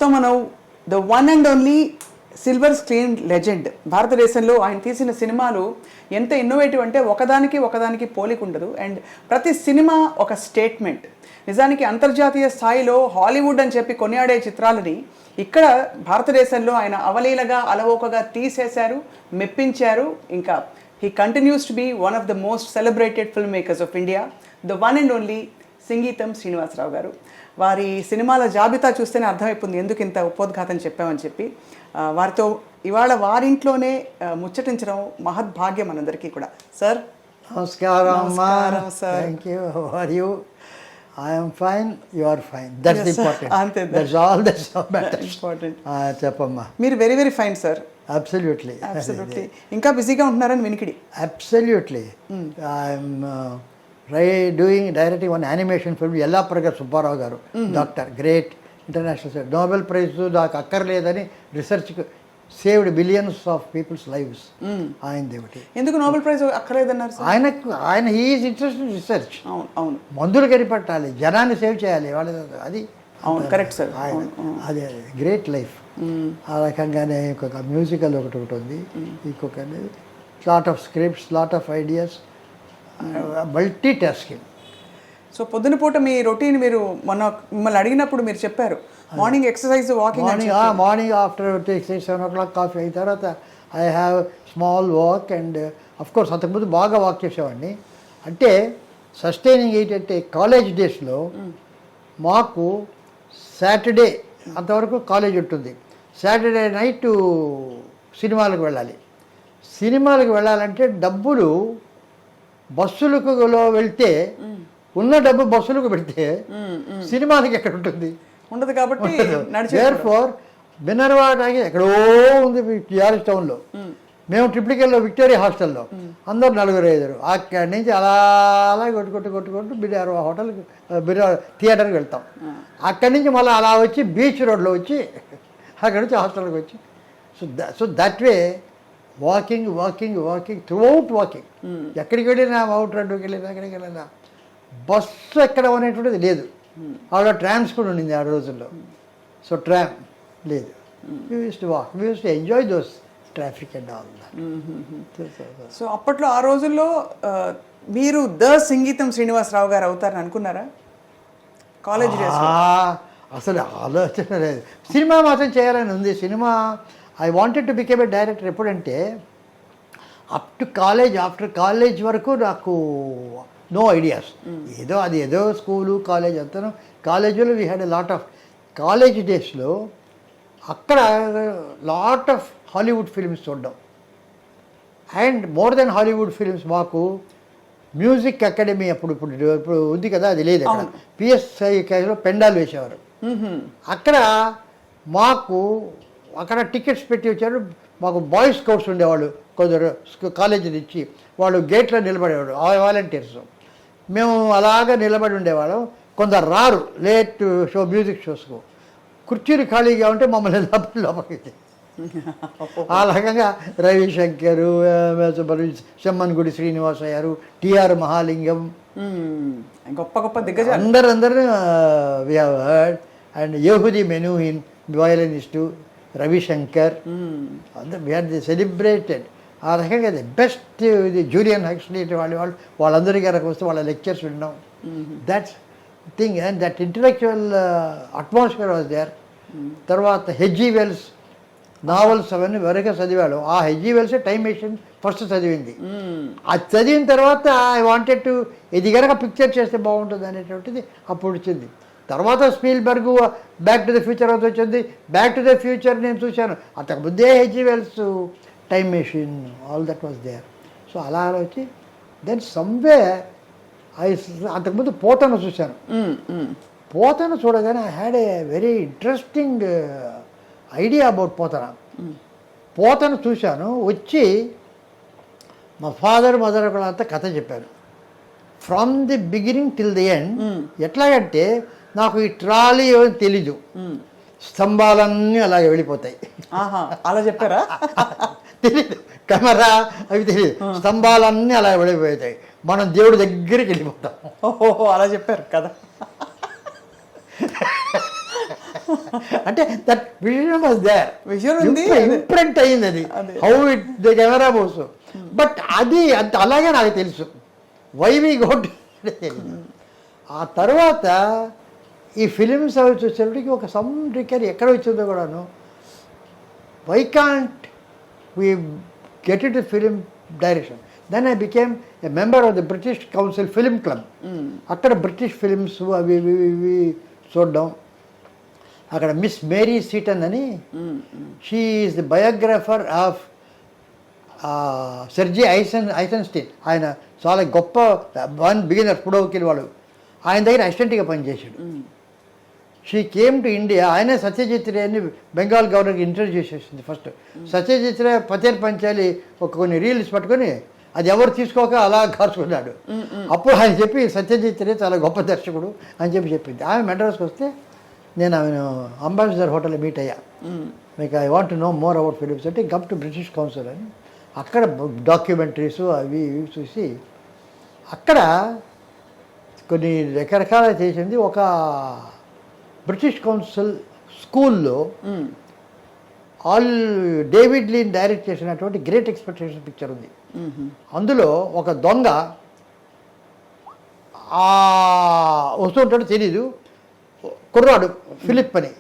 ప్రస్తుతం మనం the one and only silver screen legend, భారతదేశంలో ఆయన తీసిన సినిమాలు ఎంత ఇన్నోవేటివ్ అంటే ఒకదానికి పోలిక ఉండదు. అండ్ ప్రతి సినిమా ఒక స్టేట్మెంట్. నిజానికి అంతర్జాతీయ స్థాయిలో హాలీవుడ్ అని చెప్పి కొనియాడే చిత్రాలని ఇక్కడ భారతదేశంలో ఆయన అవలీలగా అలవోకగా తీసేశారు, మెప్పించారు. ఇంకా he continues to be one of the most celebrated film makers of India, the one and only Singeetam Srinivasa Rao garu. వారి సినిమాల జాబితా చూస్తేనే అర్థమైపోతుంది ఎందుకు ఇంత ఉపోద్ఘాతం చెప్పామని చెప్పి. వారితో ఇవాళ వారింట్లోనే ముచ్చటించడం మహద్భాగ్యం మనందరికీ కూడా. సార్ నమస్కారం sir. Thank you. How are you? I am fine, you are fine. That's the important. అంతే, that's all matters. ఇంపార్టెంట్. చెప్పమ్మా. మీరు very very fine sir. Absolutely. ఇంకా బిజీగా ఉంటున్నారని వినికిడి. Absolutely. I'm directing one animation film. Yellapragada Subbarao garu, doctor, great international Nobel prize నాకు అక్కర్లేదని రీసెర్చ్కి saved billions of peoples lives. ఆయన దేవుటి. ఎందుకు నోబెల్ ప్రైజ్ అక్కర్లేదన్నారు? ఆయన హీఈస్ ఇంట్రెస్టెడ్ రీసెర్చ్. అవును, మందులు కనిపెట్టాలి, జనాన్ని సేవ్ చేయాలి, వాళ్ళ అది. అవును, కరెక్ట్ సార్. అదే గ్రేట్ లైఫ్. ఆ రకంగానే ఇంకొక మ్యూజికల్ ఒకటి ఉంది, ఇంకొక lot of scripts, lot of ideas, multi tasking. So పొద్దున పూట మీ రొటీన్ మీరు మిమ్మల్ని అడిగినప్పుడు మీరు చెప్పారు morning exercise, walking. Morning after 6-7 o'clock coffee అయిన తర్వాత I have small walk. And of course అంతకుముందు బాగా వాక్ చేసేవాడిని. అంటే సస్టైనింగ్ ఏంటంటే కాలేజ్ డేస్లో మాకు సాటర్డే అంతవరకు కాలేజ్ ఉంటుంది. సాటర్డే నైట్ సినిమాలకు వెళ్ళాలి. సినిమాలకు వెళ్ళాలంటే డబ్బులు బస్సులకు వెళ్తే ఉన్న డబ్బు బస్సులకు పెడితే సినిమాలకి ఎక్కడ ఉంటుంది? ఉండదు. కాబట్టి దేర్ఫోర్ బిన్నర్వాడకి ఎక్కడో ఉంది టిఆర్ఎస్ టౌన్లో. మేము ట్రిప్లికెల్లో విక్టోరియా హాస్టల్లో అందరూ 4-5. అక్కడి నుంచి అలా కొట్టుకుంటూ బిర్యానీ హోటల్కి థియేటర్కి వెళ్తాం. అక్కడి నుంచి మళ్ళీ అలా వచ్చి బీచ్ రోడ్లో వచ్చి అక్కడి నుంచి హాస్టల్కి వచ్చి so that way walking throughout walking. ఎక్కడికి వెళ్ళినా అవుట్ రోడ్డుకి వెళ్ళినా ఎక్కడికి వెళ్ళినా బస్సు ఎక్కడం అనేటువంటిది లేదు. ఆవిడ ట్రామ్స్ కూడా ఉండింది ఆ రోజుల్లో. సో ట్రామ్ లేదు. We use to walk, we use to enjoy those traffic and all. So అప్పట్లో ఆ రోజుల్లో మీరు ద సంగీతం శ్రీనివాసరావు గారు అవుతారని అనుకున్నారా? కాలేజ్ అసలు ఆలోచన లేదు. సినిమా మాత్రం చేయాలని ఉంది. సినిమా I wanted to became a director. ఎప్పుడంటే up to college, after college వరకు నాకు నో ఐడియాస్. ఏదో స్కూలు కాలేజ్ అంతా. కాలేజీలో we had a lot of college డేస్లో అక్కడ లాట్ ఆఫ్ హాలీవుడ్ ఫిల్మ్స్ చూడడం. And more than Hollywood films మాకు మ్యూజిక్ అకాడమీ ఇప్పుడు ఉంది కదా, అది లేదు అక్కడ. పిఎస్ఐలో పెండాలు వేసేవారు. అక్కడ మాకు అక్కడ టికెట్స్ పెట్టి వచ్చారు. మాకు బాయ్స్ స్కౌట్స్ ఉండేవాళ్ళు కొందరు కాలేజీ నుంచి. వాళ్ళు గేట్లో నిలబడేవాడు, వాలంటీర్స్. మేము అలాగా నిలబడి ఉండేవాళ్ళం. కొందరు రారు లేట్ షో మ్యూజిక్ షోస్కు. కుర్చీలు ఖాళీగా ఉంటే మమ్మల్ని లోపలికి. ఆ రకంగా రవిశంకర్, సెమ్మన్గుడి శ్రీనివాస గారు, టిఆర్ మహాలింగం, గొప్ప దిగ్గజాలు అందరూ we have heard. And Yehudi Menuhin violinist, Ravi Shankar, అందరూ వి ఆర్ ది సెలబ్రేటెడ్. ఆ రకంగా ది బెస్ట్. ఇది జూలియన్ హక్స్లీ వాళ్ళందరి గారికి వస్తే వాళ్ళ లెక్చర్స్ విన్నాం. That's thing. And that intellectual atmosphere was there. తర్వాత హెచ్జీ వెల్స్ నావల్స్ అవన్నీ వరకే చదివాడు. ఆ HG Wells Time Machine first చదివింది. అది చదివిన తర్వాత ఐ వాంటెడ్ టు ఇది కనుక పిక్చర్ చేస్తే బాగుంటుంది అనేటువంటిది అప్పుడు వచ్చింది. తర్వాత Spielberg back to the future అవుతూ వచ్చింది. బ్యాక్ టు ద ఫ్యూచర్ నేను చూశాను. అంతకు ముందే HG Wells Time Machine, all that was there. So అలా వచ్చి దెన్ సమ్వే అంతకుముందు పోతను చూశాను. పోతను చూడగానే I had a very interesting idea about Pothana చూశాను. వచ్చి మా ఫాదర్ మదర్ కూడా అంతా కథ చెప్పాను from the beginning till the end. ఎట్లాగంటే నాకు ఈ ట్రాలీ ఏమని తెలీదు, స్తంభాలన్నీ అలాగే వెళ్ళిపోతాయి. అలా చెప్పారా? తెలీదు, కెమెరా అవి తెలియదు, స్తంభాలన్నీ అలా వెళ్ళిపోతాయి. మనం దేవుడి దగ్గరికి వెళ్ళిపోతాం. ఓహో, అలా చెప్పారు కదా. అంటే that vision was there, Vision ఉంది. ఇంప్రింట్ అయింది అది, how it the camera moves. But అది అంత అలాగే నాకు తెలుసు, వై వి గోట్. ఆ తర్వాత ఈ ఫిలిమ్స్ అవి చూసేప్పటికి ఒక సమ్ రికర్ ఎక్కడ వచ్చిందో కూడాను, why can't we get it film direction. Then I became a member of the British Council film club. అక్కడ బ్రిటిష్ ఫిలిమ్స్ అవి ఇవి ఇవి చూడడం. అక్కడ మిస్ మేరీ సీటన్ అని, she is the biographer of Sergei Eisenstein. ఆయన చాలా గొప్ప బిగినర్ పుడోకిల్ వాడు, ఆయన దగ్గర అసిస్టెంట్గా పనిచేశాడు. She came to India. ఆయనే సత్యజిత్ రే అని బెంగాల్ గవర్నర్కి ఇంట్రడ్యూస్ చేసింది ఫస్ట్. సత్యజిత్ రే పతేర్ పంచాలి ఒక కొన్ని రీల్స్ పట్టుకొని అది ఎవరు తీసుకోక అలా కార్చుకున్నాడు. అప్పుడు ఆయన చెప్పి సత్యజిత్ రే చాలా గొప్ప దర్శకుడు అని చెప్పింది. ఆమె మెడ్రాస్కి వస్తే నేను ఆమెను అంబాసిడర్ హోటల్లో మీట్ అయ్యా. మీకు I want know more about films అంటే కమ్ టు బ్రిటిష్ కౌన్సిల్ అని. అక్కడ డాక్యుమెంటరీస్ అవి ఇవి చూసి అక్కడ కొన్ని రకరకాల చేసింది. ఒక బ్రిటిష్ కౌన్సిల్ స్కూల్లో డేవిడ్ లీన్ డైరెక్ట్ చేసినటువంటి గ్రేట్ ఎక్స్పెక్టేషన్ పిక్చర్ ఉంది. అందులో ఒక దొంగ వస్తుంటాడు, తెలీదు, కుర్రాడు ఫిలిప్ అని,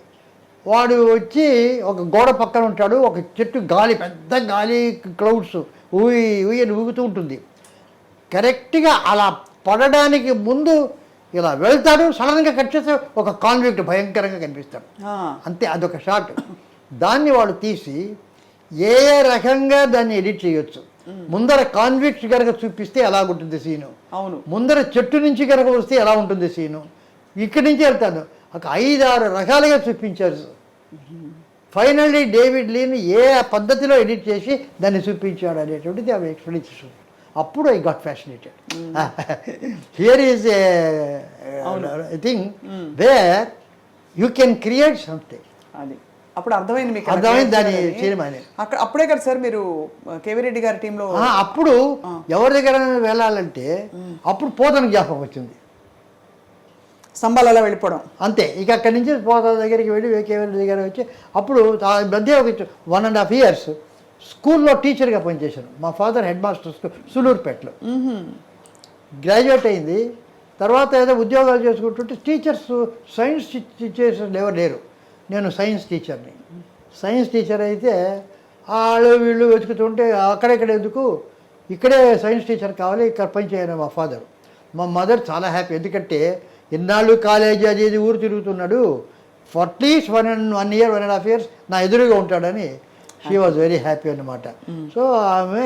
వాడు వచ్చి ఒక గోడ పక్కన ఉంటాడు. ఒక చెట్టు గాలి, పెద్ద గాలి, క్లౌడ్స్ ఊయని ఊగుతూ ఉంటుంది. కరెక్ట్గా అలా పడడానికి ముందు ఇలా వెళ్తాడు, సడన్గా కట్ చేస్తే ఒక కాన్విక్ట్ భయంకరంగా కనిపిస్తాడు. అంతే, అదొక షాట్. దాన్ని వాడు తీసి ఏ రకంగా దాన్ని ఎడిట్ చేయొచ్చు. ముందర కాన్విక్ట్ కనుక చూపిస్తే ఎలా ఉంటుంది సీను, అవును, ముందర చెట్టు నుంచి కనుక వస్తే ఎలా ఉంటుంది సీను, ఇక్కడి నుంచి వెళ్తాను, ఒక 5-6 రకాలుగా చూపించారు. ఫైనల్లీ డేవిడ్ లీన్ ఏ పద్ధతిలో ఎడిట్ చేసి దాన్ని చూపించాడు అనేటువంటిది ఆమె ఎక్స్ప్లెనేషన్. అప్పుడు I got fascinated. Here is a thing where you can create something. అది అప్పుడు అర్థమైంది మీకు, అర్థమైంది దాని సినిమాని. అక్కడ అప్పుడే కదా సార్ మీరు కేవీ రెడ్డి గారి టీంలో. అప్పుడు ఎవరి దగ్గర వెళ్ళాలంటే అప్పుడు పోతన జ్ఞాపకం వచ్చింది, స్తంభాలలో వెళ్ళిపోవడం. అంతే. ఇక అక్కడి నుంచి పోతన దగ్గరికి వెళ్ళి కేవీ దగ్గర వచ్చి అప్పుడు మధ్య ఒక 1.5 years స్కూల్లో టీచర్గా పనిచేశాను. మా ఫాదర్ హెడ్ మాస్టర్ సులూరుపేటలో. గ్రాడ్యుయేట్ అయింది తర్వాత ఏదో ఉద్యోగాలు చేసుకుంటుంటే టీచర్స్, సైన్స్ టీచర్స్ ఎవరు లేరు. నేను సైన్స్ టీచర్ని. సైన్స్ టీచర్ అయితే వాళ్ళు వీళ్ళు వెతుకుతుంటే అక్కడెక్కడ ఎందుకు, ఇక్కడే సైన్స్ టీచర్ కావాలి, ఇక్కడ పని చేయను మా ఫాదర్. మా మదర్ చాలా హ్యాపీ, ఎందుకంటే ఇన్నాళ్ళు కాలేజీ అది ఇది ఊరు తిరుగుతున్నాడు, అట్లీస్ట్ 1 year 1.5 years నా ఎదురుగా ఉంటాడని షీ వాజ్ వెరీ హ్యాపీ అన్నమాట. సో ఆమె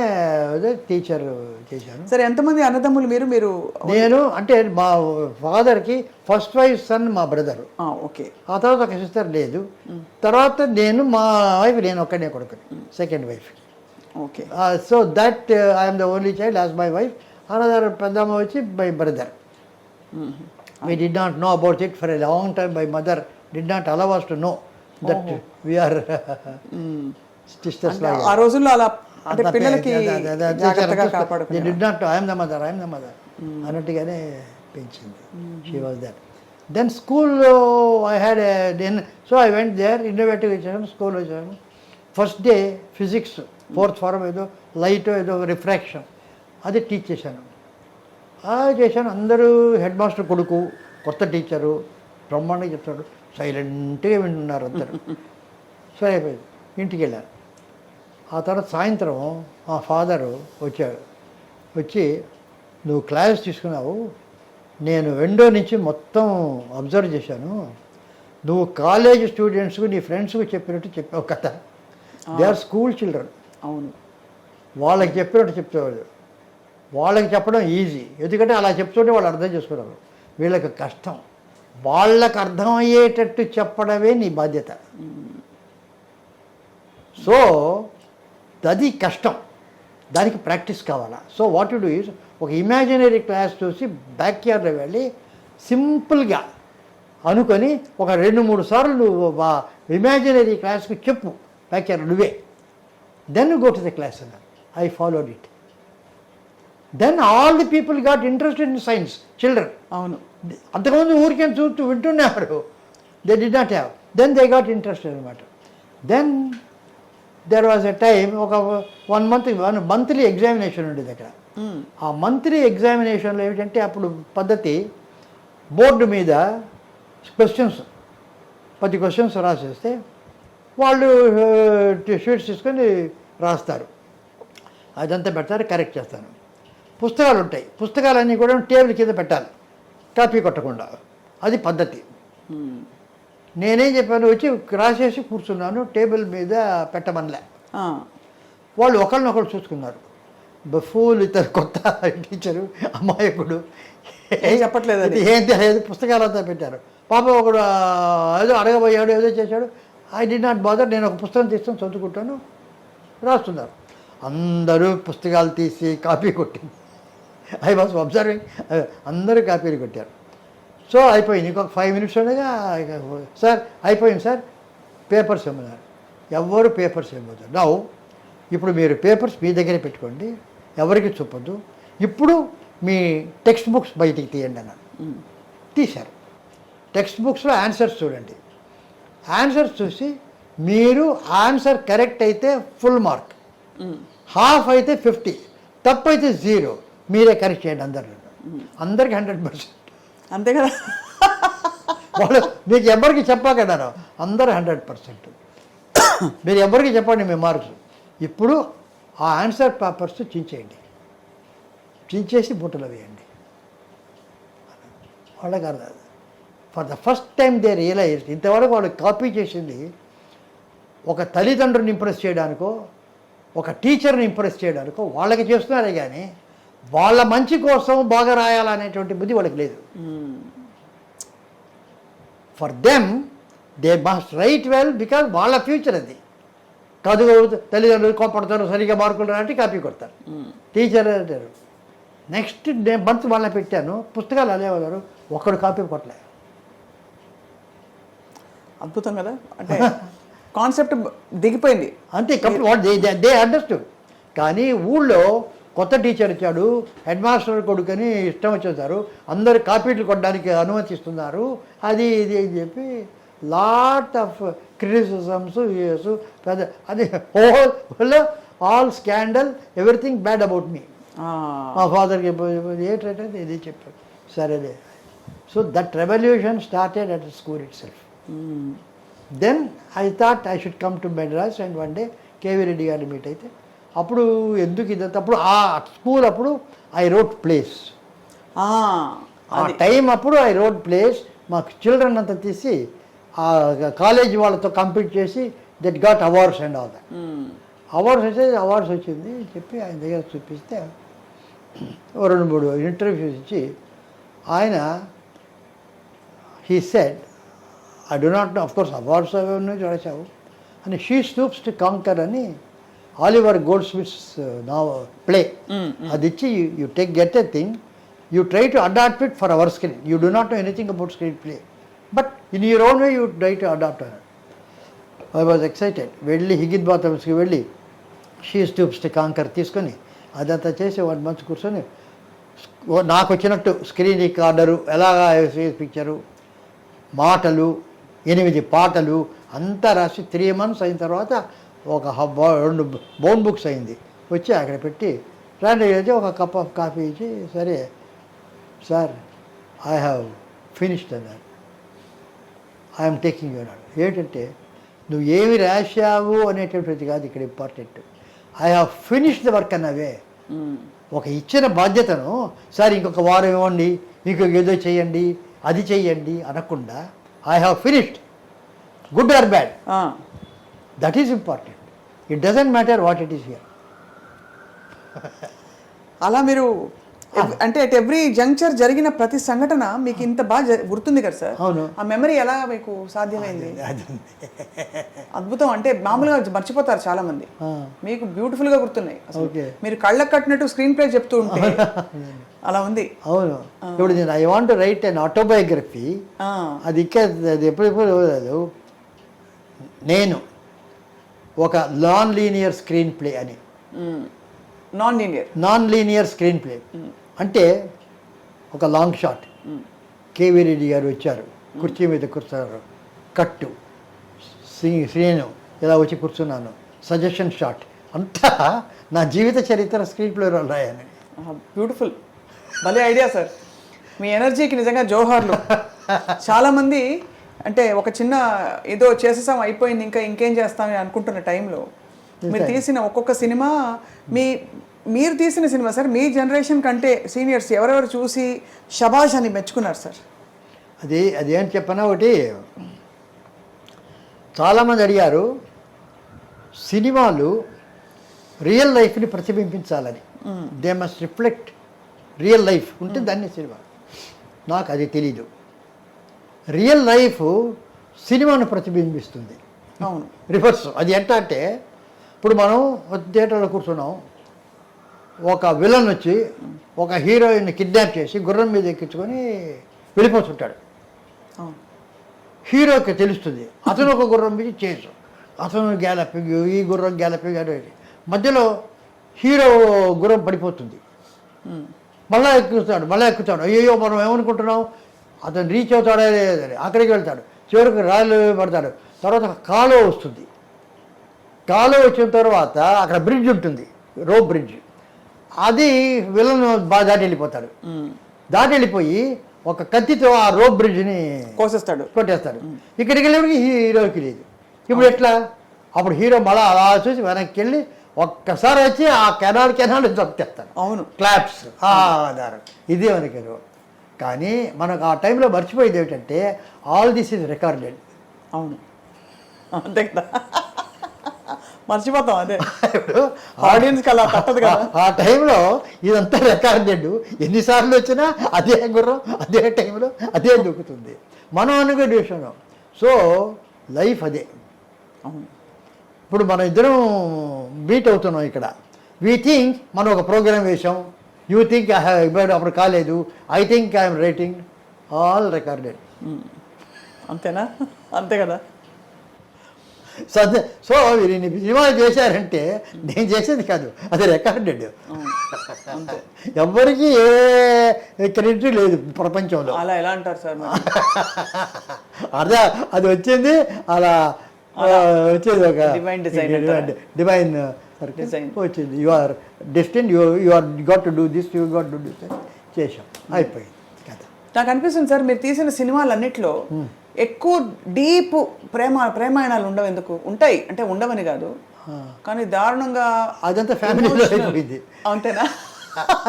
టీచర్ చేశాను. సరే, ఎంతమంది అన్నదమ్ములు మీరు? మీరు నేను అంటే మా ఫాదర్కి ఫస్ట్ వైఫ్ సన్ మా బ్రదరు. ఓకే. ఆ తర్వాత ఒక సిస్టర్ లేదు. తర్వాత నేను మా వైఫ్, నేను ఒక్కడే కొడుకుని, సెకండ్ వైఫ్కి. Okay. So that I'm the only child as my wife. Another పెద్దమ్మ వచ్చి my brother. We did not know about it for a long time. My mother did not allow us to know that we are sisters. ఆ రోజుల్లో అలా అంటే పిల్లలకి జాగ్రత్తగా కాపాడుకునే. They did not know, I am the mother అన్నట్టుగానే పెంచింది. She was there. Then school I had so I went there, innovative education school వచ్చాను. First day physics 4th form ఏదో లైట్ ఏదో రిఫ్రాక్షన్ అది టీచ్ చేశాను. చేశాను. అందరూ హెడ్ మాస్టర్ కొడుకు, కొత్త టీచరు, బ్రహ్మాండంగా చెప్తాడు, సైలెంట్గా వింటున్నారు అందరు. సరే అయిపోయింది, ఇంటికి వెళ్ళాను. ఆ తర్వాత సాయంత్రం మా ఫాదరు వచ్చాడు. వచ్చి, నువ్వు క్లాస్ తీసుకున్నావు, నేను విండో నుంచి మొత్తం అబ్జర్వ్ చేశాను, నువ్వు కాలేజ్ స్టూడెంట్స్కు నీ ఫ్రెండ్స్కు చెప్పినట్టు చెప్పావు కదా. They are school children. అవును, వాళ్ళకి చెప్పినట్టు చెప్పేవాళ్ళు. వాళ్ళకి చెప్పడం ఈజీ, ఎందుకంటే అలా చెప్తుంటే వాళ్ళు అర్థం చేసుకున్నారు. వీళ్ళకి కష్టం, వాళ్ళకి అర్థమయ్యేటట్టు చెప్పడమే నీ బాధ్యత. సో అది కష్టం, దానికి ప్రాక్టీస్ కావాలా. So what you do is, ఒక ఇమాజినరీ క్లాస్ చూసి బ్యాక్ యార్డ్లో వెళ్ళి సింపుల్గా అనుకొని ఒక 2-3 సార్లు నువ్వు ఇమాజినరీ క్లాస్కి చెప్పు బ్యాక్ యార్డ్ నువ్వే. Then go to the class అన్నారు. I followed it. Then all the people got interested in science, children. అవును, అంతకుముందు ఊరికే చూస్తూ వింటున్నారు. They did not have. Then they got interested అనమాట. Then there was a time ఒక 1 monthly examination ఉండేది అక్కడ. ఆ మంత్లీ ఎగ్జామినేషన్లో ఏమిటంటే అప్పుడు పద్ధతి బోర్డు మీద క్వశ్చన్స్ 10 క్వశ్చన్స్ రాసేస్తే వాళ్ళు షీట్స్ తీసుకొని రాస్తారు, అదంతా పెడతారు, కరెక్ట్ చేస్తాను. పుస్తకాలు ఉంటాయి, పుస్తకాలన్నీ కూడా టేబుల్ కింద పెట్టాలి కాపీ కొట్టకుండా, అది పద్ధతి. నేనేం చెప్పాను, వచ్చి రాసేసి కూర్చున్నాను, టేబుల్ మీద పెట్టమనిలే. వాళ్ళు ఒకరినొకరు చూసుకున్నారు. బఫూల్ ఇతను కొత్త టీచరు అమాయకుడు ఏం చెప్పట్లేదు, అది ఏం తెలియదు, పుస్తకాలంతా పెట్టారు. పాప ఒకడు ఏదో అడగబోయాడు, ఏదో చేశాడు. ఐ డి నాట్ బాదర్, నేను ఒక పుస్తకం తీసుకొని చదువుకుంటాను, రాస్తున్నారు. అందరూ పుస్తకాలు తీసి కాపీ కొట్టింది. ఐ వాజ్ అబ్జర్వింగ్, అందరూ కాపీలు కొట్టారు. సో అయిపోయింది. ఇంకొక 5 minutes ఉండగా సార్ అయిపోయింది సార్, పేపర్స్ ఇమ్మన్నారు. ఎవరు పేపర్స్ ఇవ్వద్దు. నౌ ఇప్పుడు మీరు పేపర్స్ మీ దగ్గరే పెట్టుకోండి, ఎవరికి చూపొద్దు. ఇప్పుడు మీ టెక్స్ట్ బుక్స్ బయటికి తీయండి అన్నాను. తీశారు. టెక్స్ట్ బుక్స్లో ఆన్సర్స్ చూడండి. ఆన్సర్స్ చూసి మీరు ఆన్సర్ కరెక్ట్ అయితే ఫుల్ మార్క్, హాఫ్ అయితే 50, తప్పు అయితే 0. మీరే కరెక్ట్ చేయండి అందరికి 100%. అంతే కదా. వాళ్ళు మీకు ఎవరికి చెప్పకన్నారు, అందరూ 100%. మీరు ఎవరికి చెప్పండి మీ మార్క్స్. ఇప్పుడు ఆ ఆన్సర్ పేపర్స్ చించేయండి, చించేసి బుట్టలో వేయండి. వాళ్ళకి అర్థం. For the first time they realize, ఇంతవరకు వాళ్ళు కాపీ చేసింది ఒక తల్లిదండ్రుని ఇంప్రెస్ చేయడానికో, ఒక టీచర్ని ఇంప్రెస్ చేయడానికో వాళ్ళకి చేస్తున్నారే కానీ వాళ్ళ మంచి కోసం బాగా రాయాలనేటువంటి బుద్ధి వాళ్ళకి లేదు. For them they must right well, because వాళ్ళ ఫ్యూచర్ అది. చదువు తల్లిదండ్రులు కోపడతారు, సరిగా మార్కులు రాంటి కాపీ కొడతారు. టీచర్ అంటారు. నెక్స్ట్ మంత్ వాళ్ళని పెట్టాను, పుస్తకాలు అదేవారు, ఒక్కడు కాపీ కొట్టలే. అద్భుతం కదా, అంటే కాన్సెప్ట్ దిగిపోయింది అంతే. They understood. కానీ ఊళ్ళో కొత్త టీచర్ ఇచ్చాడు, హెడ్ మాస్టర్ కొడుకుని ఇష్టం వచ్చేసారు, అందరు కాపీలు కొట్టడానికి అనుమతిస్తున్నారు, అది ఇది అని చెప్పి లాట్ ఆఫ్ క్రిటిసిజమ్స్ పెద్ద అది all scandal, everything bad about me. మా ఫాదర్కి ఏంటంటే ఇది చెప్పారు. సరేలే. So that revolution started at school itself. Then I thought I should come to Madras and one day KV Reddy గారిని మీట్ అయితే, అప్పుడు ఎందుకు ఇదంతా, అప్పుడు ఆ స్కూల్ అప్పుడు ఐ రోట్ ప్లేస్. ఆ టైం అప్పుడు ఐ రోట్ ప్లేస్. మాకు చిల్డ్రన్ అంతా తీసి ఆ కాలేజీ వాళ్ళతో కంపీట్ చేసి that got awards and all that. Awards వచ్చింది చెప్పి ఆయన దగ్గర చూపిస్తే 2-3 ఇంటర్వ్యూస్ ఇచ్చి ఆయన he said, I do not know, of course awards అవన్నీ చూడచావు అని, షీ స్టూప్స్ టు కాంకర్ అని ఆలివర్ గోల్డ్ స్మిత్స్ ప్లే అది ఇచ్చి, you get a thing, you try to adapt it for our screen, you do not know anything about screenplay, but in your own way you try to adapt అన్నారు. I was excited. వెళ్ళి హిగిత్ బాతమ్స్కి వెళ్ళి she stoops to canker తీసుకొని అదంతా చేసి 1 month కూర్చొని నాకు వచ్చినట్టు స్క్రీన్ రికార్డరు, ఎలాగా పిక్చరు, మాటలు, 8 పాటలు అంతా రాసి 3 months అయిన తర్వాత ఒక 2 బౌండ్ బుక్స్ అయింది. వచ్చి అక్కడ పెట్టి రండి అయితే ఒక కప్ ఆఫ్ కాఫీ ఇచ్చి, సరే సార్ ఐ హ్యావ్ ఫినిష్డ్ అన్నారు. ఐఎమ్ టేకింగ్ యూ అన్నాడు. ఏంటంటే నువ్వు ఏమి రాశావు అనేటటువంటిది కాదు ఇక్కడ important, I have finished the work అన్నవే. ఒక ఇచ్చిన బాధ్యతను సార్ ఇంకొక వారం ఇవ్వండి, ఇంకొక ఏదో చేయండి, అది చెయ్యండి అనకుండా I have finished, good or bad, that is important. It doesn't matter what it is here. అలా మీరు అంటే అట్ ఎవ్రీ జంక్చర్ జరిగిన ప్రతి సంఘటన మీకు ఇంత బాగా గుర్తుంది కదా సార్. అవును. ఆ మెమరీ ఎలా మీకు సాధ్యమైంది? అద్భుతం. అంటే మామూలుగా మర్చిపోతారు చాలా మంది, మీకు బ్యూటిఫుల్ గా గుర్తున్నాయి. అసలు మీరు కళ్ళకు కట్టినట్టు స్క్రీన్ ప్లే చెప్తూ ఉంటే అలా ఉంది. అవును. ఇప్పుడు నేను I want to write an autobiography, అది ఇంకా అది ఎప్పుడెప్పుడు నేను ఒక నాన్ లీనియర్ స్క్రీన్ ప్లే అని. నాన్ లీనియర్ స్క్రీన్ ప్లే అంటే ఒక లాంగ్ షాట్, కేవీ రెడ్డి గారు వచ్చారు, కుర్చీ మీద కూర్చున్నారు, కట్టు శ్రీను ఇలా వచ్చి కూర్చున్నాను, సజెషన్ షాట్ అంతా నా జీవిత చరిత్ర స్క్రీన్ ప్లేలో రాయని. బ్యూటిఫుల్, భలే ఐడియా సార్. మీ ఎనర్జీకి నిజంగా జోహార్లు. చాలామంది అంటే ఒక చిన్న ఏదో చేసేసాం అయిపోయింది ఇంకా ఇంకేం చేస్తామని అనుకుంటున్న టైంలో మీరు తీసిన ఒక్కొక్క సినిమా మీరు తీసిన సినిమా సార్ మీ జనరేషన్ కంటే సీనియర్స్ ఎవరెవరు చూసి షబాష్ అని మెచ్చుకున్నారు సార్? అదేంటి చెప్పనా, ఒకటి చాలామంది అడిగారు సినిమాలు రియల్ లైఫ్ని ప్రతిబింబించాలని, they must reflect real life ఉంటే దాన్ని సినిమా. నాకు అది తెలీదు. రియల్ లైఫ్ సినిమాను ప్రతిబింబిస్తుంది. అవును, రివర్స్. అది ఎట్లా అంటే ఇప్పుడు మనం థియేటర్లో కూర్చున్నాం, ఒక విలన్ వచ్చి ఒక హీరోయిన్ని కిడ్నాప్ చేసి గుర్రం మీద ఎక్కించుకొని వెళ్ళిపోతుంటాడు. హీరోకి తెలుస్తుంది అతను ఒక గుర్రం మీద చేసు, అతను గ్యాలపింగ్, ఈ గుర్రం గ్యాలపింగ్ అనేది. మధ్యలో హీరో గుర్రం పడిపోతుంది, మళ్ళీ ఎక్కుతాడు. అయ్యో మనం ఏమనుకుంటున్నాం, అతను రీచ్ అవుతాడే లేదని అక్కడికి వెళ్తాడు, చివరికి రాళ్ళు పడతాడు. తర్వాత కాలువ వస్తుంది, కాలువ వచ్చిన తర్వాత అక్కడ బ్రిడ్జ్ ఉంటుంది, రోప్ బ్రిడ్జ్. అది విలన్ బాగా దాటి వెళ్ళిపోతాడు. దాటి వెళ్ళిపోయి ఒక కత్తితో ఆ రోప్ బ్రిడ్జ్ని కొట్టేస్తాడు. ఇక్కడికి వెళ్ళేప్పటికి హీరోకి లేదు. ఇప్పుడు ఎట్లా? అప్పుడు హీరో మళ్ళీ అలా చూసి వెనక్కి వెళ్ళి ఒక్కసారి వచ్చి ఆ కెనాల్ చంపేస్తాడు. అవును, క్లాప్స్ ఆధారం. ఇదే మనకి. కానీ మనకు ఆ టైంలో మర్చిపోయేది ఏమిటంటే ఆల్ దిస్ ఈజ్ రికార్డెడ్. అవును, అంతే కదా, మర్చిపోతాం. అదే ఇప్పుడు ఆడియన్స్కి అలా తప్పదు కదా. ఆ టైంలో ఇదంతా రికార్డెడ్. ఎన్నిసార్లు వచ్చినా అదే గుర్రం అదే టైంలో అదే దొక్కుతుంది. మనం అనుకునే విషయం. సో లైఫ్ అదే. అవును, ఇప్పుడు మనం ఇద్దరం మీట్ అవుతున్నాం ఇక్కడ. వీ థింక్ మనం ఒక ప్రోగ్రామ్ వేసాం, యూ థింక్ ఐ హ్యావ్ అప్పుడు కాలేదు, I think I'm writing, all recorded. అంతేనా? అంతే కదా. సో మీరు ఇన్ని సినిమాలు చేశారంటే నేను చేసేది కాదు, అది రికార్డెడ్. ఎవ్వరికి ఏ క్రెడిట్ లేదు ప్రపంచంలో. అలా ఎలా అంటారు సార్? అదే అది వచ్చింది అలా వచ్చేది ఒక డివైన్ వచ్చింది. You are destined, you are got to do this, you got to do this. చేసాం, అయిపోయింది కదా. నాకు అనిపిస్తుంది సార్ మీరు తీసిన సినిమాలన్నిట్లో ఎక్కువ డీప్ ప్రేమాయణాలు ఉండవు. ఎందుకు ఉంటాయి అంటే ఉండవని కాదు, కానీ దారుణంగా అదంతా ఫ్యామిలీలో అయిపోయింది. అంతేనా?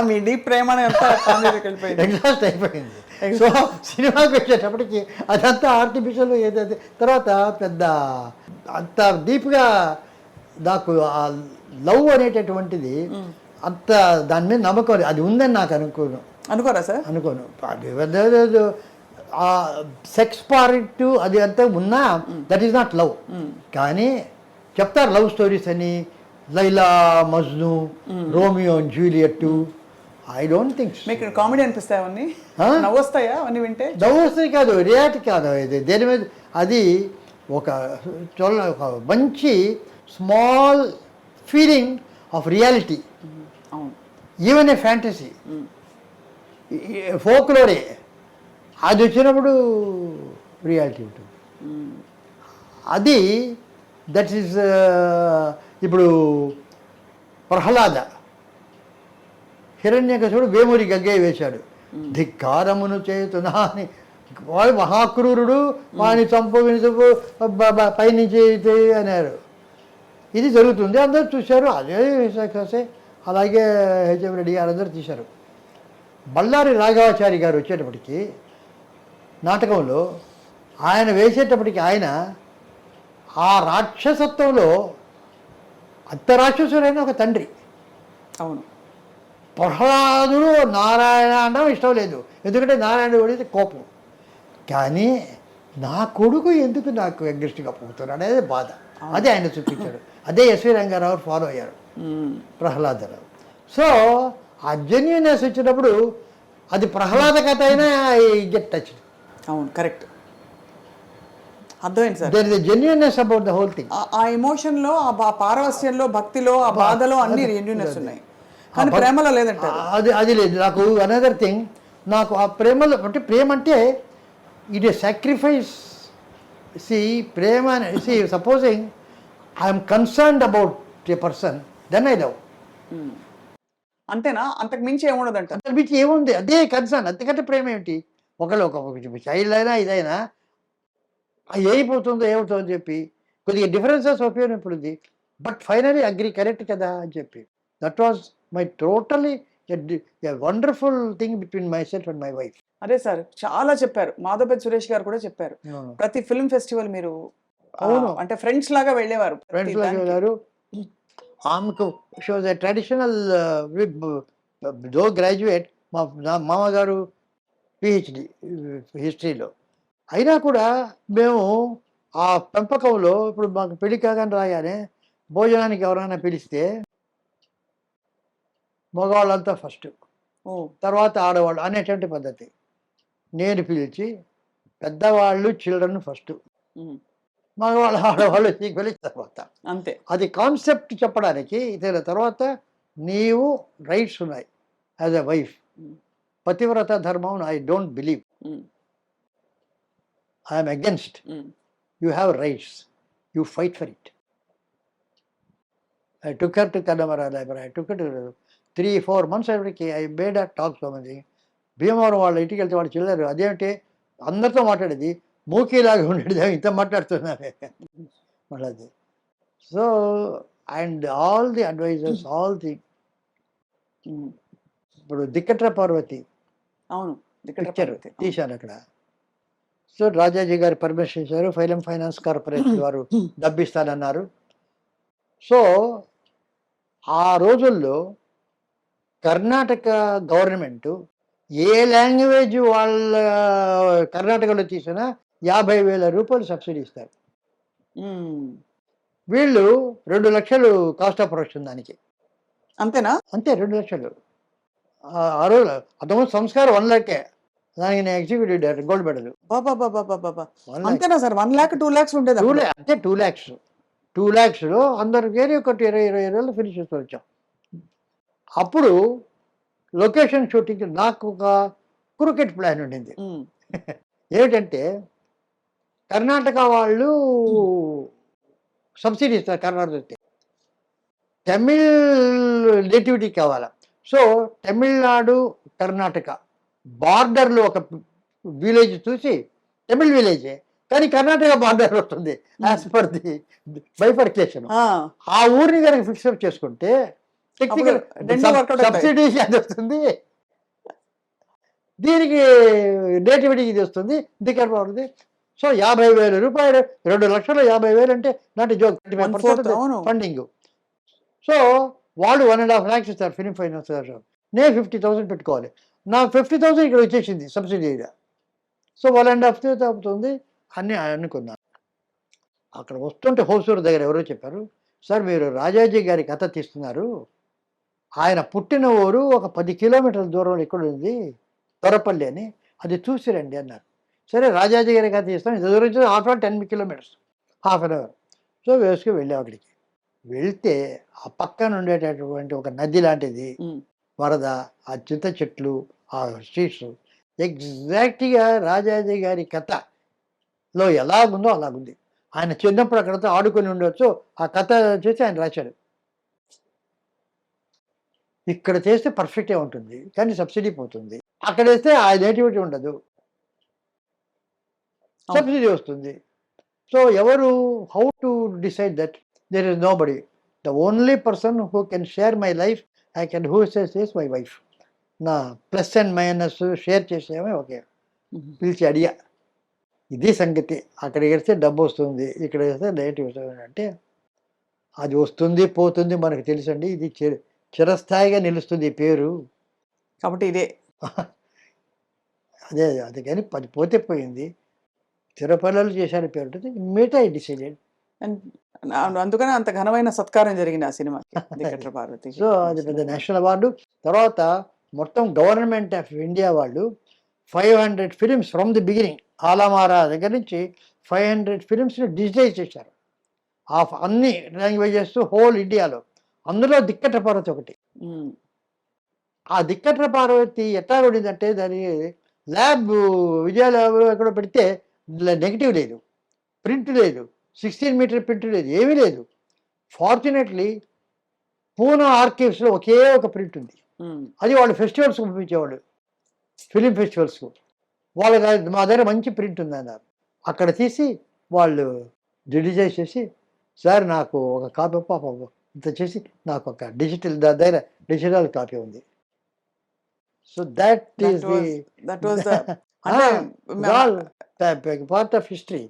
మీ డీప్ ప్రేమాయణం అంతా ఫ్యామిలీలోకి వెళ్ళిపోయింది, ఎగ్జాస్ట్ అయిపోయింది. సో సినిమాకి వచ్చేటప్పటికి అదంతా ఆర్టిఫిషియల్ ఏదైతే తర్వాత పెద్ద అంత డీప్గా నాకు ఆ లవ్ అనేటటువంటిది అంత దాని మీద నమ్మకం అది ఉందని నాకు అనుకోరా సార్? అనుకోను. ఆ సెక్స్ పార్ట్ అది అంతా ఉన్నా దట్ ఈస్ నాట్ లవ్. కానీ చెప్తారు లవ్ స్టోరీస్ అని, Laila Majnu, Romeo and Juliet. I don't think. మీకు కామెడీ అనిపిస్తాయి అవన్నీ? నవ్వు వస్తాయా అవన్నీ వింటే? నవ్వు వస్తాయి కాదు, రియాలిటీ కాదు ఇది. దేని మీద అది ఒక మంచి small feeling of reality, even a fantasy, ఫోక్లోరే. అది వచ్చినప్పుడు రియాలిటీ ఉంటుంది. అది దట్ ఈస్ ఇప్పుడు ప్రహ్లాద హిరణ్యకశిపుడు వేమూరి గగ్గయ్య వేశాడు, ధిక్కారమును చేతునా అని. వాడు మహాక్రూరుడు, వాడిని చంపు వినిచంపు పైనుంచి అన్నారు. ఇది జరుగుతుంది, అందరూ చూశారు. అదే అలాగే హెచ్ఎం రెడ్డి గారు అందరూ తీశారు. బళ్ళారి రాఘవాచారి గారు వచ్చేటప్పటికి నాటకంలో ఆయన వేసేటప్పటికి ఆయన ఆ రాక్షసత్వంలో అంత రాక్షసుడైన ఒక తండ్రి. అవును, ప్రహ్లాదుడు నారాయణ అనడం ఇష్టం లేదు, ఎందుకంటే నారాయణ పడితే కోపం. కానీ నా కొడుకు ఎందుకు నాకు అగ్రెస్ట్గా పోతున్నాడు అనేది బాధ. అదే ఆయన చూపించాడు. అదే ఎస్వి రంగారావు ఫాలో అయ్యారు ప్రహ్లాదరావు. సో ఆ జెన్యునెస్ వచ్చినప్పుడు అది ప్రహ్లాద కథ అయినా గెట్ టచ్. అవును, కరెక్ట్, అర్థమైంది sir. There is a genuineness about the whole thing. ఆ ఎమోషన్లో, ఆ పారవస్యంలో, భక్తిలో, ఆ బాధలో అన్ని జెన్యునెస్ ఉన్నాయి, కానీ ప్రేమలో లేదంట. అది లేదు. నాకు అనదర్ థింగ్, నాకు ఆ ప్రేమలో అంటే ప్రేమ అంటే ఇట్ ఏ సాక్రిఫైస్ ప్రేమ supposing I'm concerned about a person then I love. అంతేనా? అంతకు మించి ఏముండదంట. అంతకు మించి ఏముంది, అదే కన్సర్న్. అంతకంటే ప్రేమ ఏమిటి? ఒకళ్ళు ఒక చైల్డ్ అయినా ఇదైనా అది అయిపోతుందో ఏమవుతుందో అని చెప్పి కొద్దిగా డిఫరెన్సెస్ ఒపీనియన్ ఇప్పుడు ఉంది, బట్ ఫైనలీ అగ్రి, కరెక్ట్ కదా అని చెప్పి. That was my totally wonderful thing between my self and my wife. అదే సార్ చాలా చెప్పారు. మాధవపతి సురేష్ గారు కూడా చెప్పారు. ప్రతి ఫిల్మ్ ఫెస్టివల్ మీరు అవును. అంటే ఫ్రెండ్స్ లాగా వెళ్ళేవారు. ప్రతి ఫ్రెండ్స్ లాగా దానికి. వెళ్ళారు. ఆమెకు she was a traditional though graduate. నా మామగారు పిహెచ్డి హిస్టరీలో. అయినా కూడా మేము ఆ పెంపకంలో ఇప్పుడు మాకు పెళ్లి కాగానే రాగానే భోజనానికి ఎవరైనా పిలిస్తే మగవాళ్ళంతా ఫస్ట్, ఓ తర్వాత ఆడవాళ్ళు అనేటువంటి పద్ధతి. నేను పిలిచి పెద్దవాళ్ళు చిల్డ్రన్ ఫస్ట్, ఉమ్, మగవాళ్ళు ఆడవాళ్ళు ఈక్వల్ తర్వాత. అంతే. అది కాన్సెప్ట్ చెప్పడానికి. ఇదే తర్వాత నీవు రైట్స్ ఉన్నాయి యాజ్ ఎ వైఫ్. ఉమ్, పతివ్రత ధర్మం I don't believe, um, I'm against. Um, you have rights, you fight for it. I took her to Kadamara library. I took her to 3-4 months every I made her talk so many. Bhimavaram వాళ్ళ ఇంటికి వెళ్తే వాళ్ళు చిల్లరు అదేమిటి అందరితో మాట్లాడేది, మూకీలాగా ఉండేది, ఇంత మాట్లాడుతున్నారే మళ్ళీ. So and all the advisers, all the um. ఇప్పుడు దిక్కట్ర పార్వతి అవును. ఇక్కడ పిక్చర్ పద్ధతి. తీశాను అక్కడ. సో రాజాజీ గారు పర్మిషన్ ఇచ్చారు, ఫైలం ఫైనాన్స్ కార్పొరేషన్ వారు డబ్బిస్తానన్నారు. సో ఆ రోజుల్లో కర్ణాటక గవర్నమెంట్ ఏ లాంగ్వేజ్ వాళ్ళ కర్ణాటకలో తీసినా 50,000 రూపాయలు సబ్సిడీ ఇస్తారు. ఉమ్. వీళ్ళు 2 లక్షలు కాస్ట్ ఆఫ్ ప్రొడక్షన్ దానికి. అంతేనా? అంతే 2 లక్షలు. ఆ రోజు అంతకుముందు సంస్కారం 1 లక్షే. దానికి నేను ఎగ్జిక్యూటివ్ డైరెక్టర్, గోల్డ్ మెడల్. బాబా బాబా బాబా 1 lakh. అంతేనా సార్? 1 lakh 2 lakhs ఉండేది అప్పుడు. అంటే 2 lakhs. 2 lakhsలో అందరికి ఒకటి 20 రోజులు ఫినిష్ చేస్తూ వచ్చాం. అప్పుడు లొకేషన్ షూటింగ్ నాకు ఒక క్రికెట్ ప్లాన్ ఉండింది. ఉమ్, ఏమిటంటే కర్ణాటక వాళ్ళు సబ్సిడీ ఇస్తారు కర్ణాటక వస్తే, తమిళ్ నేటివిటీ కావాలా. సో తమిళనాడు కర్ణాటక బార్డర్లో ఒక విలేజ్ చూసి, తమిళ్ విలేజే కానీ కర్ణాటక బార్డర్ వస్తుంది యాజ్ పర్ ది బైఫర్కేషన్. ఆ, ఆ ఊరిని కనుక ఫిక్సప్ చేసుకుంటే టెక్నికల్ అప్పుడు రెండు workout అవుతాయి. సబ్సిడీ అది వస్తుంది, దీనికి నేటివిటీ ఇది వస్తుంది, దిక్కర్ బాగుంది. సో 50,000 రూపాయలు, 2 లక్షలు 50,000 అంటే నాటి జోక్. 1/4, అవును. ఫండింగ్. సో వాళ్ళు 1.5 lakhs ఇస్తారు ఫిలిం ఫైనాన్స్ గారు. నేను 50,000 పెట్టుకోవాలి. నా 50,000 ఇక్కడ వచ్చేసింది సబ్సిడీగా. సో 1.5 అవుతుంది అని అనుకున్నాను. అక్కడ వస్తుంటే హోసూరు దగ్గర ఎవరో చెప్పారు, సార్ మీరు రాజాజీ గారి కథ తీస్తున్నారు, ఆయన పుట్టిన ఊరు ఒక 10 కిలోమీటర్ల దూరంలో ఇక్కడ ఉంది తొరపల్లి అని, అది చూసి రండి అన్నారు. సరే రాజాజీ గారి కథ తీస్తాం, ఇంత దూరం నుంచి 10 kilometers, half an hour. So వేసుకు వెళ్ళాం అక్కడికి. వెళ్తే ఆ పక్కన ఉండేటటువంటి ఒక నది లాంటిది, ఉమ్, వరద, ఆ చింత చెట్లు, ఆ స్ట్రీట్స్ ఎగ్జాక్ట్గా రాజాజీ గారి కథలో ఎలాగుందో అలాగుంది. ఆయన చిన్నప్పుడు అక్కడతో ఆడుకొని ఉండొచ్చు, ఆ కథ చేసి ఆయన రాశాడు. ఇక్కడ చేస్తే పర్ఫెక్ట్గా ఉంటుంది కానీ సబ్సిడీ పోతుంది, అక్కడ వేస్తే ఆ నేటివిటీ ఉండదు, సబ్సిడీ వస్తుంది. సో ఎవరు, how to decide that? There is nobody. The only person who can share my life, I can who says is my wife. నా ప్లస్ అండ్ మైనస్ షేర్ చేసేమే okay. పిలిచి అడిగా, ఇది సంగతి, అక్కడ వేస్తే డబ్బు వస్తుంది, ఇక్కడ వేస్తే నెగిటివ్ వస్తుంది అంటే, అది వస్తుంది పోతుంది మనకు తెలుసండి, ఇది చిరస్థాయిగా నిలుస్తుంది ఈ పేరు. కాబట్టి ఇదే. అదే అది కానీ అది పోతే పోయింది, చిరపల్లలు చేశారు పేరు ఉంటుంది. మిగతా ఐ డిసైడెడ్. అందుకనే అంత ఘనమైన సత్కారం జరిగింది ఆ సినిమాకి, దిక్కట్ర పార్వతి. సో అది పెద్ద నేషనల్ అవార్డు. తర్వాత మొత్తం గవర్నమెంట్ ఆఫ్ ఇండియా వాళ్ళు 500 ఫిలిమ్స్ ఫ్రమ్ ది బిగినింగ్, ఆలమారా దగ్గర నుంచి 500 ఫిలిమ్స్ని డిజిటైజ్ చేశారు అన్ని లాంగ్వేజెస్ హోల్ ఇండియాలో. అందులో దిక్కట్ర పార్వతి ఒకటి. ఉమ్, ఆ దిక్కట్ర పార్వతి ఎట్లా ఉండిందంటే, దాని ల్యాబ్ విజయ ల్యాబ్ ఎక్కడో పెడితే నెగిటివ్ లేదు, ప్రింట్ లేదు, 16 మీటర్ ప్రింట్ లేదు, ఏమీ లేదు. ఫార్చునేట్లీ పూనా ఆర్కైవ్స్లో ఒకే ఒక ప్రింట్ ఉంది. అది వాళ్ళు ఫెస్టివల్స్కి పంపించేవాళ్ళు, ఫిలిం ఫెస్టివల్స్కు. వాళ్ళకి మా దగ్గర మంచి ప్రింట్ ఉంది అన్నారు. అక్కడ తీసి వాళ్ళు రిలీజ్ చేసి, సార్ నాకు ఒక కాపీ పాప ఇంత చేసి నాకు ఒక డిజిటల్ దగ్గర డిజిటల్ కాపీ ఉంది. So that is that was the అంటే part of history.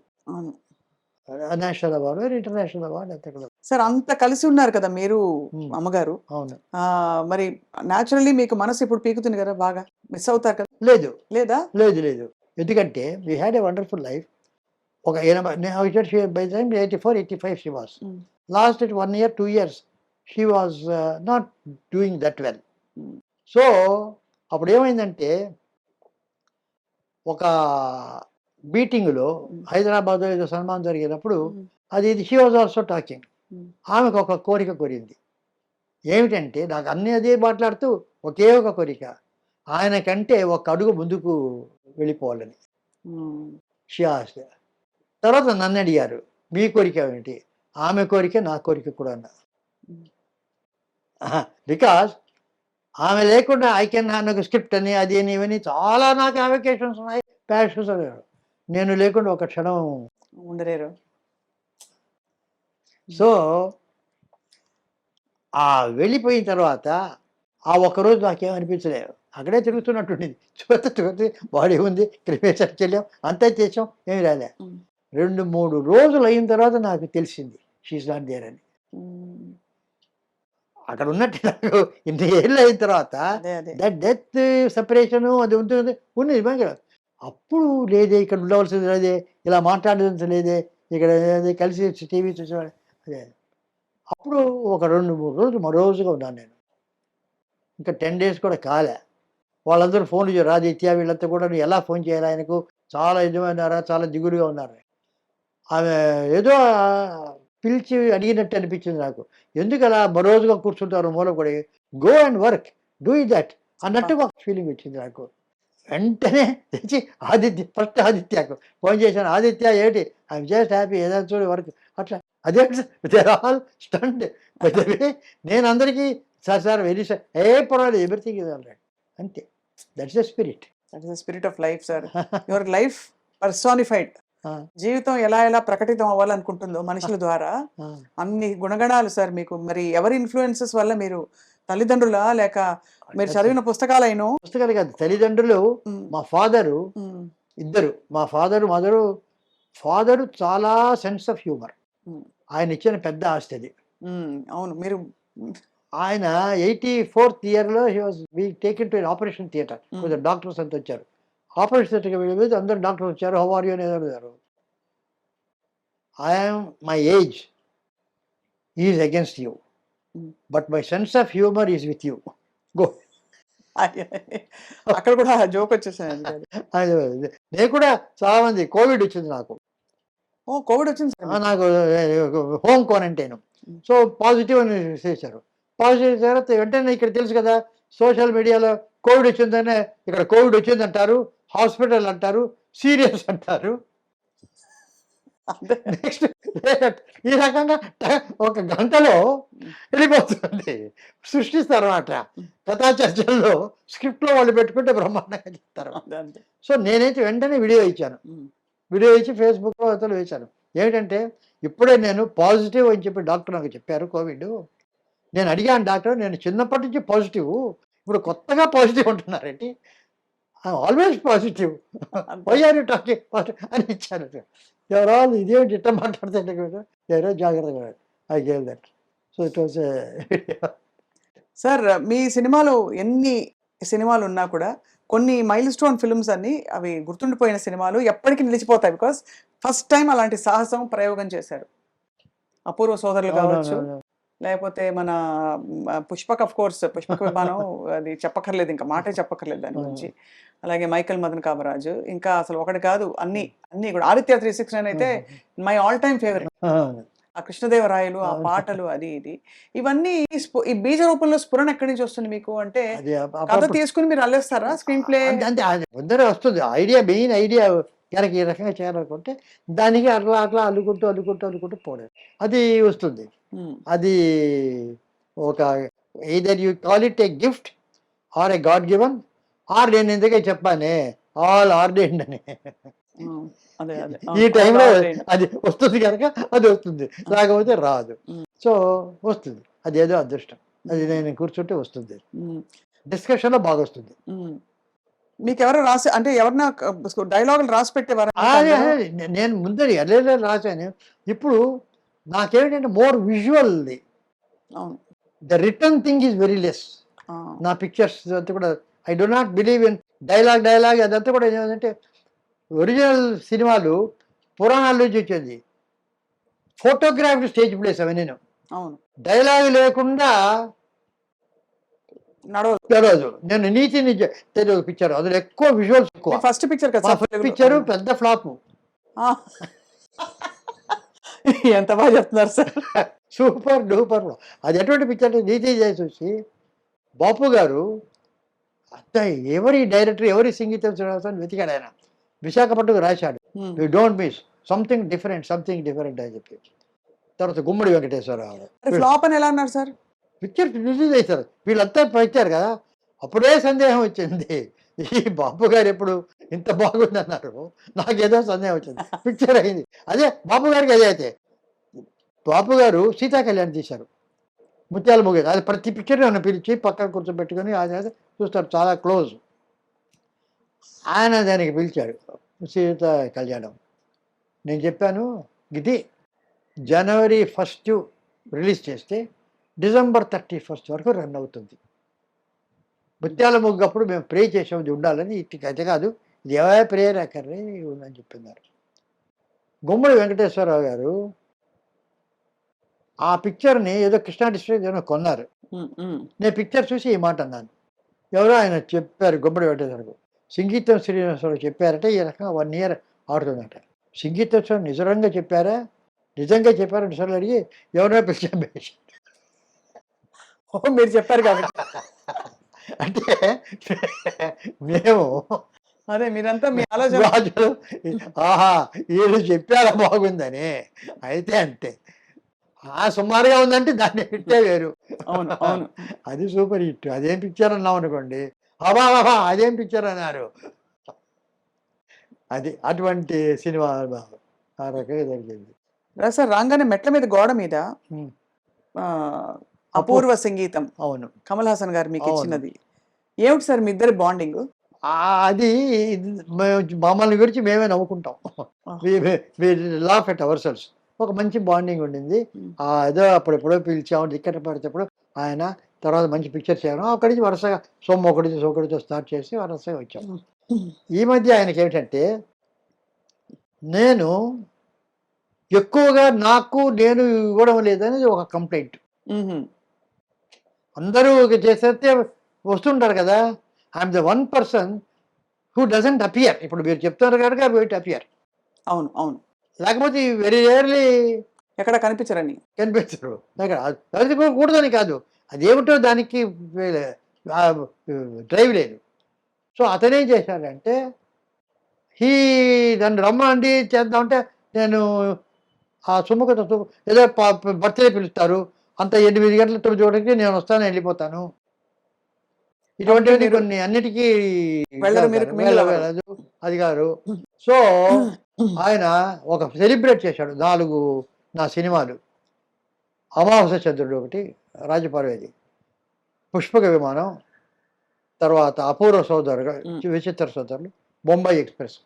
National award, international award అంతే కూడా. సార్ అంత కలిసి ఉన్నారు కదా మీరు అమ్మగారు. అవును. మరి న్యాచురల్లీ మీకు మనసు ఇప్పుడు పీకుతుంది కదా, బాగా మిస్ అవుతారు కదా? లేదు లేదా? లేదు లేదు, ఎందుకంటే we had a wonderful life. ఒక 80 by time 84, 85 she was. Last 1 year 2 years she was not doing that well. So అప్పుడు ఏమైందంటే ఒక మీటింగ్లో హైదరాబాద్లో ఏదో సన్మానం జరిగేటప్పుడు అది షీ వాజ్ ఆల్సో టాకింగ్. ఆమెకు ఒక కోరిక కోరింది. ఏమిటంటే నాకు అన్నీ అదే మాట్లాడుతూ ఒకే ఒక కోరిక, ఆయన కంటే ఒక అడుగు ముందుకు వెళ్ళిపోవాలని. She asked. తర్వాత నన్ను అడిగారు, మీ కోరిక ఏమిటి? ఆమె కోరిక నా కోరిక కూడా అన్న. బికాస్ ఆమె లేకుండా ఐ కెన్ నాకు స్క్రిప్ట్ అని అది అని ఇవన్నీ చాలా నాకు అప్లికేషన్స్ ఉన్నాయి, ప్యాషన్స్. నేను లేకుండా ఒక క్షణం ఉండలేరు. సో ఆ వెళ్ళిపోయిన తర్వాత ఆ ఒక్కరోజు నాకేమనిపించలేదు, అక్కడే తిరుగుతున్నట్టుండేది. చూస్తే బాడీ ఉంది, క్రిమేషన్ చెల్లాం, అంతా చేసాం, ఏమి రాలే. 2-3 రోజులు అయిన తర్వాత నాకు తెలిసింది షీఈస్ నాట్ దేర్ అని. అక్కడ ఉన్నట్టు నాకు ఇన్ని ఏళ్ళు అయిన తర్వాత దట్ డెత్ సెపరేషను అది ఉంటుంది ఉన్నది. అప్పుడు లేదే, ఇక్కడ ఉండవలసింది లేదే, ఇలా మాట్లాడేది లేదే, ఇక్కడ కలిసి టీవీ చూసేవాడు అదే. అప్పుడు ఒక 2-3 రోజులు మరోజుగా ఉన్నాను నేను. ఇంకా 10 days కూడా కాలే. వాళ్ళందరూ ఫోన్లు చేయరు, ఆదిత్య వీళ్ళంతా కూడా ఎలా ఫోన్ చేయాలి ఆయనకు, చాలా ఇదమైనారా, చాలా దిగులుగా ఉన్నారు. ఆమె ఏదో పిలిచి అడిగినట్టు అనిపించింది నాకు. ఎందుకు అలా మరోజుగా కూర్చుంటారు మూల కూడా, go and work, do that అన్నట్టుగా ఒక ఫీలింగ్ వచ్చింది నాకు. వెంటనే తెచ్చి ఫస్ట్ ఆదిత్యకు ఫోన్ చేశాను, ఆదిత్య ఏంటి, ఐఎమ్ జస్ట్ హ్యాపీ, ఏదైనా చూడు వర్క్ అట్లా. అదే దేర్ ఆల్ స్టండ్. నేను అందరికీ సార్ వెరీ సార్, ఏ పర్వాలేదు, ఎవ్రీథింగ్ ఇస్ ఆల్ రైట్ అంతే. That's the spirit. That's the spirit of life sir. Your life personified. జీవితం ఎలా ఎలా ప్రకటితం అవ్వాలనుకుంటుందో మనుషుల ద్వారా అన్ని గుణగణాలు సార్ మీకు. మరి ఎవరి ఇన్ఫ్లుయెన్సెస్ వల్ల, మీరు తల్లిదండ్రులా లేక మీరు చదివిన పుస్తకాలైనా? పుస్తకాలు కాదు, తల్లిదండ్రులు. మా ఫాదరు ఇద్దరు, మా ఫాదరు మదరు. ఫాదరు చాలా సెన్స్ ఆఫ్ హ్యూమర్, ఆయన ఇచ్చిన పెద్ద ఆస్తి అది. అవును. మీరు ఆయన 84th yearలో he was we taken to operation theatre. కొంచెం డాక్టర్స్ అంతా వచ్చారు. ఆపరేషన్ థియేటర్కి వెళ్ళి అందరూ డాక్టర్స్ వచ్చారు, హౌ ఆర్ యూ అని అడిగారు. I'm my age is against you, but my sense of humour is with you, go. అక్కడ కూడా జోక్ వచ్చేసాను. నేను కూడా చాలా మంది కోవిడ్ వచ్చింది నాకు. కోవిడ్ వచ్చింది నాకు, హోమ్ క్వారంటైన్. సో పాజిటివ్ అని చేశారు. పాజిటివ్ తర్వాత వెంటనే ఇక్కడ తెలుసు కదా, సోషల్ మీడియాలో కోవిడ్ వచ్చిందనే, ఇక్కడ కోవిడ్ వచ్చింది అంటారు, హాస్పిటల్ అంటారు, సీరియస్ అంటారు. నెక్స్ట్ ఈ రకంగా ఒక గంటలో వెళ్ళిపోతుంది, సృష్టిస్తారు అన్నమాట. కథా చర్చల్లో స్క్రిప్ట్లో వాళ్ళు పెట్టుకుంటే బ్రహ్మాండంగా చెప్తారు. సో నేనైతే వెంటనే వీడియో ఇచ్చాను, వీడియో ఇచ్చి ఫేస్బుక్లో అతను వేశాను. ఏమిటంటే ఇప్పుడే నేను పాజిటివ్ అని చెప్పి డాక్టర్ నాకు చెప్పారు కోవిడ్. నేను అడిగాను డాక్టర్, నేను చిన్నప్పటి నుంచి పాజిటివ్, ఇప్పుడు కొత్తగా పాజిటివ్ అంటున్నారేంటి, always positive, why are you talking positive అని ఇచ్చాను. ఎవరో ఇదేమిటి ఇట్లా మాట్లాడుతుంటే ఎవరో జాగ్రత్తగా I gave that. So it was sir. మీ సినిమాలో ఎన్ని సినిమాలు ఉన్నా కూడా కొన్ని మైల్ స్టోన్ ఫిల్మ్స్ అన్ని అవి గుర్తుండిపోయిన సినిమాలు, ఎప్పటికీ నిలిచిపోతాయి. బికాస్ ఫస్ట్ టైం అలాంటి సాహసం ప్రయోగం చేశారు. అపూర్వ సోదరులు కావచ్చు, లేకపోతే మన పుష్పక్, ఆఫ్ కోర్స్ పుష్పక విమానం, అది చెప్పక్కర్లేదు, ఇంకా మాటే చెప్పక్కర్లేదు దాని గురించి. అలాగే మైకల్ మదన్ కామరాజు, ఇంకా అసలు ఒకటి కాదు అన్ని కూడా. ఆదిత్య 369 అయితే మై ఆల్ టైమ్ ఫేవరెట్. ఆ కృష్ణదేవరాయలు, ఆ పాటలు, అది ఇది ఇవన్నీ ఈ బీజ రూపంలో స్ఫురణ ఎక్కడి నుంచి వస్తుంది మీకు? అంటే కథ తీసుకుని మీరు అల్లేస్తారా స్క్రీన్ ప్లే? అంటే ముందరే వస్తుంది ఐడియా, మెయిన్ ఐడియా కనుక ఈ రకంగా చేయాలనుకుంటే దానికి అట్లా అట్లా అల్లుకుంటూ అల్లుకుంటూ అల్లుకుంటూ పోలేదు, అది వస్తుంది. అది ఒక either you call it a gift or a God given, or నేను ఇందుకే చెప్పానే ఆల్ ఆర్డైన్డ్ అని. అదే అదే ఈ టైంలో అది వస్తుంది కనుక అది వస్తుంది, లేకపోతే రాదు. సో వస్తుంది, అదేదో అదృష్టం, అది నేను కూర్చుంటే వస్తుంది, డిస్కషన్లో బాగా వస్తుంది. మీకు ఎవరు రాసి అంటే ఎవరన్నా డైలాగులు రాసి పెట్టేవారు? నేను ముందర ఎలా రాశాను. ఇప్పుడు నాకేమిటంటే మోర్ విజువల్ది, the written thing is very less. నా పిక్చర్స్ అంతా కూడా I do not believe in dialogue అదంతా కూడా ఏమంటే ఒరిజినల్ సినిమాలు పురాణాల నుంచి వచ్చేది, ఫోటోగ్రాఫ్ స్టేజ్ ప్లేస్ అవి. నేను డైలాగ్ లేకుండా నడవదు. నేను నీతి తెలుగు పిక్చర్ అందులో ఎక్కువ విజువల్స్ ఎక్కువ. ఫస్ట్ పిక్చర్ కదా, పిక్చర్ పెద్ద ఫ్లాప్. ఎంత బాగా చెప్తున్నారు సార్, సూపర్ డూపర్. అది ఎటువంటి పిక్చర్, నీతి చేసి వచ్చి బాపు గారు అంత ఎవరి డైరెక్టర్ ఎవరి సంగీతం అని వెతికాడు ఆయన, విశాఖపట్నం రాశాడు, you don't miss something different అని చెప్పి. తర్వాత గుమ్మడి వెంకటేశ్వరరావు ఫ్లాప్ అని ఎలా అన్నారు సార్? పిక్చర్ రిలీజ్ అవుతారు వీళ్ళంతా పెట్టారు కదా, అప్పుడే సందేహం వచ్చింది, ఈ బాపు గారు ఎప్పుడు ఇంత బాగుంది అన్నారు, నాకేదో సందేహం వచ్చింది. పిక్చర్ అయింది, అదే బాపు గారికి అదే. అయితే బాపు గారు సీతా కళ్యాణ్ తీశారు, ముత్యాల ముగ్గు, అది ప్రతి పిక్చర్ నన్ను పిలిచి పక్కన కూర్చోబెట్టుకొని ఆయన చూస్తారు, చాలా క్లోజ్. ఆయన దానికి పిలిచాడు సీతా కళ్యాణం. నేను చెప్పాను ఇది జనవరి 1 రిలీజ్ చేస్తే డిసెంబర్ 31 వరకు రన్ అవుతుంది. ముత్యాల ముగ్గు అప్పుడు మేము ప్రే చేసాం ఇది ఉండాలని, ఇటు అయితే కాదు ఇది ఎవరి ప్రేయర్ అక్కర్రే ఉందని చెప్పినారు. గుమ్మడి వెంకటేశ్వరరావు గారు ఆ పిక్చర్ని ఏదో కృష్ణా డిస్ట్రిక్ట్ ఏదో కొన్నారు. నేను పిక్చర్ చూసి ఈ మాట అన్నాను, ఎవరో ఆయన చెప్పారు గుమ్మడి వెంకటేశ్వరరావు, సంగీతం శ్రీనివాసరావు చెప్పారట ఈ రకంగా 1 year ఆడుతుందట. సంగీతం నిజంగా చెప్పారా నిజంగా అడిగి ఎవరో పిలిచాం. మీరు చెప్పారు కాబట్టి అంటే మేము అదే మీరంతా మీ ఆలోచన రాజు ఆహా వీళ్ళు చెప్పారా బాగుందని, అయితే అంతే సుమారుగా ఉందంటే దాన్ని హిట్టే వేరు. అవును అవును, అది సూపర్ హిట్. అదేం పిక్చర్ అన్నాం అనుకోండి, అబా అదేం పిక్చర్ అన్నారు. అది అటువంటి సినిమా ఆ రకంగా జరిగింది. సార్ రాగానే మెట్ల మీద గోడ మీద అపూర్వ సంగీతం, అవును, కమల్ కమల్ హాసన్ గారు మీకు ఇచ్చినది ఏమిటి సార్ మీ ఇద్దరి బాండింగ్? అది మమ్మల్ని గురించి మేమే నవ్వుకుంటాం, లాఫ్ ఎట్ అవర్ సెల్స్. ఒక మంచి బాండింగ్ ఉండింది. ఏదో అప్పుడెప్పుడో పిలిచాము టికెట్ పడితేప్పుడు ఆయన, తర్వాత మంచి పిక్చర్ చేయడం, అక్కడి నుంచి వరుసగా ఒకటితో స్టార్ట్ చేసి వరుసగా వచ్చాము. ఈ మధ్య ఆయనకి ఏమిటంటే నేను ఎక్కువగా నేను ఇవ్వడం లేదనేది ఒక కంప్లైంట్. అందరూ చేసేస్తే వస్తుంటారు కదా, I'm the 1% who doesn't appear. ఇప్పుడు మీరు చెప్తున్నారు కనుక వెయిట్ అపియర్. అవును అవును, లేకపోతే వెరీ రేర్లీ ఎక్కడ కనిపించరు. అది కూడదని కాదు, అదేమిటో దానికి డ్రైవ్ లేదు. సో అతనేం చేశాడంటే నన్ను రమ్మండి చేద్దామంటే, నేను ఆ సుముఖత ఏదో బర్త్డే పిలుస్తారు, అంత 8 గంటల 9 గంటలకి నేను వస్తాను వెళ్ళిపోతాను, ఇటువంటివి కొన్ని అన్నిటికీ వెళ్ళదు అది గారు. సో ఆయన ఒక సెలబ్రేట్ చేశాడు 4 నా సినిమాలు, అమావాస్య చంద్రుడు ఒకటి, రాజపార్వతి, పుష్పక విమానం, తర్వాత అపూర్వ సోదరు, విచిత్ర సోదరులు, బొంబాయి ఎక్స్ప్రెస్,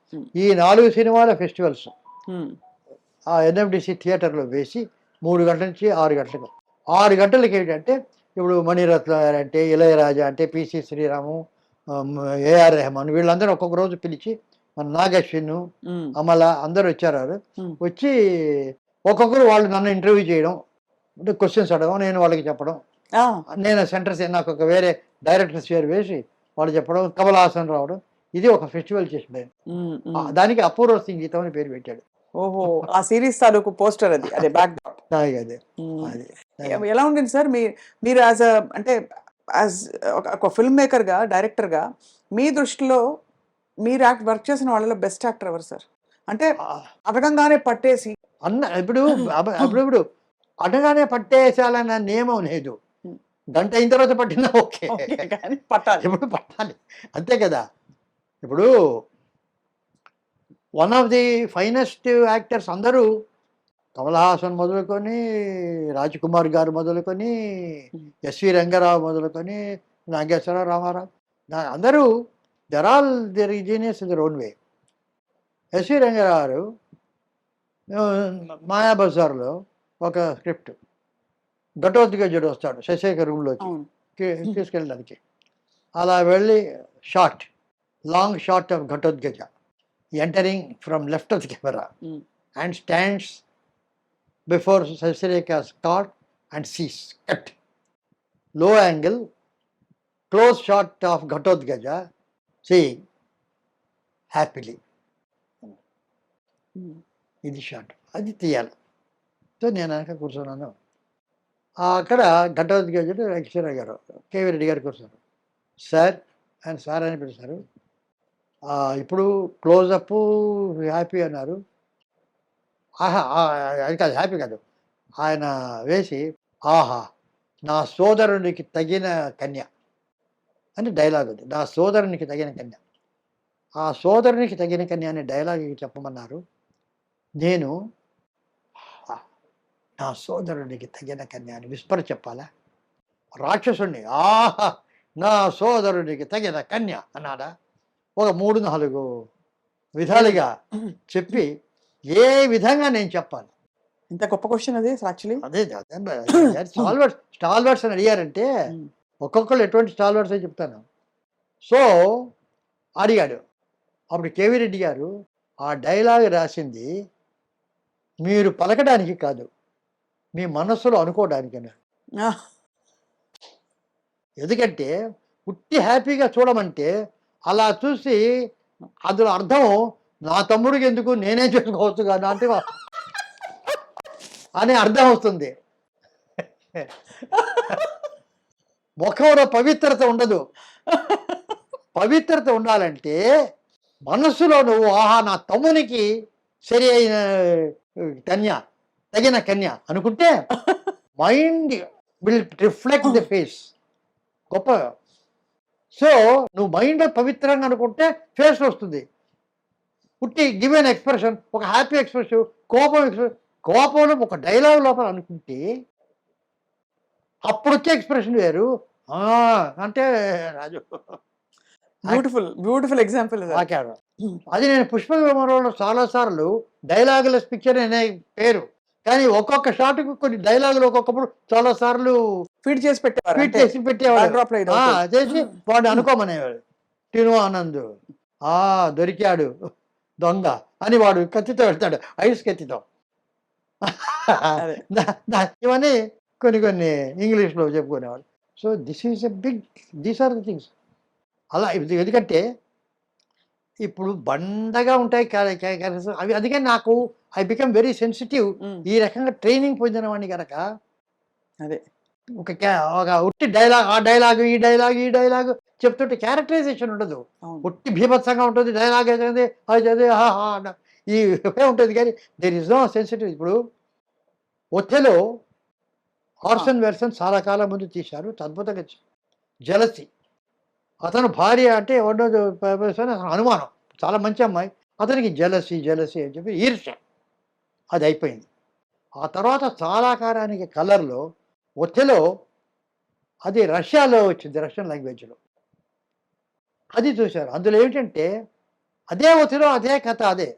ఈ 4 సినిమాల ఫెస్టివల్స్ ఆ ఎన్ఎండిసి థియేటర్లో వేసి 3 గంటల నుంచి 6 గంటలకు. 6 గంటలకి ఏంటంటే ఇప్పుడు మణిరత్న అంటే, ఇళయరాజా అంటే, పిసి శ్రీరాము, ఏఆర్ రెహమాన్, వీళ్ళందరూ ఒక్కొక్క రోజు పిలిచి, మన నాగశ్విన్, అమల అందరూ వచ్చారు. వచ్చి ఒక్కొక్కరు వాళ్ళు నన్ను ఇంటర్వ్యూ చేయడం, అంటే క్వశ్చన్స్ అడగడం, నేను వాళ్ళకి చెప్పడం, నేను సెంటర్స్ నాకు ఒక వేరే డైరెక్టర్స్ పేరు వేసి వాళ్ళు చెప్పడం, కమల్ హాసన్ రావడం, ఇది ఒక ఫెస్టివల్ చేసాడు. దానికి అపూర్వ సంగీతం అని పేరు పెట్టాడు. ఓహో, ఆ సిరీస్ తాలూకు పోస్టర్ అది, అదే బ్యాక్ డ్రాప్. అదే ఎలా ఉండింది సార్ మీరు యాజ్ ఒక ఫిల్మ్ మేకర్గా, డైరెక్టర్గా మీ దృష్టిలో మీరు వర్క్ చేసిన వాళ్ళలో బెస్ట్ యాక్టర్ ఎవరు సార్? అంటే అడగంగానే పట్టేసి ఇప్పుడు అప్పుడప్పుడు అడగానే పట్టేసాలన్న నియమం లేదు. గంట అయిన తర్వాత పట్టినా ఓకే, ఓకే, కానీ పట్టాలి. ఇప్పుడు పట్టాలి, అంతే కదా. ఇప్పుడు one of the finest actors అందరూ కమల్ హాసన్ మొదలుకొని, రాజ్ కుమార్ గారు మొదలుకొని, ఎస్వి రంగారావు మొదలుకొని, నాగేశ్వర రామారావు, అందరూ they're all they're genius in their own way. SV Ranga Rao garu మాయాబజార్లో ఒక స్క్రిప్ట్, ఘటోద్గజుడు వస్తాడు శశేఖర్ రూమ్లోకి అవును. తీసుకెళ్ళడానికి. అలా వెళ్ళి shot, long shot of Ghatotkacha entering from left of the camera and stands before Sasireka's cart and sees, cut. Low angle, close shot of Ghatotkacha seeing happily. ఇది shot, అది తీయాలి. సో నేను వెనక కూర్చున్నాను. అక్కడ ఘటోద్గజుడు వెంకటేశ్వర గారు, కేవీ రెడ్డి గారు కూర్చున్నారు. సార్ ఆయన సార్ అని పిలిచారు. ఇప్పుడు క్లోజప్ హ్యాపీ అన్నారు. అది కాదు, హ్యాపీ కాదు, ఆయన వేసి ఆహా నా సోదరునికి తగిన కన్య అని డైలాగ్ ఉంది. నా సోదరునికి తగిన కన్య, ఆ సోదరునికి తగిన కన్య అనే డైలాగ్ చెప్పమన్నారు. నేను నా సోదరునికి తగిన కన్య అని విస్పర్ చెప్పాలా? రాక్షసుణ్ణి ఆహా నా సోదరునికి తగిన కన్య అన్నాడా? ఒక 3-4 విధాలుగా చెప్పి ఏ విధంగా నేను చెప్పాలి? ఇంత గొప్ప క్వశ్చన్ అది యాక్చువల్లీ. అదే స్టాల్వర్డ్స్ అని అడిగారంటే ఒక్కొక్కరు ఎటువంటి స్టాల్వర్డ్స్ అని చెప్తాను. సో అడిగాడు. అప్పుడు కేవీ రెడ్డి గారు ఆ డైలాగ్ రాసింది మీరు పలకడానికి కాదు, మీ మనస్సులో అనుకోవడానికి అన్నారు. ఎందుకంటే ఉట్టి హ్యాపీగా చూడమంటే అలా చూసి అందులో అర్థం నా తమ్ముడికి ఎందుకు, నేనే చేసుకోవచ్చు కదా అంటే అనే అర్థం వస్తుంది. ముఖంలో పవిత్రత ఉండదు. పవిత్రత ఉండాలంటే మనస్సులో నువ్వు ఆహా నా తమ్మునికి సరి అయిన కన్య, తగిన కన్య అనుకుంటే mind will reflect the face. గొప్ప. సో నువ్వు మైండ్ పవిత్రంగా అనుకుంటే ఫేస్ వస్తుంది. పుట్టి గివెన్ ఎక్స్ప్రెషన్, ఒక హ్యాపీ ఎక్స్ప్రెషన్, కోపంలో ఒక డైలాగ్ లోపల అనుకుంటే అప్పుడు వచ్చే ఎక్స్ప్రెషన్ వేరు. అంటే రాజు బ్యూటిఫుల్ ఎగ్జాంపుల్ ఆకాడు. అది నేను పుష్పక విమానంలో చాలాసార్లు డైలాగులెస్ పిక్చర్ అనే పేరు, కానీ ఒక్కొక్క షాట్కు కొన్ని డైలాగులు ఒక్కొక్కప్పుడు చాలాసార్లు ఫీడ్ చేసి పెట్టేవాడు. చేసి వాడు అనుకోమనేవాడు. టిను ఆనంద్ దొరికాడు దొంగ అని వాడు కత్తితో వెళ్తాడు, ఐస్ కత్తితో. ఇవన్నీ కొన్ని ఇంగ్లీష్లో చెప్పుకునేవాడు. So these are the things. అలా ఎందుకంటే ఇప్పుడు బండగా ఉంటాయి క్యారెక్టర్స్ అవి. అందుకని నాకు ఐ బికమ్ వెరీ సెన్సిటివ్. ఈ రకంగా ట్రైనింగ్ పొందిన వాడిని కనుక అదే ఒక ఉట్టి డైలాగ్, ఆ డైలాగ్ ఈ డైలాగ్ చెప్తుంటే క్యారెక్టరైజేషన్ ఉండదు. ఉట్టి భీభత్సంగా ఉంటుంది డైలాగ్, అయితే అది ఈ ఉంటుంది, కానీ దేర్ ఇస్ నో సెన్సిటివ్. ఇప్పుడు ఒథెలో ఆర్సన్ వెల్సన్ చాలా కాలం ముందు తీశారు, అద్భుతంగా జలసి. అతను భార్య అంటే అనుమానం, చాలా మంచి అమ్మాయి, అతనికి జలసి అని చెప్పి ఈర్ష్య, అది అయిపోయింది. ఆ తర్వాత చాలా కాలానికి కలర్లో ఒథెలో, అది రష్యాలో వచ్చింది, రష్యన్ లాంగ్వేజ్లో, అది చూశారు. అందులో ఏమిటంటే అదే ఒథెలో అదే కథ, అదే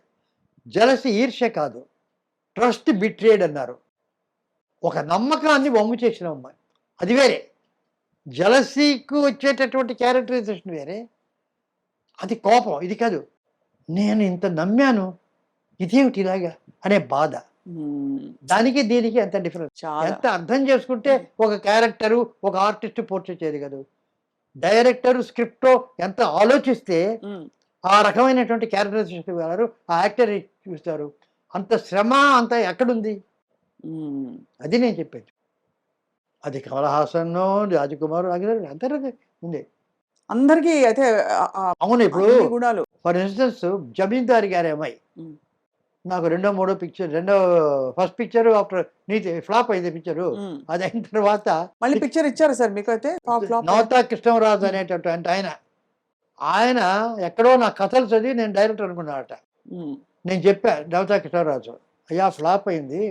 జలసి ఈర్ష్య కాదు, ట్రస్ట్ బిట్రేడ్ అన్నారు. ఒక నమ్మకాన్ని వమ్ము చేసిన అమ్మాయి, అది వేరే. జలసీకు వచ్చేటటువంటి క్యారెక్టరైజేషన్ వేరే, అది కోపం, ఇది కాదు. నేను ఇంత నమ్మాను, ఇదేమిటి ఇలాగా అనే బాధ. దానికి దీనికి ఎంత డిఫరెన్స్, ఎంత అర్థం చేసుకుంటే ఒక క్యారెక్టరు, ఒక ఆర్టిస్ట్ పోర్ట్రేట్ చేయదు కదా. డైరెక్టరు స్క్రిప్ట్ ఎంత ఆలోచిస్తే ఆ రకమైనటువంటి క్యారెక్టరైజేషన్ ఇవ్వగలరు, ఆ యాక్టర్ చూస్తారు. అంత శ్రమ అంత ఎక్కడుంది? అది నేను చెప్పేది. అది కమల్ హాసన్, రాజకుమార్, అందరూ ఉంది. అందరికీ అయితే అవును. ఇప్పుడు ఫర్ ఇన్స్టెన్స్ జమీందారి గారి అమ్మాయి నాకు మూడో పిక్చర్ ఫస్ట్ పిక్చర్ ఆఫ్టర్ నీతి ఫ్లాప్ అయింది పిక్చరు. అది అయిన తర్వాత మళ్ళీ పిక్చర్ ఇచ్చారా సార్ మీకు అయితే ఫ్లాప్? నవతా కృష్ణరాజు అనేటటువంటి ఆయన ఎక్కడో నా కథలు చదివి నేను డైరెక్టర్ అనుకున్నాడట. నేను చెప్పా నవతా కృష్ణరాజు, అయ్యా ఫ్లాప్ అయింది,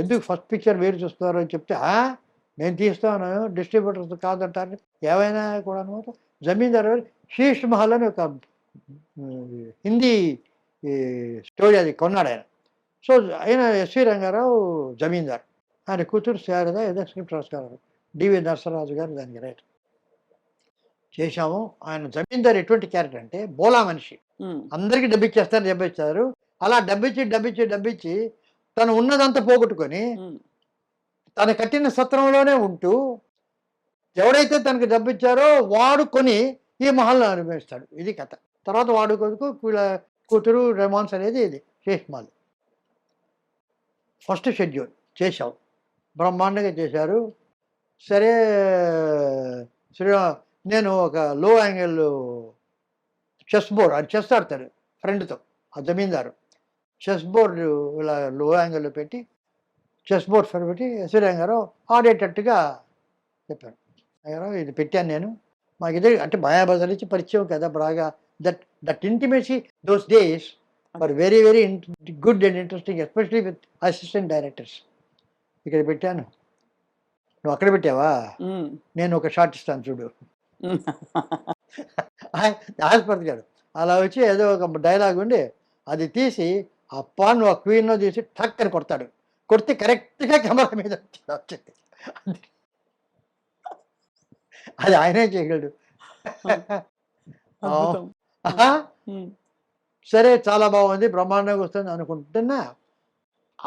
ఎందుకు ఫస్ట్ పిక్చర్ మీరు చూస్తున్నారు అని చెప్తే, నేను తీస్తాను డిస్ట్రిబ్యూటర్స్ కాదంటారు. ఏవైనా కూడా అనమాట. జమీందారు శీష్ మహల్ అని ఒక హిందీ స్టోరీ అది కొన్నాడు ఆయన. సో ఆయన ఎస్వి రంగారావు జమీందార్, ఆయన కూతురు శారద ఏదో స్క్రిప్ట్ రాసుకున్నారు. డివి నరసరాజు గారు దానికి రైట్ చేశాము. ఆయన జమీందార్ ఎటువంటి క్యారెక్టర్ అంటే బోలా మనిషి, అందరికీ డబ్బిచ్చేస్తారు. అలా డబ్బిచ్చి తను ఉన్నదంతా పోగొట్టుకొని తను కట్టిన సత్రంలోనే ఉంటూ ఎవడైతే తనకు డబ్బిచ్చారో వాడు కొని ఈ మహల్ని అనుభవిస్తాడు. ఇది కథ. తర్వాత వాడు కొడుకు కూతురు రెమాన్స్ అనేది ఇది శేష్ మహల్. ఫస్ట్ షెడ్యూల్ చేశాం, బ్రహ్మాండంగా చేశారు. సరే నేను ఒక లో యాంగిల్ చెస్ బోర్డ్, అది చెస్ ఆడతాడు ఫ్రెండ్తో, ఆ జమీందారు చెస్ బోర్డు ఇలా లో యాంగిల్లో పెట్టి చెస్ బోర్డ్ పెట్టి ఎస్వి రంగారావు ఆడేటట్టుగా చెప్పాను. రంగారావు ఇది పెట్టాను నేను, మాకు ఇదే అంటే మాయాబజార్ నుంచి పరిచయం కదా బాగా. That intimacy those days for very very good and interesting, especially with assistant directors. ఇక్కడ పెట్టాను, నువ్వు అక్కడ పెట్టావా, నేను ఒక షార్ట్ ఇస్తాను చూడు. ఆస్పత్రి అలా వచ్చి ఏదో ఒక డైలాగ్ ఉండి అది తీసి అప్పా నువ్వు ఆ క్వీన్లో తీసి టక్ అని కొడతాడు. కొడితే కరెక్ట్గా కెమెరా మీద వచ్చింది. అది ఆయనే చేయగలడు. సరే చాలా బాగుంది, బ్రహ్మాండంగా వస్తుంది అనుకుంటున్నా.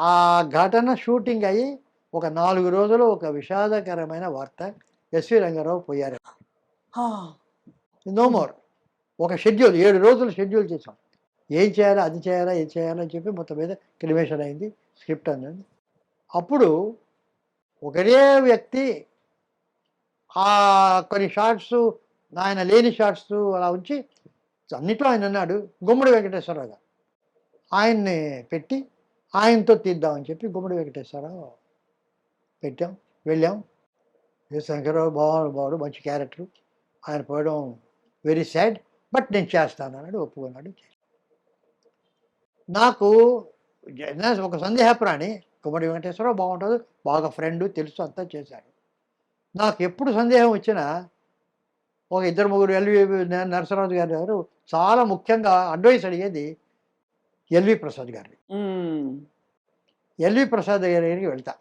ఆ ఘటన షూటింగ్ అయ్యి ఒక 4 రోజులు ఒక విషాదకరమైన వార్త, ఎస్వి రంగారావు పోయారు. No more. ఒక షెడ్యూల్ 7 రోజులు షెడ్యూల్ చేసాం. ఏం చేయాలా అని చెప్పి మొత్తం మీద క్రిమేషన్ అయింది, స్క్రిప్ట్ అన్నది. అప్పుడు ఒకటే వ్యక్తి కొన్ని షార్ట్స్ ఆయన లేని షార్ట్స్ అలా ఉంచి అన్నిట్లో ఆయన అన్నాడు. గుమ్మడి వెంకటేశ్వరరావు గారు ఆయన్ని పెట్టి ఆయనతో తీద్దామని చెప్పి గుమ్మడి వెంకటేశ్వరరావు పెట్టాం. వెళ్ళాం. శంకరరావు బాగుడు మంచి క్యారెక్టరు, ఆయన పోవడం వెరీ సాడ్, బట్ నేను చేస్తాను అన్నాడు, ఒప్పుకున్నాడు. నాకు ఒక సందేహప్రాణి గుమ్మడి వెంకటేశ్వరరావు బాగుంటుంది, బాగా ఫ్రెండ్ తెలుసు, అంతా చేశాడు. నాకు ఎప్పుడు సందేహం వచ్చినా ఒక 2-3 ఎల్వి నరసరాజు గారు చాలా ముఖ్యంగా అడ్వైస్ అడిగేది ఎల్వి ప్రసాద్ గారిని. ఎల్వి ప్రసాద్ దగ్గరికి వెళ్తా,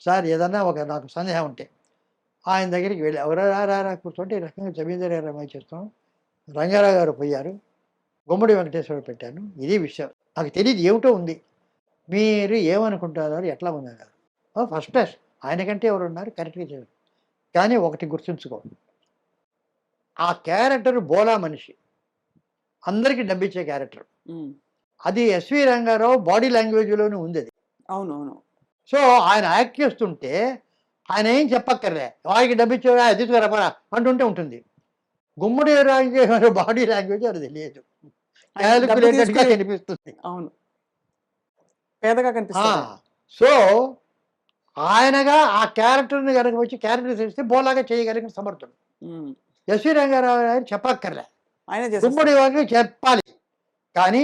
సార్ ఏదన్నా ఒక నాకు సందేహం ఉంటే ఆయన దగ్గరికి వెళ్ళి ఎవరా కూర్చోండి, ఈ రకంగా జమీందారు గారు అమ్మాయి చేస్తాం, రంగారావు గారు పోయారు, గుమ్మడి వెంకటేశ్వర పెట్టాను, ఇది విషయం నాకు తెలియదు, ఏమిటో ఉంది, మీరు ఏమనుకుంటున్నారు, ఎట్లా ఉన్నారు. ఫస్ట్ క్లాస్, ఆయనకంటే ఎవరు ఉన్నారు, కరెక్ట్గా చేయాలి. కానీ ఒకటి గుర్తుంచుకోండి, ఆ క్యారెక్టర్ బోలా మనిషి, అందరికీ డబ్బిచ్చే క్యారెక్టర్. అది ఎస్వి రంగారావు బాడీ లాంగ్వేజ్లోనే ఉంది అది. అవునవును. సో ఆయన యాక్ట్ చేస్తుంటే ఆయన ఏం చెప్పక్కర్లే, వాడికి డబ్బిచ్చే తీసుకురాపరా అంటుంటే ఉంటుంది. గుమ్మడి రాజు బాడీ లాంగ్వేజ్ అది తెలియదు, కనిపిస్తుంది. అవును, పేదగా కనిపిస్తుంది. సో ఆయనగా ఆ క్యారెక్టర్ని కనుక వచ్చి క్యారెక్టర్ చేస్తే బోలాగా చేయగలిగిన సమర్థుడు ఎస్వి రంగారావు గారు చెప్పక్కర్లే, గుమ్మడి వారికి చెప్పాలి. కానీ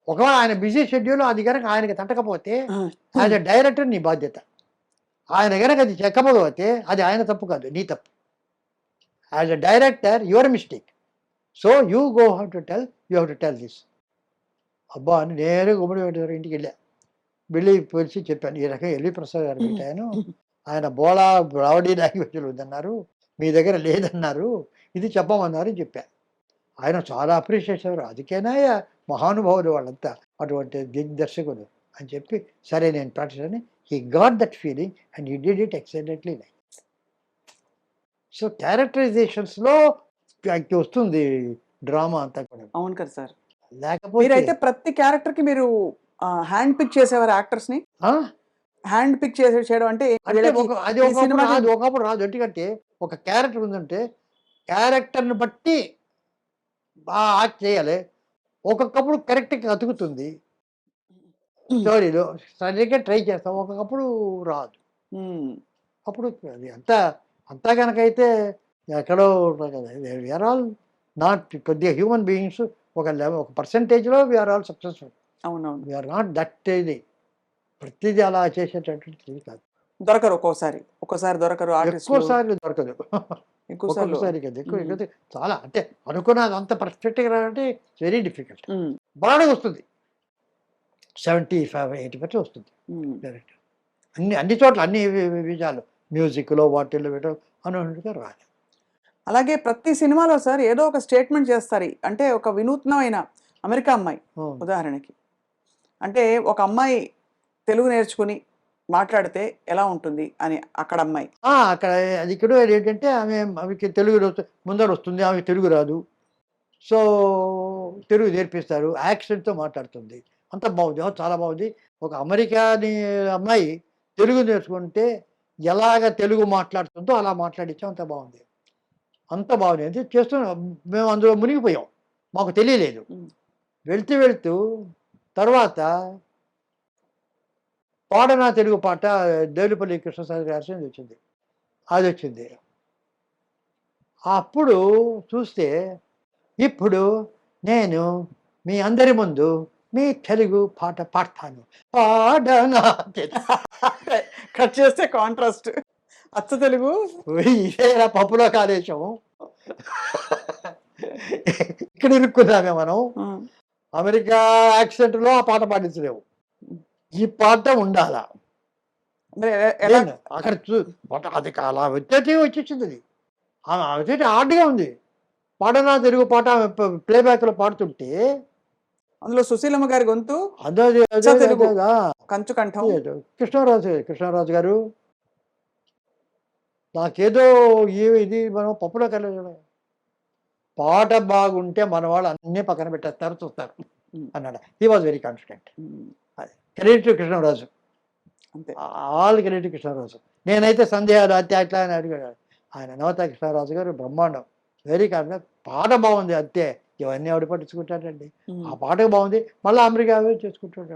ఒకవేళ ఆయన బిజీ షెడ్యూల్ అది కనుక ఆయనకి తట్టకపోతే యాజ్ అ డైరెక్టర్ నీ బాధ్యత. ఆయన కనుక అది చెక్కకపోతే అది ఆయన తప్పు కాదు, నీ తప్పు. As a director your mistake. So you go how to tell, you have to tell this. అబ్బా అని నేను గుమ్మడి వెంకటేశ్వర ఇంటికి వెళ్ళి పిలిచి చెప్పాను, ఈ రకంగా ఎల్వి ప్రసాద్ గారు పెట్టాను, ఆయన బోలా బాడీ లాంగ్వేజ్లు ఉందన్నారు, మీ దగ్గర లేదన్నారు, ఇది చెప్పమన్నారు అని చెప్పాను. ఆయన చాలా అప్రిషియేట్ చేశారు. అందుకేనా మహానుభావులు వాళ్ళంతా, అటువంటి దిగ్దర్శకులు అని చెప్పి, సరే నేను ప్రాక్టీస్ అని he got that feeling and he did it excellently. So క్యారెక్టరైజేషన్స్లో వస్తుంది డ్రామా అంతా కూడా. అవును కదా సార్. లేకపోతే అయితే ప్రతి క్యారెక్టర్కి మీరు హ్యాండ్ పిక్ చేసేవారు యాక్టర్స్ని. హ్యాండ్ పిక్ చేయడం అంటే ఒకప్పుడు రాదు. ఎందుకంటే ఒక క్యారెక్టర్ ఉందంటే క్యారెక్టర్ని బట్టి యాక్ట్ చేయాలి. ఒక్కొక్కప్పుడు కరెక్ట్గా అతుకుతుంది, స్టోరీలో సరిగ్గా ట్రై చేస్తాం, ఒకప్పుడు రాదు. ఉమ్. అప్పుడు అది అంతా కనుకైతే ఎక్కడో ఉంటాం కదా. వీఆర్ ఆల్ నాట్ కొద్దిగా హ్యూమన్ బీయింగ్స్, ఒక పర్సంటేజ్లో వీఆర్ ఆల్ సక్సెస్ఫుల్. అవునవును. వీఆర్ నాట్ దట్ ఇది ప్రతిదీ అలా చేసేటటువంటిది కాదు. దొరకరు ఒక్కోసారి దొరకరు ఎక్కువ ఆర్టిస్టులు. సార్లు దొరకదు. ఎక్కువ సార్లు. ఒక్కొక్కసారి కదా, ఎక్కువ ఉమ్. ఎక్కువ చాలా అంటే అనుకున్నది అంత పర్ఫెక్ట్గా రావాలంటే వెరీ డిఫికల్ట్. ఉమ్. బాగా వస్తుంది, 75-80% వస్తుంది ఉమ్. డైరెక్ట్. అన్ని చోట్ల అన్ని విజయాలు మ్యూజిక్లో వాటిల్లో పెట్టడం అనుకున్నట్టుగా రాదు. అలాగే ప్రతి సినిమాలో సార్ ఏదో ఒక స్టేట్మెంట్ చేస్తారు. అంటే ఒక వినూత్నమైన అమెరికా అమ్మాయి ఉదాహరణకి, అంటే ఒక అమ్మాయి తెలుగు నేర్చుకుని మాట్లాడితే ఎలా ఉంటుంది అని అక్కడ అమ్మాయి. అక్కడ అది ఇక్కడ ఏంటంటే ఆమెకి తెలుగు ముందర వస్తుంది, ఆమె తెలుగు రాదు. సో తెలుగు నేర్పిస్తారు, యాక్సెంట్తో మాట్లాడుతుంది, అంత బాగుంది, చాలా బాగుంది. ఒక అమెరికాని అమ్మాయి తెలుగు నేర్చుకుంటే ఎలాగ తెలుగు మాట్లాడుతుందో అలా మాట్లాడించాం, అంత బాగుంది. అంటే చేస్తున్నాం మేము, అందులో మునిగిపోయాం, మాకు తెలియలేదు. వెళ్తూ తర్వాత పాడనా తెలుగు పాట దేవులపల్లి కృష్ణశాస్త్రి గారి వచ్చింది, అది వచ్చింది. అప్పుడు చూస్తే ఇప్పుడు నేను మీ అందరి ముందు మీ తెలుగు పాట పాడతాను, పాడనా కట్ చేస్తే కాంట్రాస్ట్ అచ్చ తెలుగు. ఇదేనా పప్పులో కాలేశం. ఇక్కడ ఇరుక్కున్నామే మనం. అమెరికా యాక్సెంట్లో ఆ పాట పాడించలేవు, ఈ పాట ఉండాలా. అక్కడ అది అలా వచ్చేసింది, అది హార్డ్గా ఉంది. పాడనా తెలుగు పాట ప్లేబ్యాక్లో పాడుతుంటే అందులో సుశీలమ్మ గారి గొంతు, కంచు కంఠం. కృష్ణరాజు గారు నాకేదో ఇది మనం పప్పులో కలిగి పాట బాగుంటే మన వాళ్ళు అన్నీ పక్కన పెట్టేస్తారు, చూస్తారు అన్నాడు. He was very confident. Credit Krishnaraju, all credit Krishnaraju. నేనైతే సందేహాలు అట్లా అని అడిగాడు ఆయన. నవత కృష్ణరాజు గారు బ్రహ్మాండం, వెరీ కాన్ఫిడెంట్. పాట బాగుంది అంతే, ఇవన్నీ ఆవిడ పట్టించుకుంటాడండి. ఆ పాటకు బాగుంది, మళ్ళీ అమెరికా చేసుకుంటాడు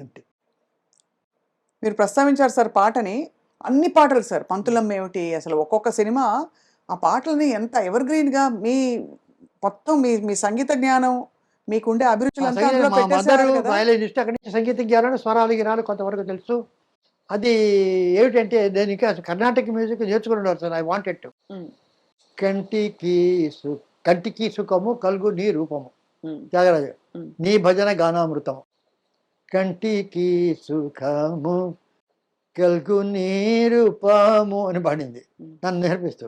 అంతే. మీరు ప్రస్తావించారు సార్ పాటని, అన్ని పాటలు సార్, పంతులమ్మ ఏమిటి, అసలు ఒక్కొక్క సినిమా ఆ పాటలని ఎంత ఎవర్ గ్రీన్గా మీ మొత్తం మీ సంగీత జ్ఞానం, మీకుండే అభిరుచులంతా అందులో పెట్టేశారు కదా. వయలినిస్ట్, అక్కడి నుంచి సంగీత జ్ఞానం, స్వరాలు గిరాలు కొంతవరకు తెలుసు. అది ఏమిటంటే నేను ఇంకా కర్ణాటక మ్యూజిక్ నేర్చుకున్నాడు సార్. I wanted to. కంటికి సుఖము కలుగు నీ రూపము, త్యాగరాజు. నీ భజన గానామృతము, కంటికి సుఖము కలుగు నీ రూపము అని పాడింది నన్ను నేర్పిస్తూ.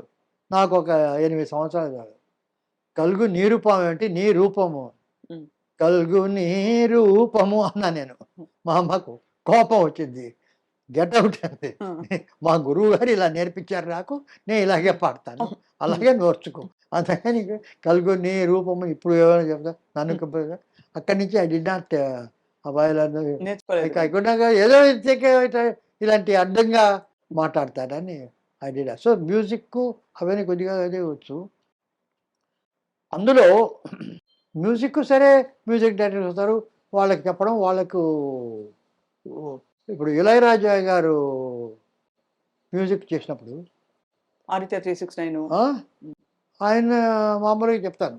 నాకు ఒక 8 సంవత్సరాలు కాదు. కలుగు నీ రూపం ఏంటి, నీ రూపము, కలుగు నీ రూపము అన్నా నేను. మా అమ్మకు కోపం వచ్చింది, గెట్ అవుట్ అంది. మా గురువు గారు ఇలా నేర్పించారు నాకు, నేను ఇలాగే పాడతాను, అలాగే నేర్చుకో. అందుకని కలుగు నీ రూపము ఇప్పుడు ఏమైనా చెప్తా నన్ను. అక్కడి నుంచి ఐ డి నాట్ ఏదో ఇలాంటి అడ్డంగా మాట్లాడతాడని I did not. So music అవన్నీ కొద్దిగా అదే వచ్చు. అందులో మ్యూజిక్ సరే, మ్యూజిక్ డైరెక్టర్స్ వస్తారు, వాళ్ళకి చెప్పడం, వాళ్ళకు ఇప్పుడు ఇళయరాజా గారు మ్యూజిక్ చేసినప్పుడు ఆదిత్య 369 ఆయన మామూలుగా చెప్తాను,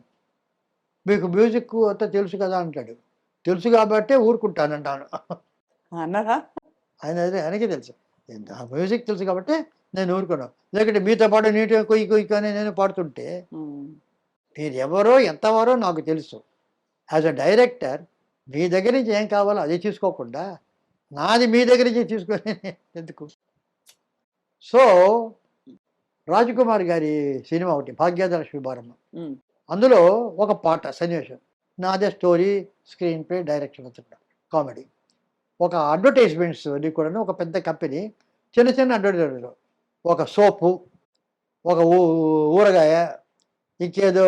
మీకు మ్యూజిక్ అంతా తెలుసు కదా అంటాడు. తెలుసు కాబట్టే ఊరుకుంటానంటాను అన్నారా. ఆయనకే తెలుసు, మ్యూజిక్ తెలుసు కాబట్టి నేను ఊరుకున్నాను. లేకుంటే మీతో పాటు నీట్గా కొయ్యి కానీ నేను పాడుతుంటే మీరు ఎవరో ఎంతవరో నాకు తెలుసు. యాజ్ అ డైరెక్టర్ మీ దగ్గర నుంచి ఏం కావాలో అది తీసుకోకుండా నాది మీ దగ్గర నుంచి తీసుకొని ఎందుకు. సో రాజకుమార్ గారి సినిమా ఒకటి భాగ్యదలక్ష్మి బారమ్మ, అందులో ఒక పాట సన్నివేశం నాదే స్టోరీ, స్క్రీన్ ప్లే, డైరెక్షన్ అంతా కామెడీ. ఒక అడ్వర్టైజ్మెంట్స్ అది కూడా ఒక పెద్ద కంపెనీ చిన్న అడ్వర్టైజ్మెంట్, ఒక సోపు, ఒక ఊరగాయ, ఇంకేదో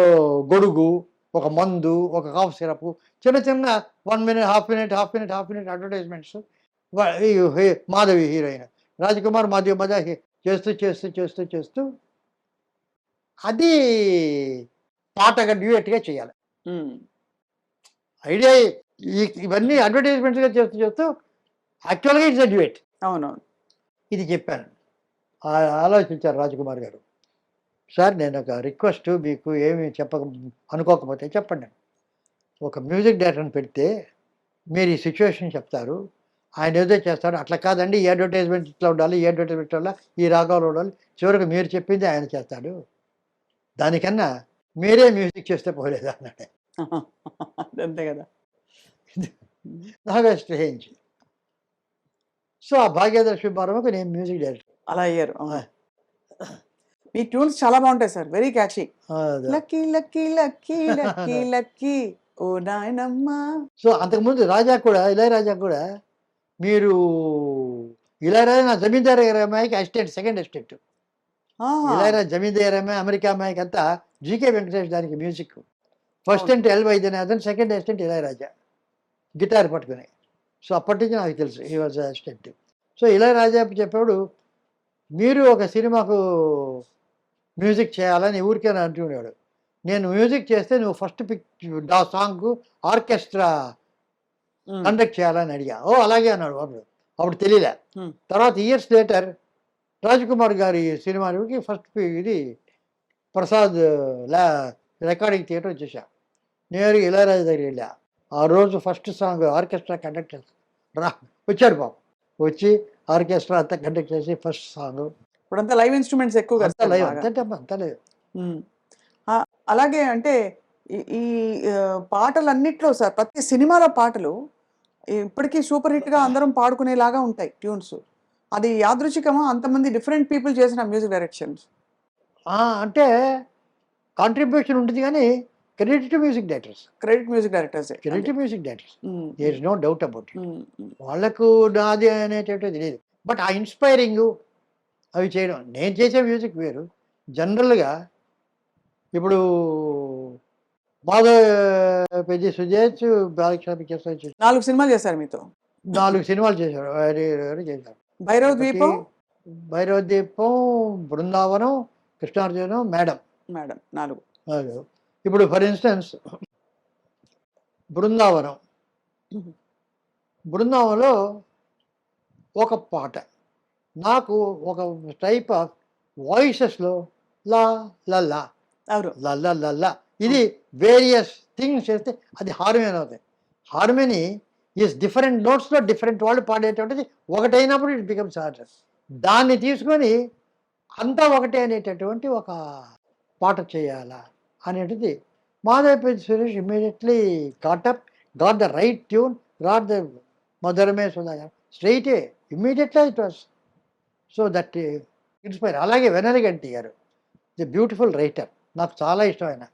గొడుగు, ఒక మందు, ఒక కాఫ్ సిరప్, చిన్న 1 minute, half minute advertisements. Madhavi heroine, Rajkumar మధ్య చేస్తూ అది పాటగా డ్యూయట్గా చేయాలి. ఐడియా ఇవన్నీ అడ్వర్టైజ్మెంట్స్గా చేస్తూ చేస్తూ యాక్చువల్గా ఇట్స్ అ డ్యూయట్. అవునవును. ఇది చెప్పాను. ఆలోచించారు రాజకుమార్ గారు. సార్ నేను ఒక రిక్వెస్ట్, మీకు ఏమి అనుకోకపోతే చెప్పండి. ఒక మ్యూజిక్ డైరెక్టర్ని పెడితే మీరు ఈ సిచ్యువేషన్ చెప్తారు, ఆయన ఏదో చేస్తాడు. అట్లా కాదండి, ఈ అడ్వర్టైజ్మెంట్ ఇట్లా ఉండాలి, ఈ అడ్వర్టైజ్మెంట్ వల్ల ఈ రాగాలు ఉండాలి, చివరికి మీరు చెప్పింది ఆయన చేస్తాడు, దానికన్నా మీరే మ్యూజిక్ చేస్తే పోలేదు అన్నాడు. అంతే కదా. నాకు స్ట్రేంజ్. సో ఆ భాగ్యదర్శి బారమ్మకు నేను మ్యూజిక్ డైరెక్టర్. అలా అయ్యారు. అవును. మీ ట్యూన్స్ చాలా బాగుంటాయి sir, very catchy. Lucky lucky lucky lucky lucky ఓ నాయనమ్మ. సో అంతకుముందు ఇళయరాజా కూడా మీరు ఇళయరాజా నా జమీందారు గారి అమ్మాయికి అసిస్టెంట్, సెకండ్ అసిస్టెంట్. ఇళయరాజా జమీందారు అమ్మాయి, అమెరికా అమ్మాయికి అంతా జీకే వెంకటేష్ దానికి మ్యూజిక్. ఫస్ట్ అంటే L Vaidyanathan, second assistant Ilaiyaraaja guitar పట్టుకుని. సో అప్పటి నుంచి నాకు తెలుసు ఈ వాజ్ అసిస్టెంట్. సో ఇళయరాజా చెప్పేవాడు, మీరు ఒక సినిమాకు మ్యూజిక్ చేయాలని ఊరికే అంటున్నాడు. నేను మ్యూజిక్ చేస్తే నువ్వు ఫస్ట్ ఆ సాంగ్ ఆర్కెస్ట్రా కండక్ట్ చేయాలని అడిగా. ఓ అలాగే అన్నాడు వాడు. అప్పుడు తెలియలే. తర్వాత ఇయర్స్ లేటర్ రాజ్కుమార్ గారి సినిమాకి ఫస్ట్ ఇది ప్రసాద్ రికార్డింగ్ థియేటర్ వచ్చేసా. నేరుగా ఇళయరాజా దగ్గరికి వెళ్ళా. ఆ రోజు ఫస్ట్ సాంగ్ ఆర్కెస్ట్రా కండక్ట్ చేస్తా వచ్చాడు బాబు. వచ్చి ఆర్కెస్ట్రా అంతా కండక్ట్ చేసి ఫస్ట్ సాంగ్. ఇప్పుడంతా లైవ్ ఇన్స్ట్రుమెంట్స్ ఎక్కువ అంతా లైవ్, అంతా లేదు. అలాగే అంటే ఈ పాటలన్నిట్లో సార్, ప్రతి సినిమాలో పాటలు ఇప్పటికీ సూపర్ హిట్గా అందరం పాడుకునేలాగా ఉంటాయి ట్యూన్స్. అది యాదృచ్ఛికమా, అంతమంది డిఫరెంట్ పీపుల్ చేసిన మ్యూజిక్ డైరెక్షన్స్? అంటే కాంట్రిబ్యూషన్ ఉంటుంది కానీ credit music directors, credit music directors, credit music directors, there is no doubt about it. వాళ్ళకు నాది అనేటటువంటిది లేదు. బట్ ఆ ఇన్స్పైరింగ్ అవి చేయడం, నేను చేసే మ్యూజిక్ వేరు. జనరల్గా ఇప్పుడు మాధవ్ పెద్ద సుజేష్ బాలకృష్ణ పిక్చర్స్ 4 సినిమాలు చేశారు మీతో. 4 సినిమాలు చేశారు. చేశారు భైరవ ద్వీపం, భైరవ ద్వీపం, బృందావనం, కృష్ణార్జునం, మేడం 4. ఇప్పుడు ఫర్ ఇన్స్టెన్స్ బృందావనంలో ఒక పాట నాకు ఒక టైప్ ఆఫ్ వాయిసెస్లో లా లల్లా లల్లా లల్లా, ఇది వేరియస్ థింగ్స్ చేస్తే అది హార్మోని అవుతాయి. హార్మోని ఈజ్ డిఫరెంట్ నోట్స్లో డిఫరెంట్ వాళ్ళు పాడేటువంటిది ఒకటైనప్పుడు ఇట్ బికమ్స్ హార్డర్. దాన్ని తీసుకొని అంతా ఒకటే అనేటటువంటి ఒక పాట చేయాలా అనేటిది Madhavapeddi Suresh immediately got the right tune, got the మధురమే సుధాకర్ స్ట్రైటే immediately it was so that inspire. అలాగే వెన్నెలగంటి గారు ది బ్యూటిఫుల్ రైటర్, నాకు చాలా ఇష్టమైన.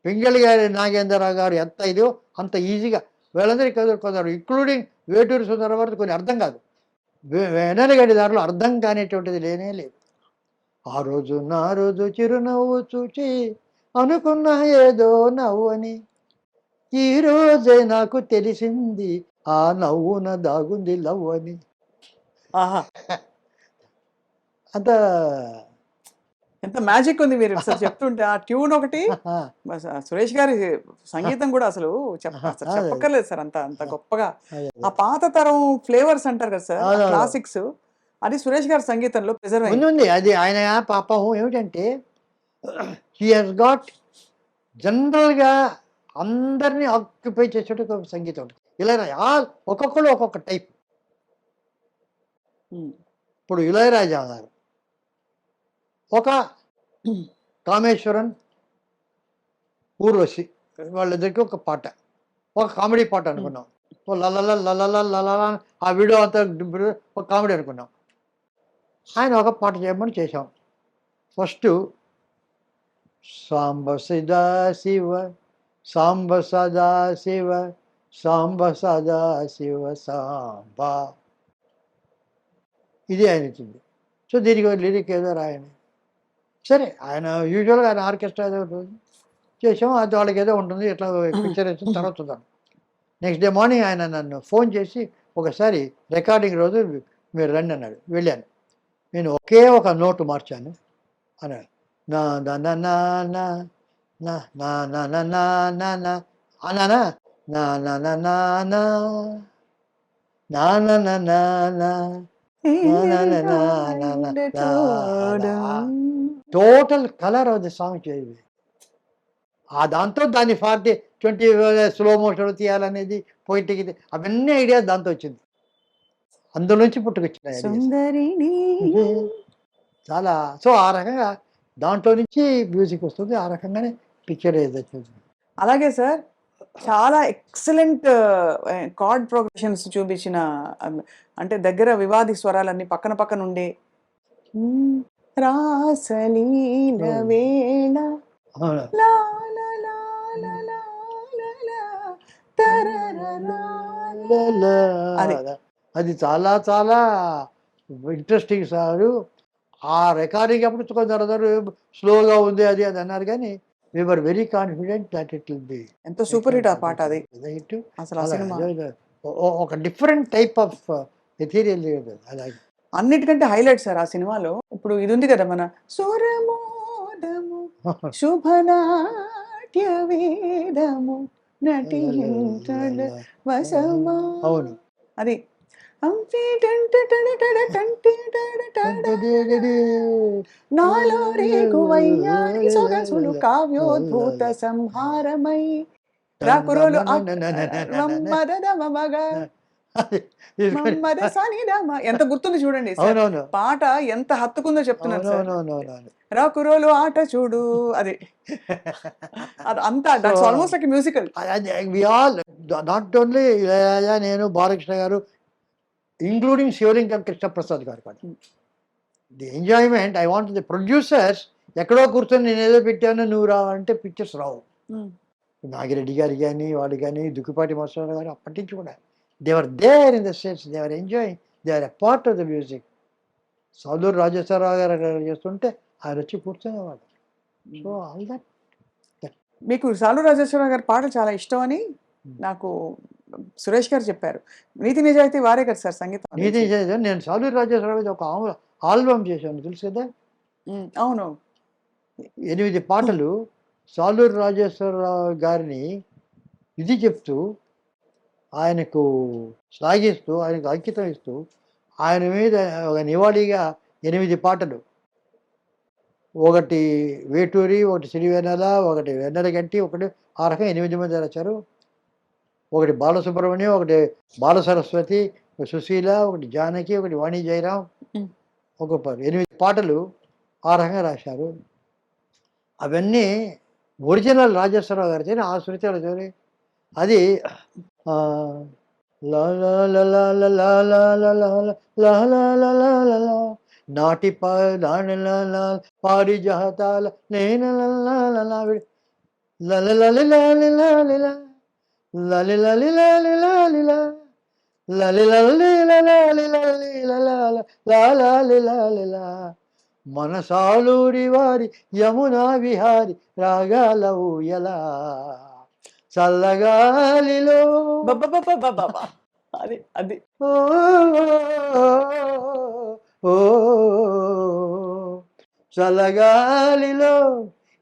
పింగళి గారి నాగేంద్రరావు గారు ఎంత ఇదో అంత ఈజీగా వీళ్ళందరికీ కొందరు ఇంక్లూడింగ్ వేటూరి సుందరవరకు కొన్ని అర్థం కాదు. వెన్నెలగంటి దారిలో అర్థం కానిటువంటిది లేనే లేదు. ఆ రోజు నా రోజు చిరునవ్వు చూచి అనుకున్నా ఏదో నవ్వు అని, ఈ రోజే నాకు తెలిసింది ఆ నవ్వున దాగుంది లవ్ అని. అంత ఎంత మ్యాజిక్ ఉంది మీరు అసలు చెప్తుంటే. ఆ ట్యూన్ ఒకటి, సురేష్ గారి సంగీతం కూడా అసలు చెప్పక్కర్లేదు సార్, అంత గొప్పగా. ఆ పాత తరం ఫ్లేవర్స్ అంటారు కదా సార్, క్లాసిక్స్, అది సురేష్ గారి సంగీతంలో ప్రిజర్వ్ ఉంది. అది ఆయన పాపం ఏమిటంటే హీ హాస్ గాట్ జనరల్గా అందరినీ ఆక్యుపై చేసేట ఒక సంగీతం ఉంటుంది. ఇళయరాజా ఒక్కొక్కరు ఒక్కొక్క టైప్. ఇప్పుడు ఇళయరాజా గారు ఒక కామేశ్వరన్, ఊర్వశి వాళ్ళిద్దరికి ఒక పాట, ఒక కామెడీ పాట అనుకున్నాం. లలల లలల లలల ఆ వీడియో అంతా ఒక కామెడీ అనుకున్నాం. ఆయన ఒక పాట చేయమని చేశాం. ఫస్ట్ సాంబ సదా శివ సాంబ సదా శివ సాంబ సదా శివ సాంబ, ఇది ఆయన ఇచ్చింది. సో దీనికి లిరిక్ ఏదో రాయని. సరే ఆయన యూజువల్గా ఆయన ఆర్కెస్ట్రా ఏదో చేసాం, అది వాళ్ళకి ఏదో ఉంటుంది, ఇట్లా పిక్చర్ వేసిన తర్వాత చూద్దాం. నెక్స్ట్ డే మార్నింగ్ ఆయన నన్ను ఫోన్ చేసి ఒకసారి రికార్డింగ్ రోజు మీరు రండి అన్నాడు. వెళ్ళాను. నేను ఒకే ఒక నోటు మార్చాను అన్నాడు. నా నా నా నా నా నా నా నా నా నా అన్నానా, నా నా నా నా నా నా నా నా నా నా total colour of the song చేయాలి. ఆ దాంతో దాన్ని 20 స్లో మోషన్ తీయాలనేది పోయిటికి అవన్నీ ఐడియాస్ దాంతో వచ్చింది. అందులోంచి పుట్టుకొచ్చినాయి ideas. సుందరిని చాలా సో ఆ రకంగా దాంట్లో నుంచి మ్యూజిక్ వస్తుంది. ఆ రకంగానే పిక్చర్ వచ్చింది. అలాగే సార్ చాలా ఎక్సలెంట్ కార్డ్ ప్రోగ్రెషన్స్ చూపించిన అంటే దగ్గర వివాది స్వరాలన్నీ పక్కన పక్కన ఉండే రాసలీల వేళ అవును. లా లా లా లా లా లా లా తరరరా లా. అది. అది చాలా చాలా ఇంట్రెస్టింగ్ సారు. ఆ రికార్డింగ్ అప్పుడు కొందరు స్లోగా ఉంది అది అది అన్నారు కానీ we were very confident that it will be ఎంత సూపర్ హిట్ ఆ పాట అది హిట్. అసలు ఆ సినిమా ఒక డిఫరెంట్ టైప్ ఆఫ్ మెటీరియల్ అలాగే. అన్నిటికంటే హైలైట్ సార్ ఆ సినిమాలో ఇప్పుడు ఇది ఉంది కదా మన సురమోదము శుభనాట్య వేదము నటించడ వసమా అవును. అది నాలో రేగువయ్యారి సొగసులు కావ్యోద్భూత సంహారమై రాకురోలు ఎంత గుర్తుంది చూడండి సార్. అవునవును. పాట ఎంత హత్తుకుందో చెప్తున్నాను సార్. అవునవునవునవును. రాకురోలు ఆట చూడు అది అంతా that's almost like musical. We all not only Ilaiyaraaja, నేను, బాలకృష్ణ గారు, ఇంక్లూడింగ్ శివలింగం కృష్ణప్రసాద్ గారు కూడా. The enjoyment I want the producers ఎక్కడో కూర్చొని నేను ఏదో పెట్టాను నువ్వు రావంటే పిక్చర్స్ రావు. నాగిరెడ్డి గారు కానీ వాడు కానీ దుక్కిపాటి మసూర గారు అప్పటి నుంచి కూడా they were there in the sense they were enjoying they were a part of the music. Saluru Rajeswara Rao garu చేస్తుంటే ఆయన వచ్చి కూర్చునేవాడు. So all that. మీకు సాలూరు రాజేశ్వరరావు గారి పాటలు చాలా ఇష్టం అని నాకు సురేష్ గారు చెప్పారు. నీతి నిజాయితీ వారే కదా సార్ సంగీతం. నీతి నిజాయితీ నేను సాలూరు రాజేశ్వరరావు ఒక ఆల్బమ్ చేశాను తెలుసు కదా. అవును. 8 పాటలు సాలూరు రాజేశ్వరరావు గారిని ఇది చెప్తూ ఆయనకు శ్లాఘిస్తూ ఆయనకు అంకితం ఇస్తూ ఆయన మీద ఒక నివాళిగా 8 పాటలు. ఒకటి వేటూరి, ఒకటి సిరివెన్నెల, ఒకటి వెన్నెలగంటి, ఒకటి ఆ రకంగా 8 మంది రాశారు. ఒకటి బాలసుబ్రహ్మణ్యం, ఒకటి బాల సరస్వతి, సుశీల, ఒకటి జానకి, ఒకటి వాణి జయరాం, ఒక 8 పాటలు ఆ రకంగా రాశారు. అవన్నీ ఒరిజినల్ రాజేశ్వరరావు గారితో ఆ శృతిలో అది నాటి పారిజాతాల మనసాలూరి వారి యమునా విహారి రాగాల ఊయలా చల్లగాలిలో అది అది ఓ చల్లగాలిలో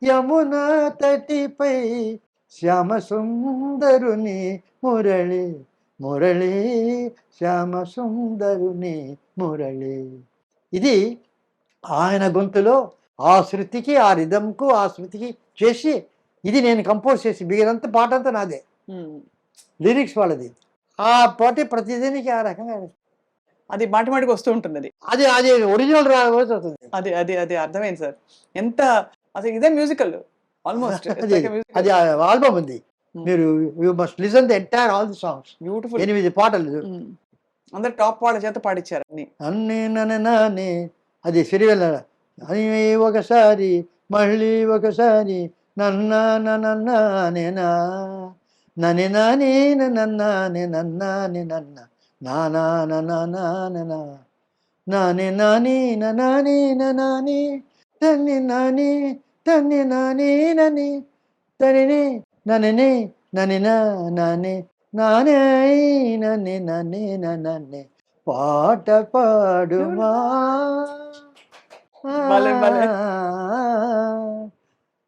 యమునా తటిపై శ్యామ సుందరుని మురళి మురళి శ్యామ సుందరుని మురళి. ఇది ఆయన గొంతులో ఆ శృతికి ఆ రిధంకు ఆ శృతికి చేసి ఇది నేను కంపోజ్ చేసి మిగిలినంత పాట అంతా నాదే, లిరిక్స్ వాళ్ళది. ఆ పాట ప్రతిదానికి ఆ రకంగా అది మాటి మాటికి వస్తూ ఉంటుంది. అది అది అది ఒరిజినల్ రావచ్చు అవుతుంది. అది అది అది అర్థమైంది సార్. ఎంత అసలు ఇదే మ్యూజికల్ ఆల్మోస్ట్. అది ఆల్బమ్ ఉంది, మీరు you must listen the entire all the songs. Beautiful. 8 పాటలు అందరు టాప్ వాళ్ళ చేత పాడించారు అన్ని. అన్నీ నన్నే అది సిరివెల్ల అని ఒకసారి మళ్ళీ ఒకసారి నన్నా నేనా నని నాని నన్నాని నన్నాని నన్న నానా నానా నాని నాని నాని నాని తన్ని నాని తన్ని నాని నని తని నని నని నాని నానే నని నని నన్నే పాట పాడుమా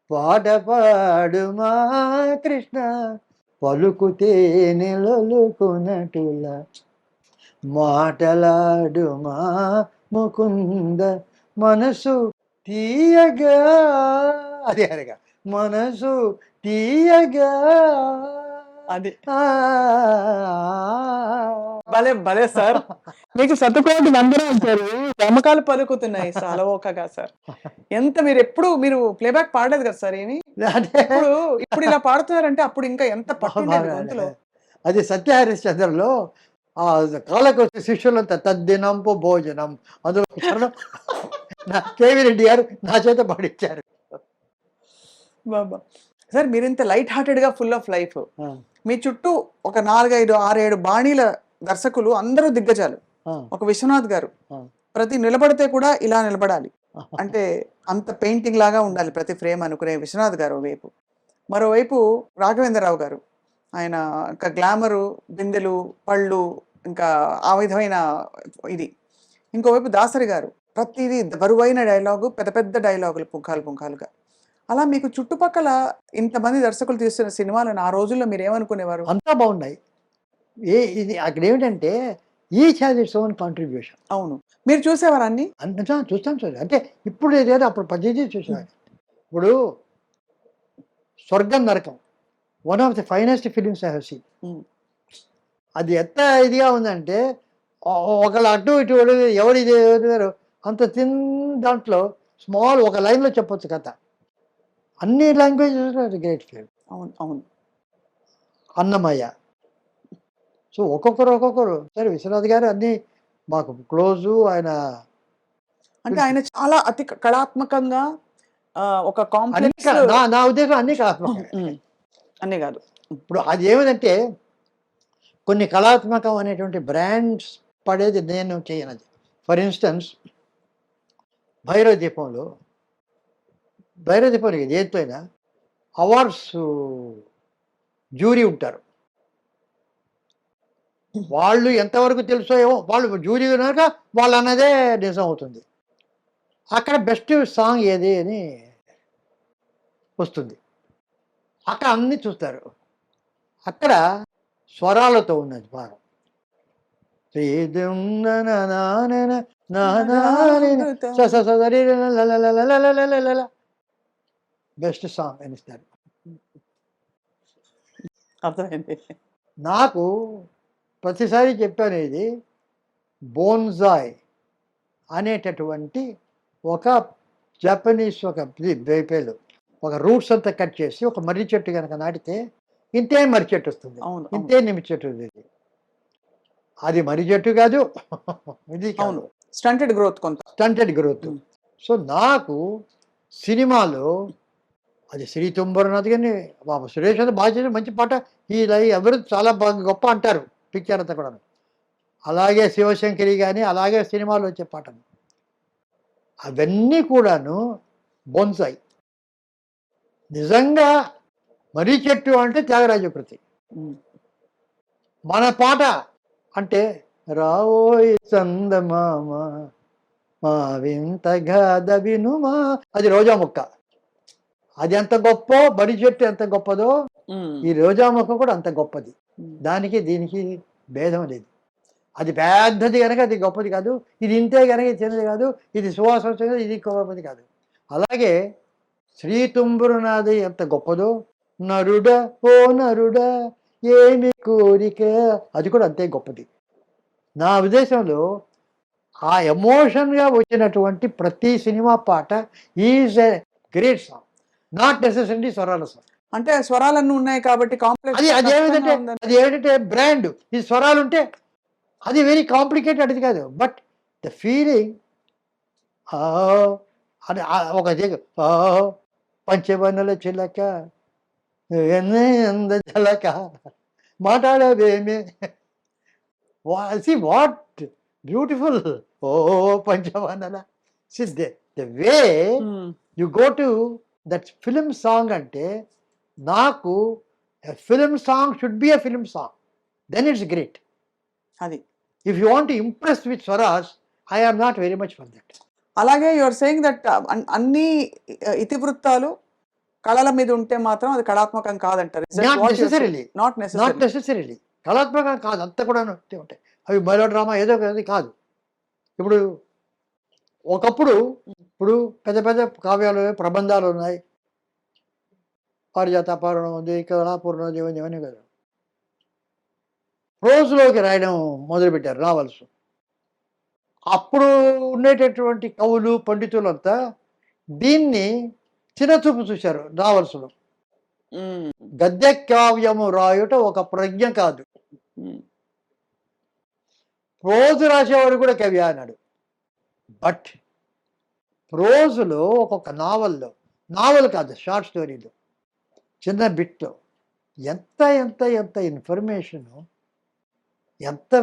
పాట పాడుమా కృష్ణ పలుకుతే నిలలుకునటుల మాటలాడుమా ముకుంద మనసు తీయగా, అది అరగా మనసు తీయగా. అది ఆ, భలే భలే సార్, మీకు శతకోటి వందనాలు సార్. గమకాలు పలుకుతున్నాయి సలవోకగా సార్. ఎంత మీరు ఎప్పుడు మీరు ప్లేబ్యాక్ పాడలేదు కదా సార్ ఏమి. అంటే ఇప్పుడు ఇప్పుడు ఇలా పాడుతున్నారంటే అప్పుడు ఇంకా ఎంత పట్టుండేది గొంతులో. అది సత్యహరిశ్చంద్రలో ఆ కాళ్ళకు వచ్చే శిష్యులంతా తద్దినంపు భోజనం, అందులో చరణం కేవీ రెడ్డి గారు నా చేత పాడించారు. బాబా సార్, మీరు ఇంత లైట్ హార్టెడ్ గా ఫుల్ ఆఫ్ లైఫ్, ఆ, మీ చుట్టూ ఒక 4, 5, 6, 7 బాణీల దర్శకులు అందరూ దిగ్గజాలు. ఆ, ఒక విశ్వనాథ్ గారు ఆ. ప్రతి నిలబడితే కూడా ఇలా నిలబడాలి అంటే అంత పెయింటింగ్ లాగా ఉండాలి ప్రతి ఫ్రేమ్ అనుకునే విశ్వనాథ్ గారు వైపు. మరోవైపు రాఘవేంద్రరావు గారు, ఆయన ఇంకా గ్లామరు, బిందెలు, పళ్ళు, ఇంకా ఆ విధమైన ఇది. ఇంకోవైపు దాసరి గారు ప్రతిదీ బరువైన డైలాగు, పెద్ద పెద్ద డైలాగులు పుంఖాలు పుంఖాలుగా. అలా మీకు చుట్టుపక్కల ఇంతమంది దర్శకులు తీస్తున్న సినిమాలను ఆ రోజుల్లో మీరు ఏమనుకునేవారు? అంతా బాగున్నాయి. ఇది అక్కడ ఏమిటంటే each has its own contribution. అవును, మీరు చూసేవారు అన్ని. అంతా చూస్తాం సార్. అంటే ఇప్పుడు ఏదో అప్పుడు పద్ధతి చూసేవాడు. ఇప్పుడు Swargam Narakam one of the finest films I have seen. Um, అది ఎంత ఇదిగా ఉందంటే ఒకళ్ళు అటు ఇటు ఎవరు ఇది ఎవరు అంత తిన్ దాంట్లో స్మాల్ ఒక లైన్లో చెప్పొచ్చు కథ. అన్ని లాంగ్వేజెస్ గ్రేట్ ఫిల్మ్. అవును అవును. అన్నమయ్య. సో ఒక్కొక్కరు సరే విశ్వనాథ్ గారు అన్నీ మాకు క్లోజు. ఆయన అంటే ఆయన చాలా అతి కళాత్మకంగా ఒక అన్ని కాంప్లెక్స్ నా ఉద్దేశం అన్నీ కాదు. అనే కాదు. ఇప్పుడు అది ఏమిటంటే కొన్ని కళాత్మకం అనేటువంటి బ్రాండ్స్ పడేది నేను చేయనది. ఫర్ ఇన్స్టెన్స్ భైరవ దీపంలో దేంతో అయినా అవార్డ్స్ జ్యూరీ ఉంటారు. వాళ్ళు ఎంతవరకు తెలుసో ఏమో, వాళ్ళు జ్యూరీ కనుక వాళ్ళు అన్నదే నిజం అవుతుంది. అక్కడ బెస్ట్ సాంగ్ ఏది అని వస్తుంది. అక్కడ అన్నీ చూస్తారు. అక్కడ స్వరాలతో ఉన్నది భాగం. బెస్ట్ సాంగ్ అనిస్తారు. అర్థమైంది. నాకు ప్రతిసారి చెప్పాను, ఇది బోన్జాయ్ అనేటటువంటి ఒక జపనీస్ ఒక పేలు ఒక రూట్స్ అంతా కట్ చేసి ఒక మర్రి చెట్టు కనుక నాటితే ఇంతే మర్రి చెట్టు వస్తుంది, అవును ఇంతే నిమ్మ చెట్టు వస్తుంది. అది మర్రి చెట్టు కాదు, ఇది అవును, స్టంటెడ్ గ్రోత్ కొంత. Stunted growth. సో నాకు సినిమాలో అది శ్రీ తుంబరనాథ్ కానీ బాబు సురేష్ అంతా బాగా చేసి మంచి పాట. ఈ ఎవరు చాలా బాగా గొప్ప అంటారు పిక్చర్ అంతా కూడా. అలాగే శివశంకరి కానీ అలాగే సినిమాలో వచ్చే పాటలు అవన్నీ కూడాను బోన్సాయి. నిజంగా మర్రి చెట్టు అంటే త్యాగరాజ కృతి. మన పాట అంటే రావోయ్ చందమామ మా వింతగా దవినుమా, అది రోజా మొక్క. అది ఎంత గొప్ప, మర్రి చెట్టు ఎంత గొప్పదో ఈ రోజా మొక్క కూడా అంత గొప్పది. దానికి దీనికి భేదం లేదు. అది పెద్దది కనుక అది గొప్పది కాదు, ఇది ఇంతే కనుక ఇది చిన్నది కాదు, ఇది సువాసన వచ్చినది ఇది గొప్పది కాదు. అలాగే శ్రీ తుంబురునాథి ఎంత గొప్పదో, నరుడ ఓ నరుడ ఏమి కోరిక, అది కూడా అంతే గొప్పది. నా ఉద్దేశంలో ఆ ఎమోషన్గా వచ్చినటువంటి ప్రతి సినిమా పాట is a great song, not necessary స్వరాల సాంగ్. అంటే స్వరాలన్నీ ఉన్నాయి కాబట్టి కాంప్లెక్స్. అది ఏమిటంటే బ్రాండ్. ఈ స్వరాలు ఉంటే అది వెరీ కాంప్లికేటెడ్, అది కాదు. బట్ ద ఫీలింగ్ అని ఒక పంచవన్నెల చిలక అంద జలక మాట్లాడేమే, వాట్ బ్యూటిఫుల్. ఓ పంచవన్నెల సిద్ధే the way you go to that film song. అంటే నాకు film song should be a film song, then it's great. అది if you want to impress with స్వరాజ్, I am not very much for that. అలాగే you are saying that అన్ని ఇతివృత్తాలు కళల మీద ఉంటే మాత్రం అది కళాత్మకం కాదంటారు. Not necessarily, not not necessarily కళాత్మకం కాదు, అంతా కూడా ఉంటాయి. అవి మెలో డ్రామా ఏదో ఒకటి కాదు. ఇప్పుడు ఒకప్పుడు ఇప్పుడు పెద్ద పెద్ద కావ్యాలు ప్రబంధాలు ఉన్నాయి, పారిజాత అపహరణం ఉంది, కళాపూర్ణం ఇవన్నీ కదా. ప్రోజ్లోకి రాయడం మొదలుపెట్టారు నావల్స్. అప్పుడు ఉండేటటువంటి కవులు పండితులంతా దీన్ని చిన్నచూపు చూశారు నావల్స్లో. గద్య కావ్యము రాయుట ఒక ప్రజ్ఞ కాదు, ప్రోజు రాసేవాడు కూడా కవి అన్నాడు. బట్ ప్రోజులో ఒక్కొక్క నావల్ కాదు, షార్ట్ స్టోరీలో చిన్న బిట్లో ఎంత ఎంత ఎంత ఇన్ఫర్మేషను, ఎంత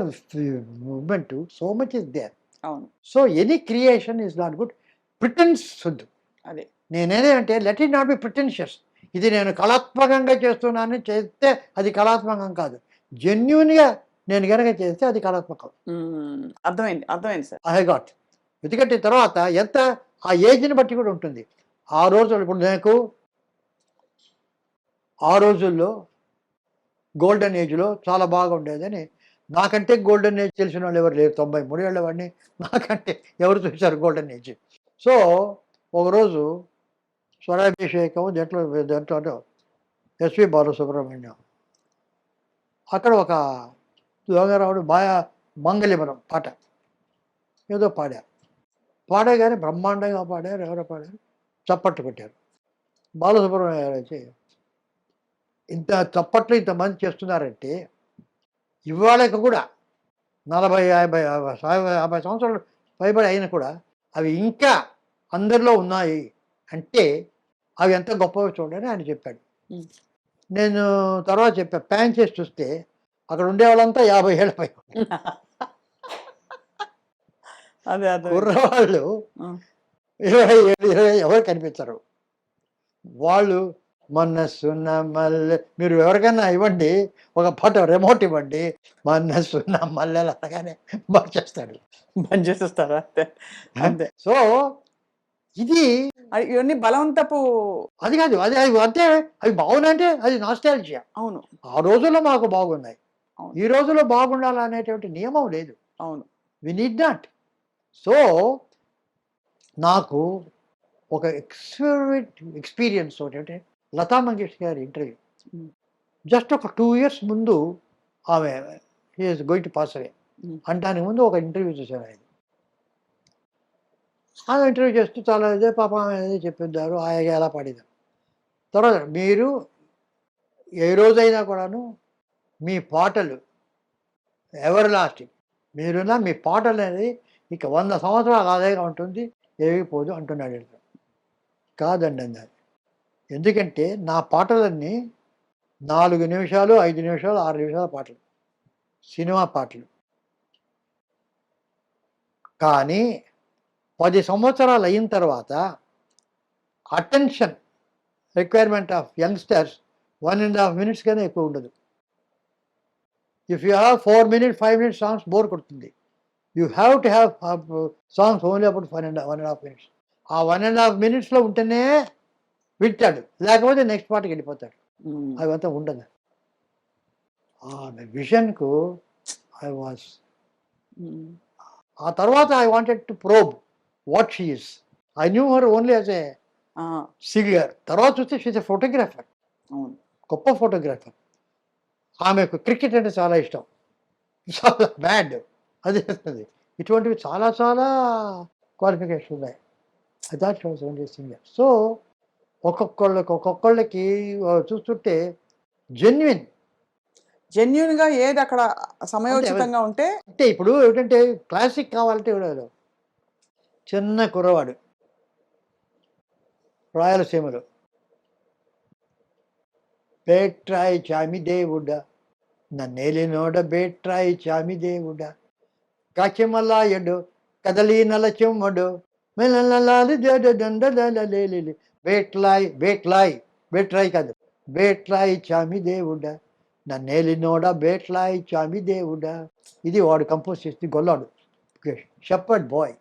moment, so much is there. అవును. So any creation is not good. Pretence వద్దు. అదే నేనేదంటే let it not be pretentious. ఇది నేను కళాత్మకంగా చేస్తున్నాను చేస్తే అది కళాత్మకం కాదు. జెన్యున్గా నేను కనుక చేస్తే అది కళాత్మకం. అర్థమైంది సార్. I got. ఎందుకంటే తర్వాత ఎంత ఆ ఏజ్ని బట్టి కూడా ఉంటుంది. ఆ రోజుల్లో ఇప్పుడు నాకు ఆ రోజుల్లో గోల్డెన్ ఏజ్లో చాలా బాగా ఉండేదని, నాకంటే గోల్డెన్ ఏజ్ తెలిసిన వాళ్ళు ఎవరు లేరు. 93 ఏళ్ళ వాడిని, నాకంటే ఎవరు చూశారు గోల్డెన్ ఏజ్. సో ఒకరోజు స్వరాభిషేకం దాంట్లో ఎస్వి బాలసుబ్రహ్మణ్యం అక్కడ ఒక దొంగరావుడు మంగళిమరం పాట ఏదో పాడగానే బ్రహ్మాండంగా పాడారు. ఎవరో పాడారు, చప్పట్లు కొట్టారు. బాలసుబ్రహ్మణ్యం గారు వచ్చి, ఇంత చప్పట్లు ఇంతమంది చేస్తున్నారంటే ఇవాళకి కూడా 40-50 సంవత్సరాలు పైబడి అయినా కూడా అవి ఇంకా అందరిలో ఉన్నాయి అంటే అవి ఎంత గొప్పవి చూడని ఆయన చెప్పాడు. నేను తర్వాత చెప్పా, ప్యాన్ చేసి చూస్తే అక్కడ ఉండేవాళ్ళంతా 50 ఏళ్ళ పై కుర్రవాళ్ళు 27-20 ఎవరు కనిపించరు. వాళ్ళు మనస్సున్న మల్లె, మీరు ఎవరికైనా ఇవ్వండి ఒక పాట రిమోట్ ఇవ్వండి, మనస్సున్న మల్లెలు అనగానే బంద్ చేసేస్తారా అంతే. సో ఇది ఇవన్నీ బలవంతపు అది కాదు, అది అంతే. అవి బాగున్నాయంటే అది నాస్టాల్జియా. అవును, ఆ రోజుల్లో మాకు బాగున్నాయి, ఈ రోజుల్లో బాగుండాలనేటువంటి నియమం లేదు. అవును, వి నీడ్ నాట్. సో నాకు ఒక ఎక్స్పీరియన్స్ ఒకటి, లతా మంగేష్కర్ గారి ఇంటర్వ్యూ. జస్ట్ ఒక 2 years ముందు ఆమె ఈజ్ గోయింగ్ టు పాస్ అవే అంటానికి ముందు ఒక ఇంటర్వ్యూ చూశాను ఆయన. ఆమె ఇంటర్వ్యూ చేస్తూ చాలా ఇదే పాప అనేది చెప్పిద్దారు, ఆయగా ఎలా పాడిదారు. తర్వాత మీరు ఏ రోజైనా కూడాను మీ పాటలు ఎవర్ లాస్టింగ్, మీరున్న మీ పాటలు అనేది ఇక 100 సంవత్సరాలు ఆదాయంగా ఉంటుంది, ఏవిపోదు అంటున్నాడు. కాదండి అన్నారు. ఎందుకంటే నా పాటలన్నీ 4 నిమిషాలు 5 నిమిషాలు 6 నిమిషాల పాటలు, సినిమా పాటలు. కానీ 10 సంవత్సరాలు అయిన తర్వాత attention requirement of youngsters 1.5 minutes కన్నా ఎక్కువ ఉండదు. If you have 4 minutes 5 minutes songs bore కొడుతుంది. You have to have songs only about 1.5 minutes. ఆ 1.5 minutesలో ఉంటేనే వింటాడు, లేకపోతే నెక్స్ట్ పాటకి వెళ్ళిపోతాడు. అవంతా ఉండదు. విజన్కు ఐ వాజ్. ఆ తర్వాత I wanted to probe what she is. I knew her only as a singer. తర్వాత చూస్తే షీజ్ ఎ ఫోటోగ్రాఫర్, గొప్ప ఫోటోగ్రాఫర్. ఆమెకు క్రికెట్ అంటే చాలా ఇష్టం, చాలా బ్యాడ్ అది. ఇటువంటివి చాలా చాలా క్వాలిఫికేషన్ ఉన్నాయి. That was only singer. So ఒక్కొక్కళ్ళకి చూస్తుంటే జెన్యున్గా ఏది అక్కడ సమయోచితంగా ఉంటే. అంటే ఇప్పుడు ఏంటంటే క్లాసిక్ కావాలంటే ఎవరు, చిన్న కుర్రవాడు రాయలసీమలో, బేట్రాయి చామి దేవుడా నన్నేలినోడ బేట్రాయి చామి దేవుడా కాచెమల్లాయడు కదలి నల చెమ్మడు బేట్లాయ్ బేట్లాయ్ బేట్రాయి కాదు, బేట్రాయి చామి దేవుడా నన్నేలినోడ బేట్లాయ్ చామి దేవుడా. ఇది వాడు కంపోజ్ చేసి గొల్లాడు, షెపర్డ్ బాయ్,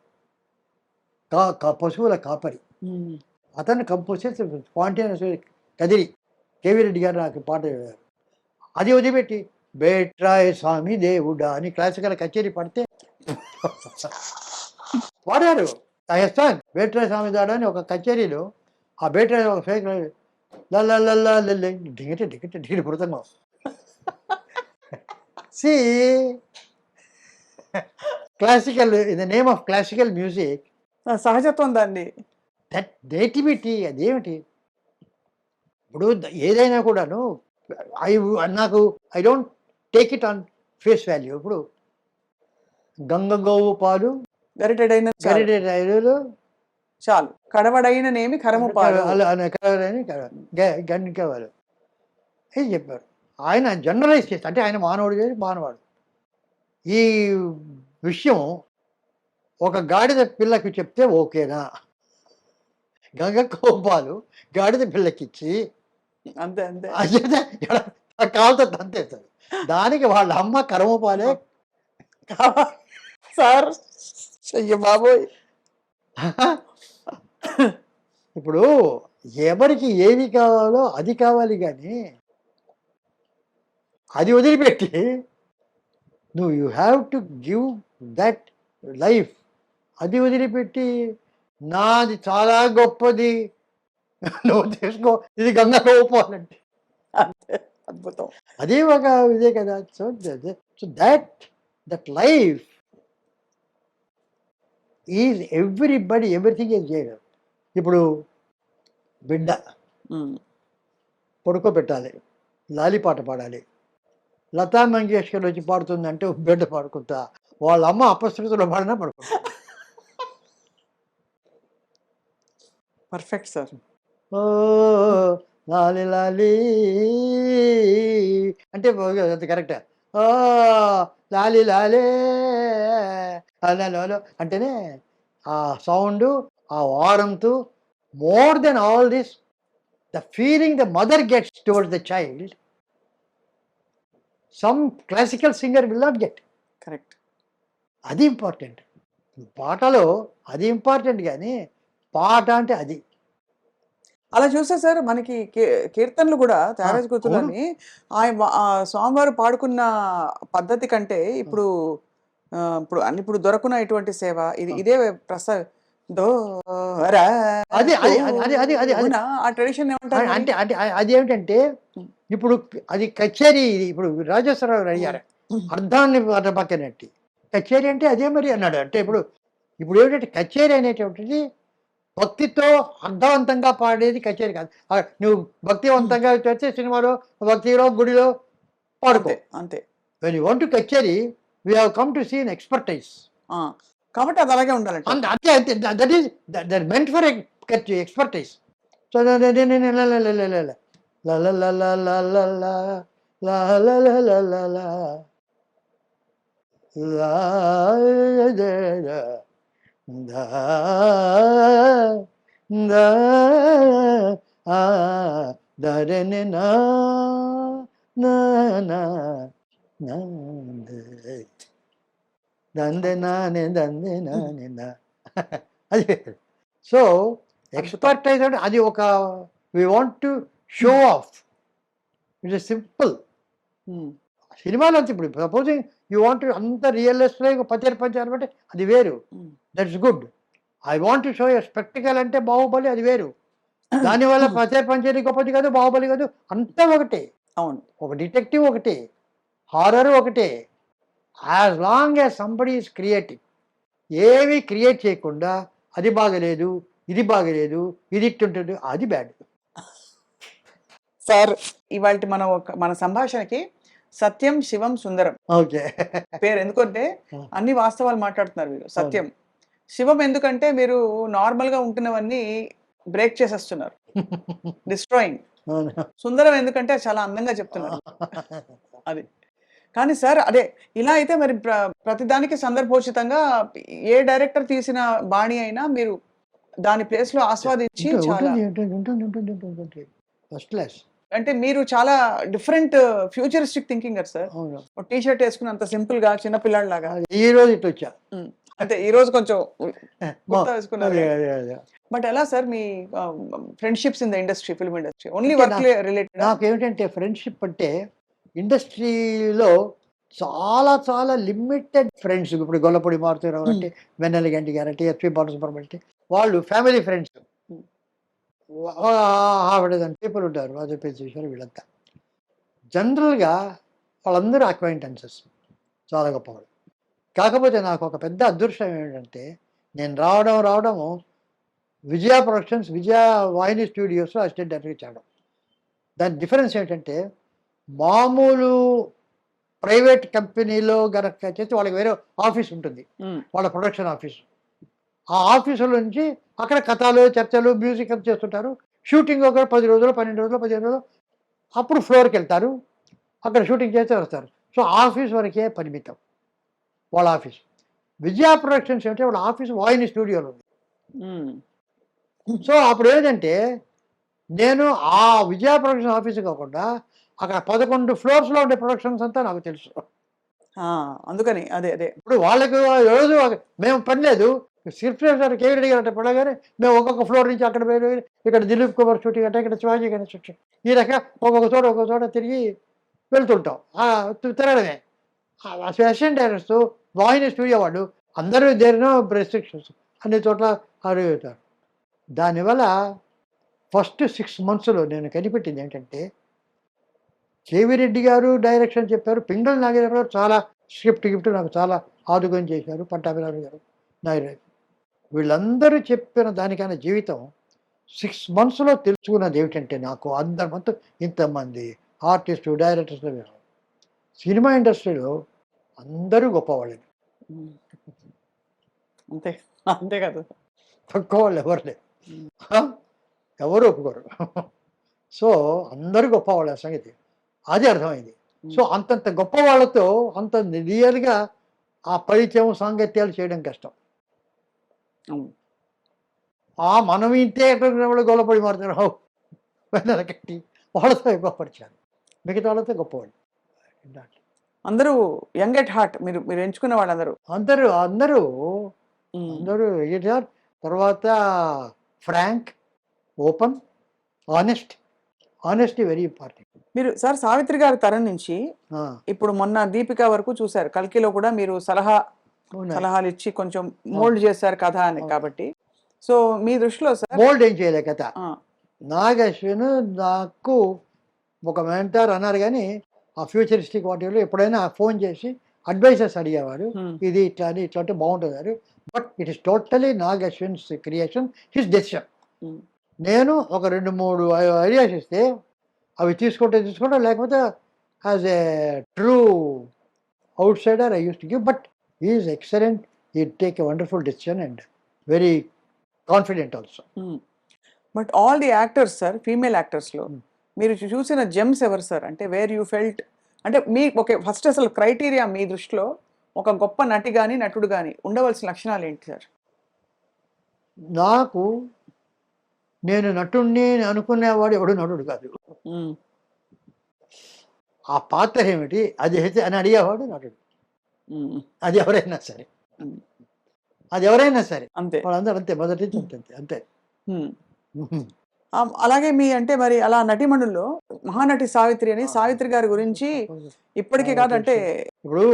పశువుల కాపరి. అతను కంపోజ్ చేసి స్పాంటేనియస్ కదిరి కేవీ రెడ్డి గారు నాకు పాట చెప్పారు. అది వదిలిపెట్టి బేట్రాయ్ స్వామి దేవుడా అని క్లాసికల్ కచేరీ పడితే పాడారు. రాజస్థాన్ బేట్రాయ్ స్వామి దాడా అని ఒక కచేరీలో ఆ బేట్రాయ్ ఒక ఫేక్ లల్లల్లల్లా లల్లే డింగటి డింగటి డింగటి పుడతాం. See classical in the name of classical music సహజత్వం దాన్ని. దట్ నేటివిటీ అదేమిటి? ఇప్పుడు ఏదైనా కూడాను నాకు I don't take it on face value. ఇప్పుడు గంగ గోవు పాలు గరిటెడైన గరిటె రైలు చాలు, కడవడైన నేమి కరము పాలు. గండికేవారు ఏం చెప్పారు. ఆయన జనరలైజ్ చేస్తే అంటే ఆయన మానవుడు వేరు మానవాడు. ఈ విషయం ఒక గాడిద పిల్లకి చెప్తే ఓకేనా? గంగ కోపాలు గాడిద పిల్లకిచ్చి అంతే అంతే. కాలుతో తంతేస్తాడు. దానికి వాళ్ళ అమ్మ కరమపాలే సార్ అయ్య బాబోయ్. ఇప్పుడు ఎవరికి ఏది కావాలో అది కావాలి, కానీ అది వదిలిపెట్టి నువ్వు you have to give that life. అది వదిలిపెట్టి నాది చాలా గొప్పది నువ్వు తీసుకో, ఇది గంగా పోవాలంటే అంతే, అద్భుతం. అది ఒక ఇదే కదా. So that life is everybody everything is చేయడం. ఇప్పుడు బిడ్డ పడుకోబెట్టాలి, లాలి పాట పాడాలి. లతా మంగేష్కర్ వచ్చి పాడుతుందంటే బిడ్డ పాడుకుంటా, వాళ్ళ అమ్మ అపశృతిలో పాడినా పడుకుంటా. Perfect sir. ఓ లాలి లాలి అంటే అది కరెక్టా? ఓ లాలి లాలే అలా అంటేనే ఆ సౌండ్, ఆ వారంతు, more than all this the feeling the mother gets towards the child, some classical singer will not get. Correct. అది ఇంపార్టెంట్. పాటలో అది ఇంపార్టెంట్, కానీ పాట అంటే అది. అలా చూస్తే సార్ మనకి కీర్తనలు కూడా త్యాగరాజ కృతులని ఆ స్వామివారు పాడుకున్న పద్ధతి కంటే ఇప్పుడు ఇప్పుడు దొరకున్న ఇటువంటి సేవ ఇదే అది ఆ ట్రెడిషన్ ఏమంటారు అంటే అంటే అది ఏమిటంటే ఇప్పుడు అది కచేరీ. ఇప్పుడు రాజేశ్వరరావు అడిగారు అర్థాన్ని పక్కనట్టి కచేరీ అంటే అదే మరి అన్నాడు. అంటే ఇప్పుడు ఏమిటంటే కచేరీ అనేటువంటిది భక్తితో అర్థవంతంగా పాడేది కచేరీ కాదు. నువ్వు భక్తివంతంగా చేస్తే సినిమాలో భక్తిలో గుడిలో పాడుకో అంతే. When you want to kutcheri we have come to see an expertise. కాబట్టి అది అలాగే ఉండాలి. అంతే అంతే. That is that meant for expertise. So దరని దందే నానే దందే నానే నా అది. సో ఎక్స్పర్టైజ్ అంటే అది ఒక we want to show off. It is simple. సినిమాలో అంతే. ఇప్పుడు సపోజింగ్ యూ వాంట్ అంత రియలిస్ట్గా పంచారు అంటే అది వేరు, that's good. I want to show a spectacle అంటే బాహుబలి, అది వేరు. దానివల్ల పంచరి గొప్పది కాదు, బాహుబలి కాదు, అంతా ఒకటే. అవును, ఒక డిటెక్టివ్ ఒకటే, హారర్ ఒకటే. As long as somebody is creative. ఏవి క్రియేట్ చేయకుండా అది బాగలేదు, ఇది బాగలేదు, ఇది ఇట్టుంటుంది, అది బ్యాడ్. సార్ ఇవాళ మన సంభాషణకి సత్యం శివం సుందరం ఓకే పేరు. ఎందుకంటే అన్ని వాస్తవాలు మాట్లాడుతున్నారు మీరు. సత్యం శివం ఎందుకంటే మీరు నార్మల్ గా ఉంటున్నవన్నీ బ్రేక్ చేసేస్తున్నారు, డిస్ట్రాయింగ్. సుందరం ఎందుకంటే చాలా అందంగా చెప్తున్నారు అది. కానీ సార్ అదే ఇలా అయితే మరి ప్రతిదానికి సందర్భోచితంగా ఏ డైరెక్టర్ తీసిన బాణి అయినా మీరు దాని ప్లేస్ లో ఆస్వాదించి ఫస్ట్ క్లాస్. అంటే మీరు చాలా different futuristic thinking sir. T shirt వేసుకుని అంత సింపుల్ గా చిన్న పిల్లాడిలాగా ఈ రోజు ఇటు వచ్చా. అంటే ఈ రోజు కొంచెం మా- కుర్తా వేసుకున్నారు అదే అదే అదే బట్ ఎలా sir me friendships in the industry film industry only అంటే వర్క్ రిలేటెడ్ నాకేమిటంటే ఫ్రెండ్షిప్ అంటే ఇండస్ట్రీలో చాలా చాలా లిమిటెడ్ ఫ్రెండ్స్. ఇప్పుడు గొల్లపూడి మారుతీరావు అంటే, వెన్నెల గంటి గారు అంటే, ఎస్పి బాలసుబ్రహ్మణ్యం అంటే, వాళ్ళు ఫ్యామిలీ ఫ్రెండ్స్. ఆవిడ పీపుల్ ఉంటారు, వాజపేయి చూశారు వీళ్ళంతా. జనరల్గా వాళ్ళందరూ అక్వైంటెన్సెస్, చాలా గొప్పవాళ్ళు. కాకపోతే నాకు ఒక పెద్ద అదృష్టం ఏంటంటే, నేను రావడము విజయ ప్రొడక్షన్స్, విజయ వాహిని స్టూడియోస్లో అసిస్టెంట్ డైరెక్టర్ చేయడం. దాని డిఫరెన్స్ ఏంటంటే, మామూలు ప్రైవేట్ కంపెనీలో గనక చేస్తే వాళ్ళకి వేరే ఆఫీస్ ఉంటుంది, వాళ్ళ ప్రొడక్షన్ ఆఫీస్. ఆ ఆఫీసుల నుంచి అక్కడ కథలు, చర్చలు, మ్యూజిక్ అంతా చేస్తుంటారు. షూటింగ్ ఒక 10 రోజులు, 12 రోజులు, 15 రోజులు, అప్పుడు ఫ్లోర్కి వెళ్తారు, అక్కడ షూటింగ్ చేస్తే వస్తారు. సో ఆఫీస్ వరకే పరిమితం వాళ్ళ ఆఫీస్. విజయ ప్రొడక్షన్స్ అంటే వాళ్ళ ఆఫీస్ వాహిని స్టూడియోలో ఉంది. సో అప్పుడు ఏంటంటే, నేను ఆ విజయ ప్రొడక్షన్ ఆఫీస్ కాకుండా అక్కడ 11 ఫ్లోర్స్లో ఉండే ప్రొడక్షన్స్ అంతా నాకు తెలుసు. అందుకని అదే అదే ఇప్పుడు వాళ్ళకి రోజు మేము పని లేదు. స్క్రిప్ట్ సార్ కేవీ రెడ్డి గారు అంటే పడగానే మేము ఒక్కొక్క ఫ్లోర్ నుంచి అక్కడ పోయి, ఇక్కడ దిలీప్ కుమార్ షూటింగ్ అంటే, ఇక్కడ శివాజీ గణేష్ షూటింగ్, ఈ రకంగా ఒక్కొక్క చోట తిరిగి వెళ్తుంటాం. తిరగడమే. అసిస్టెంట్ డైరెక్టర్స్, వాహిని స్టూడియో వాళ్ళు అందరూ దేరినో రెస్ట్రిక్షన్స్ అన్ని చోట్ల అడుగుతారు. దానివల్ల ఫస్ట్ 6 monthsలో నేను కనిపెట్టింది ఏంటంటే, కేవీ రెడ్డి గారు డైరెక్షన్ చెప్పారు, పింగళ నాగేశ్వర గారు చాలా స్క్రిప్ట్ గిఫ్ట్ నాకు చాలా ఆదుకొని చేశారు, పట్టాభిరావు గారు, నాగరాజు, వీళ్ళందరూ చెప్పిన దానికైనా జీవితం 6 monthsలో తెలుసుకున్నది ఏమిటంటే, నాకు అందరి మొత్తం ఇంతమంది ఆర్టిస్టు, డైరెక్టర్స్, సినిమా ఇండస్ట్రీలో అందరూ గొప్పవాళ్ళని, అంతే అంతే కదా తక్కువ వాళ్ళు ఎవరు లేరు, ఎవరు ఒప్పుకోరు. సో అందరూ గొప్పవాళ్ళ సంగతి అది అర్థమైంది. సో అంతంత గొప్ప వాళ్ళతో అంత రియల్గా ఆ పరిచయం, సాంగత్యాలు చేయడం కష్టం. మనం ఇంతే వాళ్ళు గొల్లపడి మారుతారు, వెన్నెల కట్టి వాళ్ళతో ఎక్కువ పరిచయాలు, మిగతా వాళ్ళతో గొప్పవాళ్ళు. అందరూ యంగ్ ఎట్ హార్ట్. మీరు మీరు ఎంచుకున్న వాళ్ళందరూ అందరూ అందరూ అందరూ ఎడిటర్. తర్వాత frank, open, honesty very important. మీరు సార్ సావిత్రి గారి తరం నుంచి ఇప్పుడు మొన్న దీపిక వరకు చూశారు. కల్కిలో కూడా మీరు సలహాలు ఇచ్చి కొంచెం మోల్డ్ చేశారు కథ అని. కాబట్టి సో మీ దృష్టిలో సార్ మోల్డ్ ఏం చేయలే కథ. నాగ్ అశ్విన్ నాకు ఒక మెంటర్ అన్నారు, కానీ ఆ ఫ్యూచరిస్టిక్ వాటిలో ఎప్పుడైనా ఫోన్ చేసి అడ్వైజర్స్ అడిగేవాడు, ఇది ఇట్లా అని ఇట్లా అంటే బాగుంటుంది. But it is totally Nag Ashwin's creation, his decision. నేను ఒక 2-3 ఐడియాస్ ఇస్తే అవి తీసుకుంటే లేకపోతే as a true outsider I use to give. But he is excellent, he take a wonderful decision and very confident also. But all the actors sir, female యాక్టర్స్లో మీరు చూసిన Gems ఎవరు సార్? అంటే where you felt, అంటే మీ okay first అసలు criteria మీ దృష్టిలో ఒక గొప్ప నటి కానీ నటుడు కానీ ఉండవలసిన లక్షణాలు ఏంటి సార్? నాకు నేను నటుడిని అనుకునేవాడు ఎవడు నటుడు కాదు. ఆ పాత్ర ఏమిటి అది అయితే అని అడిగేవాడు నటుడు. అది ఎవరైనా సరే, అంతే, వాళ్ళందరూ అంతే, మొదటి నుంచి అంతే. అలాగే మీ అంటే మరి అలా నటిమణుల్లో మహానటి సావిత్రి అని, సావిత్రి గారి గురించి ఇప్పటికీ కాదంటే ఇప్పుడు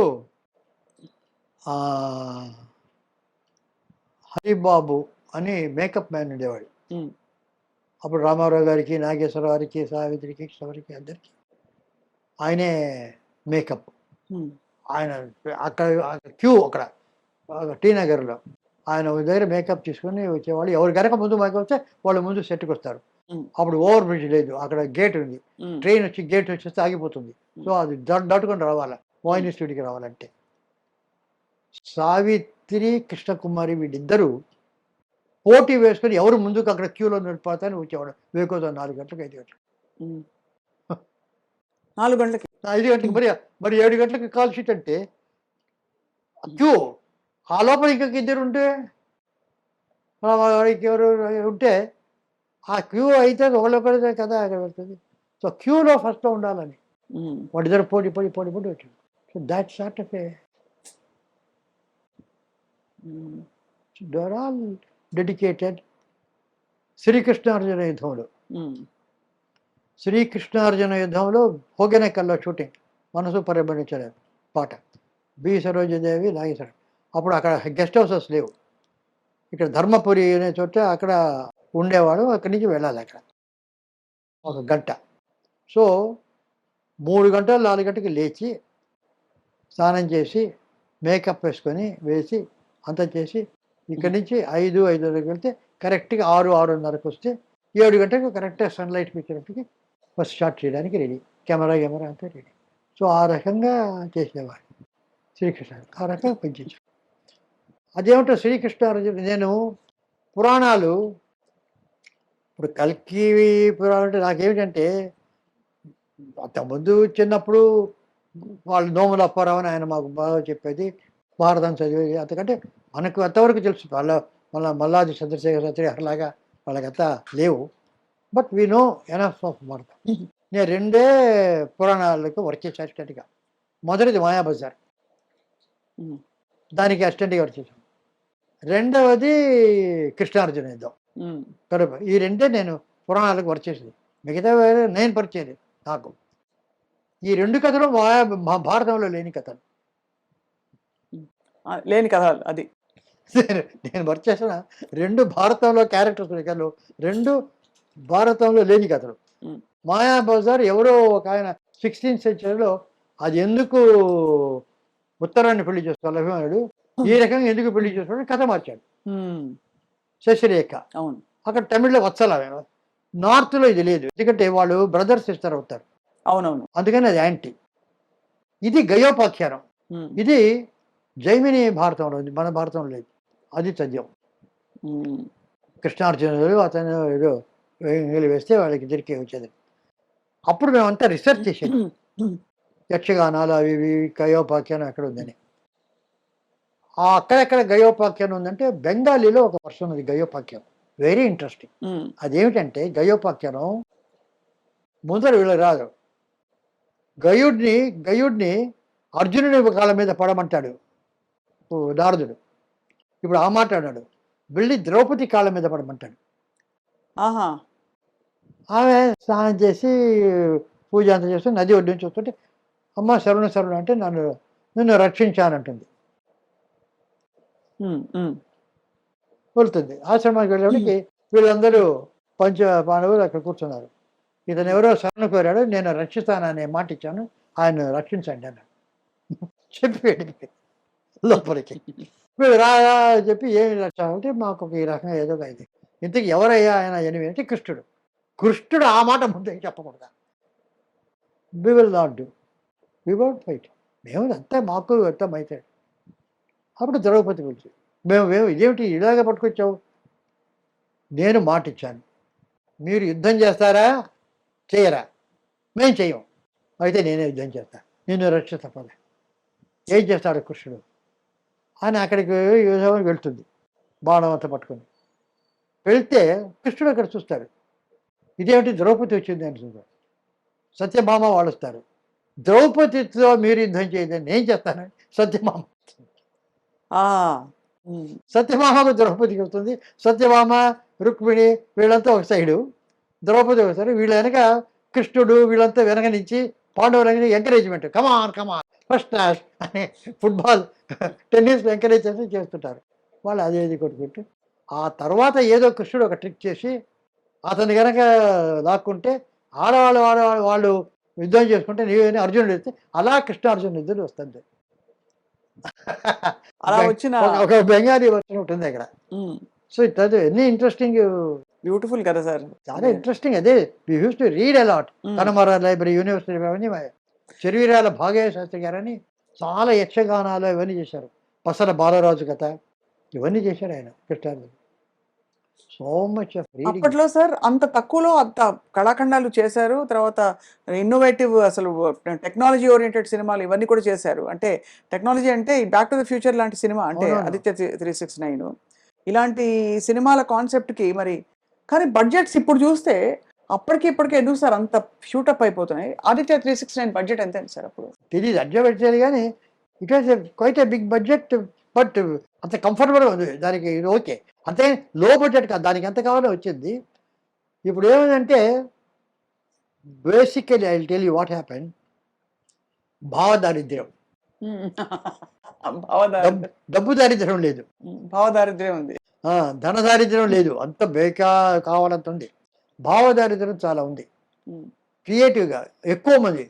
హరిబాబు అని మేకప్ మ్యాన్ ఉండేవాడు. అప్పుడు రామారావు గారికి, నాగేశ్వరరావు గారికి, సావిత్రికి, కృష్ణవారికి అందరికి ఆయనే మేకప్. ఆయన అక్కడ క్యూ అక్కడ టీ నగర్లో ఆయన దగ్గర మేకప్ తీసుకుని వచ్చేవాళ్ళు. ఎవరు కనుక ముందు మేకప్ వస్తే వాళ్ళు ముందు సెట్కి వస్తారు. అప్పుడు ఓవర్ బ్రిడ్జ్ లేదు, అక్కడ గేట్ ఉంది, ట్రైన్ వచ్చి గేట్ వచ్చేస్తే ఆగిపోతుంది. సో అది దాటుకొని రావాలా వాహిని స్టూడియోకి రావాలంటే. సావిత్రి, కృష్ణకుమారి వీళ్ళిద్దరూ పోటీ వేసుకొని ఎవరు ముందుకు అక్కడ క్యూలో నిలిపోతారని వచ్చేవాడు. వేకోదా 4 గంటలకు, 5 గంటలకు, 4 గంటలకి, 5 గంటలకు, మరి 7 గంటలకు కాల్ షీట్ అంటే క్యూ. ఆ లోపల ఇంకొక ఇద్దరు ఉంటే, ఎవరు ఉంటే ఆ క్యూ అయితే ఒకళ్ళొకరిదే కదా అక్కడ వెళ్తుంది. సో క్యూలో ఫస్ట్లో ఉండాలని వాడిద్దరు పోటీ వచ్చింది. So that sort of they are all dedicated. శ్రీకృష్ణార్జున యుద్ధంలో శ్రీకృష్ణార్జున యుద్ధంలో హోగెనకల్లో షూటింగ్, మనసు పరిగణించలేదు పాట, బి సరోజదేవి నాగేశ్వర. అప్పుడు అక్కడ గెస్ట్ హౌసెస్ లేవు, ఇక్కడ ధర్మపురి అనే చోట అక్కడ ఉండేవాడు, అక్కడి నుంచి వెళ్ళాలి అక్కడ 1 గంట. సో 3 గంటలు 4 గంటకి లేచి స్నానం చేసి మేకప్ వేసి అంతా చేసి ఇక్కడి నుంచి 5:30కి వెళ్తే కరెక్ట్గా 6:30కి వస్తే 7 గంటలకు కరెక్ట్గా సన్లైట్ పిక్చర్కి ఫస్ట్ షాట్ చేయడానికి రెడీ, కెమెరా అంతా రెడీ. సో ఆ రకంగా చేసేవాడు శ్రీకృష్ణ, ఆ రకంగా పనిచేశాడు. అదేమిటో శ్రీకృష్ణార్జున, నేను పురాణాలు ఇప్పుడు కల్కి పురాణం అంటే నాకేమిటంటే, అంతకుముందు చిన్నప్పుడు వాళ్ళు నోముల అప్పారావు అని ఆయన మాకు బాగా చెప్పేది, భారతం చదివేది. అంతకంటే మనకు అంతవరకు తెలుసు, మళ్ళీ మల్లాది చంద్రశేఖర్ సత్యలాగా వాళ్ళకంతా లేవు. But we know enough of Bharatam. నేను 2 పురాణాలకు వర్క్ చేశాను అసిస్టెంట్గా. మొదటిది మాయాబజార్, దానికి అసిస్టెంట్గా వర్క్ చేశాను. రెండవది కృష్ణార్జున యుద్ధం. ఈ 2 నేను పురాణాలకు వర్క్ చేసేది, మిగతా నేను పరిచేది నాకు. ఈ 2 కథలు భారతంలో లేని కథలు, అది నేను వర్క్ చేసిన 2 భారతంలో క్యారెక్టర్స్ కథలు, 2 భారతంలో లేని కథలు. మాయాబజార్ ఎవరో ఒక ఆయన 16th సెంచరీలో అది ఎందుకు ఉత్తరాన్ని పెళ్లి చేసుకోవాలి అభిమానుడు, ఈ రకంగా ఎందుకు పెళ్లి చేసుకోవాలని కథ మార్చాడు. శశిరేఖ, అవును, అక్కడ తమిళ్లో వత్సల, నార్త్లో ఇది లేదు, ఎందుకంటే వాళ్ళు బ్రదర్స్ సిస్టర్ అవుతారు. అవునవును, అందుకని అది యాంటీ. ఇది గయోపాఖ్యానం, ఇది జైమిని భారతంలో ఉంది, మన భారతంలో లేదు. అది చదివాం. కృష్ణార్జునులు అతను ఏదో వేస్తే వాళ్ళకి దొరికి వచ్చేది. అప్పుడు మేమంతా రిసెర్చ్ చేసేది, యక్షగానాలు అవి ఇవి గయోపాఖ్యానం ఎక్కడ ఉందని. అక్కడెక్కడ గయోపాఖ్యానం ఉందంటే బెంగాలీలో ఒక వర్షన్ ఉంది గయోపాఖ్యానం, వెరీ ఇంట్రెస్టింగ్. అదేమిటంటే గయోపాఖ్యానం ముందర వీళ్ళకి రాదు. గయుడిని అర్జునుడి కాళ్ళ మీద పడమంటాడు నారదుడు. ఇప్పుడు ఆ మాట అన్నాడు, వెళ్ళి ద్రౌపది కాళ్ళ మీద పడమంటాడు. ఆమె స్నానం చేసి పూజ అంతా చేస్తూ నది ఒడ్డుని చూస్తుంటే, అమ్మ శరణు అంటే నిన్ను రక్షించానంటుంది. వెళ్తుంది. ఆశ్రమానికి వెళ్ళేవాడికి వీళ్ళందరూ పంచ పాండవులు అక్కడ కూర్చున్నారు. ఇతను ఎవరో శరణు కోరాడు, నేను రక్షిస్తాననే మాట ఇచ్చాను, ఆయన రక్షించండి అన్నాడు. చెప్పి లోపలికి వీళ్ళు రాగా చెప్పి ఏమి రక్ష అంటే, మాకు ఒక ఈ రకంగా ఏదో ఇది. ఇంతకు ఎవరయ్యా ఆయన ఎనిమిది అంటే కృష్ణుడు ఆ మాట ముందే చెప్పకూడదా. We will not do, we won't fight, మేము అంతా మాకు అర్థం అవుతాడు. అప్పుడు ద్రౌపది గురించి మేము ఇదేమిటి ఇలాగ పట్టుకొచ్చావు, నేను మాట ఇచ్చాను, మీరు యుద్ధం చేస్తారా చేయరా, మేము చెయ్యం, అయితే నేనే యుద్ధం చేస్తా, నిన్ను రక్ష తప్పలే. ఏం చేస్తాడు కృష్ణుడు అని అక్కడికి యుద్ధం వెళ్తుంది, బాణం అంతా పట్టుకొని వెళ్తే కృష్ణుడు అక్కడ చూస్తాడు, ఇదేమిటి ద్రౌపది వచ్చింది అని చూస్తాడు. సత్యభామ వాళ్ళు వస్తారు, ద్రౌపదితో మీరు యుద్ధం చేయదని నేను చేస్తానని సత్యభామకు ద్రౌపదికి వస్తుంది. సత్యభామ రుక్మిణి వీళ్ళంతా ఒక సైడు, ద్రౌపది ఒక సైడు, వీళ్ళ వెనక కృష్ణుడు వీళ్ళంతా వెనక నుంచి పాండవులకి ఎంకరేజ్మెంట్, కమాన్ ఫస్ట్ క్లాస్ అని ఫుట్బాల్ టెన్నిస్ ఎంకరేజ్ చేసి చేస్తుంటారు వాళ్ళు. అదేది కొట్టుకుంటూ ఆ తర్వాత ఏదో కృష్ణుడు ఒక ట్రిక్ చేసి అతని కనుక లాక్కుంటే వాళ్ళు యుద్ధం చేసుకుంటే నీవేని అర్జునుడు వస్తే అలా కృష్ణార్జునుడు యుద్ధం వస్తుంది. అలా వచ్చిన ఒక బెంగాలీ వర్షన్ ఉంటుంది అక్కడ. సో ఇట్ ఎన్ని ఇంట్రెస్టింగ్, బ్యూటిఫుల్ కదా సార్, చాలా ఇంట్రెస్టింగ్. అదే we use to read a lot. Connemara library, university అవన్నీ. చెరువిరాల భాగయ్య శాస్త్రి గారని చాలా యక్షగానాలు ఇవన్నీ చేశారు. పసర బాలరాజు కథ ఇవన్నీ చేశారు ఆయన కృష్ణార్జునుడు. So much of reading. అప్పట్లో సార్ అంత తక్కువలో అంత కళాఖండాలు చేశారు. తర్వాత ఇన్నోవేటివ్, అసలు టెక్నాలజీ ఓరియంటెడ్ సినిమాలు ఇవన్నీ కూడా చేశారు. అంటే టెక్నాలజీ అంటే బ్యాక్ టు ద ఫ్యూచర్ లాంటి సినిమా, అంటే ఆదిత్య 369 ఇలాంటి సినిమాల కాన్సెప్ట్కి మరి. కానీ బడ్జెట్స్ ఇప్పుడు చూస్తే అప్పటికి ఇప్పటికే ఎందుకు సార్ అంత షూటప్ అయిపోతున్నాయి? ఆదిత్య 369 బడ్జెట్ ఎంత సార్ అప్పుడు? తెలియదు, అడ్జస్ట్ పెట్టారు కానీ it was quite a big budget but అంత కంఫర్టబుల్గా ఉంది దానికి, ఇది ఓకే. అంతే లో బడ్జెట్ కాదు, దానికి ఎంత కావాలో వచ్చింది. ఇప్పుడు ఏమైందంటే basically I will tell you what happen. భావదారిద్ర్యం, భావదారిద్ర్యం. డబ్బు దారిద్ర్యం లేదు, భావదారిద్ర్యం ఉంది. ధన దారిద్ర్యం లేదు, అంత కావాలంత ఉంది. భావదారిద్ర్యం చాలా ఉంది. ఉమ్, క్రియేటివ్గా ఎక్కువ మంది.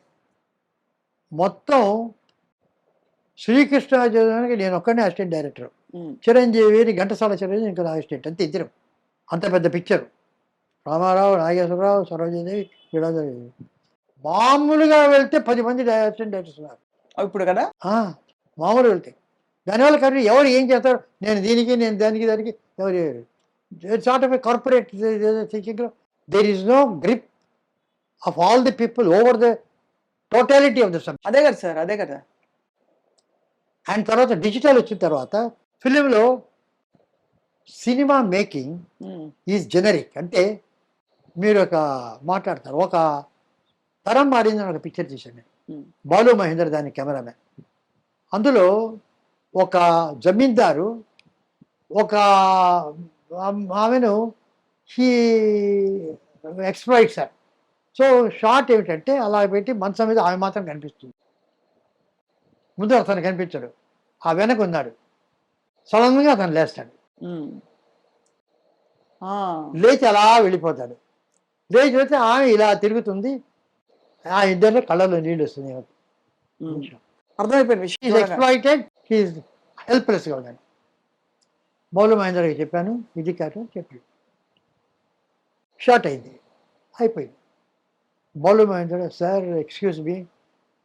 మొత్తం శ్రీకృష్ణార్జునానికి నేను ఒక్కనే అసిస్టెంట్ డైరెక్టర్, ఉమ్, చిరంజీవి ఘంటసాల చిరంజీవి ఇంకా అసిస్టెంట్, అంతే ఇద్దరం. అంత పెద్ద పిక్చర్. రామారావు, నాగేశ్వరరావు, సరోజిదేవి, వీళ్ళందరూ. మామూలుగా వెళ్తే 10 మంది అసిస్టెంట్ డైరెక్టర్స్ ఉన్నారు. ఇప్పుడు కదా. మామూలు వెళ్తే దానివల్ల కానీ ఎవరు ఏం చేస్తారు, నేను దీనికి, నేను దానికి, దానికి ఎవరు సార్ట్ ఆఫ్ ఏ కార్పొరేట్ థింకింగ్లో there is no grip of all the people over the totality of the subject. అదే కదా సార్, అదే కదా. అండ్ తర్వాత డిజిటల్ వచ్చిన తర్వాత ఫిలింలో cinema making um, is generic. అంటే మీరు మాట్లాడతారు, ఒక తరం మారిందని ఒక పిక్చర్ తీశాను నేను, ఉమ్, బాలు మహేందర్ దాని కెమెరామెన్. అందులో ఒక జమీందారు ఒక ఆమెను హీ ఎక్స్ప్లాయిట్స్. సో షార్ట్ ఏమిటంటే అలా పెట్టి మంచం మీద ఆమె మాత్రం కనిపిస్తుంది, ముందు అతను కనిపించాడు, ఆ వెనక ఉన్నాడు. సడన్గా అతను లేస్తాడు, ఉమ్. లేచి అలా వెళ్ళిపోతాడు. లేచి వెళ్తే ఆమె ఇలా తిరుగుతుంది, ఆ ఇద్దరిలో కళ్ళలో నీళ్ళు వస్తుంది. అర్థమైపోయింది విషయం. ఈజ్ ఎక్స్ప్లాయిటెడ్, హీఈస్ హెల్ప్లెస్గా ఉన్నాడు. బాలు మహేందర్కి చెప్పాను, ఇది కాదు చెప్పి షార్ట్ అయింది, అయిపోయింది. Balu Mahender, sir excuse me,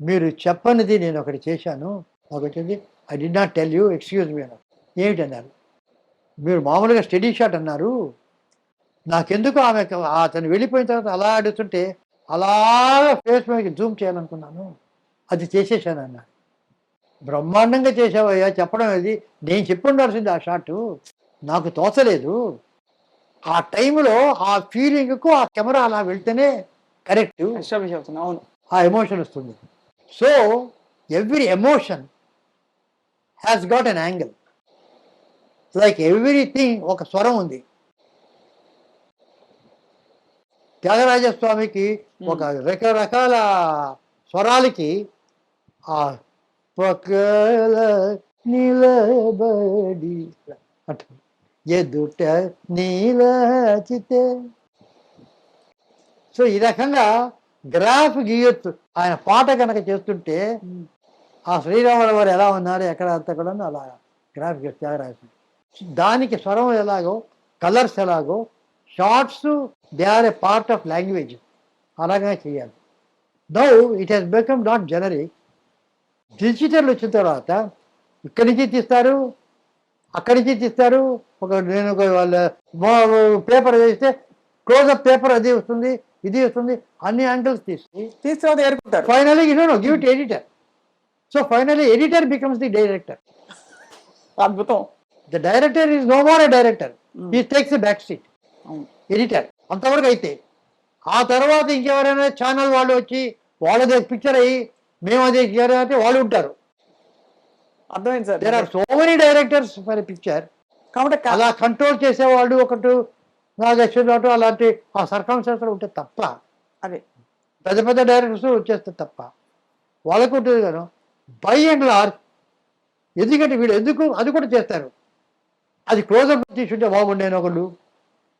మీరు చెప్పనిది నేను ఒకటి చేశాను, నాకు వచ్చింది, I did not tell you, excuse me అన్నారు. ఏమిటన్నారు, మీరు మామూలుగా స్టడీ షాట్ అన్నారు, నాకెందుకు ఆమె అతను వెళ్ళిపోయిన తర్వాత అలా అడుగుతుంటే అలాగా ఫేస్ మీద జూమ్ చేయాలనుకున్నాను, అది చేసేసాను అన్నారు. బ్రహ్మాండంగా చేసావయ్యా, చెప్పడం అది నేను చెప్పి ఉండాల్సింది, ఆ షాటు నాకు తోచలేదు. ఆ టైంలో ఆ ఫీలింగ్కు ఆ కెమెరా అలా వెళ్తేనే కరెక్ట్, ఎస్టాబ్లిష్ అవుతుంది. అవును. ఆ ఎమోషన్ వస్తుంది. So every emotion has got an angle, like everything ఒక స్వరం ఉంది. త్యాగరాజస్వామికి ఒక రకరకాల స్వరాలకి ఆ పక్కల నిలబడి అంట ఎదుట నీలచితే. సో ఈ రకంగా గ్రాఫ్ గీయొచ్చు ఆయన పాట కనుక చేస్తుంటే. ఆ శ్రీరాముల వారు ఎలా ఉన్నారు ఎక్కడ అంతా కూడా అలా గ్రాఫ్ గీయొచ్చు త్యాగరాజస్వామి. దానికి స్వరం ఎలాగో, కలర్స్ ఎలాగో, shots they are a part of language, అలాగే చేయాలి. Now it has become not generic. Digital వచ్చిన తర్వాత ఇక్కడి నుంచి తీస్తారు, అక్కడి నుంచి తీస్తారు. నేను వాళ్ళ పేపర్ వేస్తే క్లోజ్అప్ పేపర్ అది వస్తుంది, ఇది వస్తుంది, అన్ని యాంగిల్స్ తీసుకురావద్దు ఏర్పడతారు. Finally give it editor. So finally editor becomes the director. అద్భుతం. The director is no more a director, he takes the back seat. Editor అంతవరకు అయితే, ఆ తర్వాత ఇంకెవరైనా ఛానల్ వాళ్ళు వచ్చి వాళ్ళది పిక్చర్ అయ్యి మేము అదే అంటే వాళ్ళు ఉంటారు. అర్థమైంది sir. There are so many directors for a picture. కాబట్టి అలా కంట్రోల్ చేసేవాళ్ళు ఒకటి నాగేశ్వరరావు అలాంటి ఆ సర్కమ్స్టెన్సెస్ ఉంటే తప్ప, అదే పెద్ద పెద్ద డైరెక్టర్స్ వచ్చేస్తే తప్ప వాళ్ళకు ఉంటుంది కదా. బై అండ్ లార్జ్ ఎందుకంటే వీళ్ళు ఎందుకు అది కూడా చేస్తారు. అది క్లోజ్అప్ తీసుంటే బాగుండేను, ఒకళ్ళు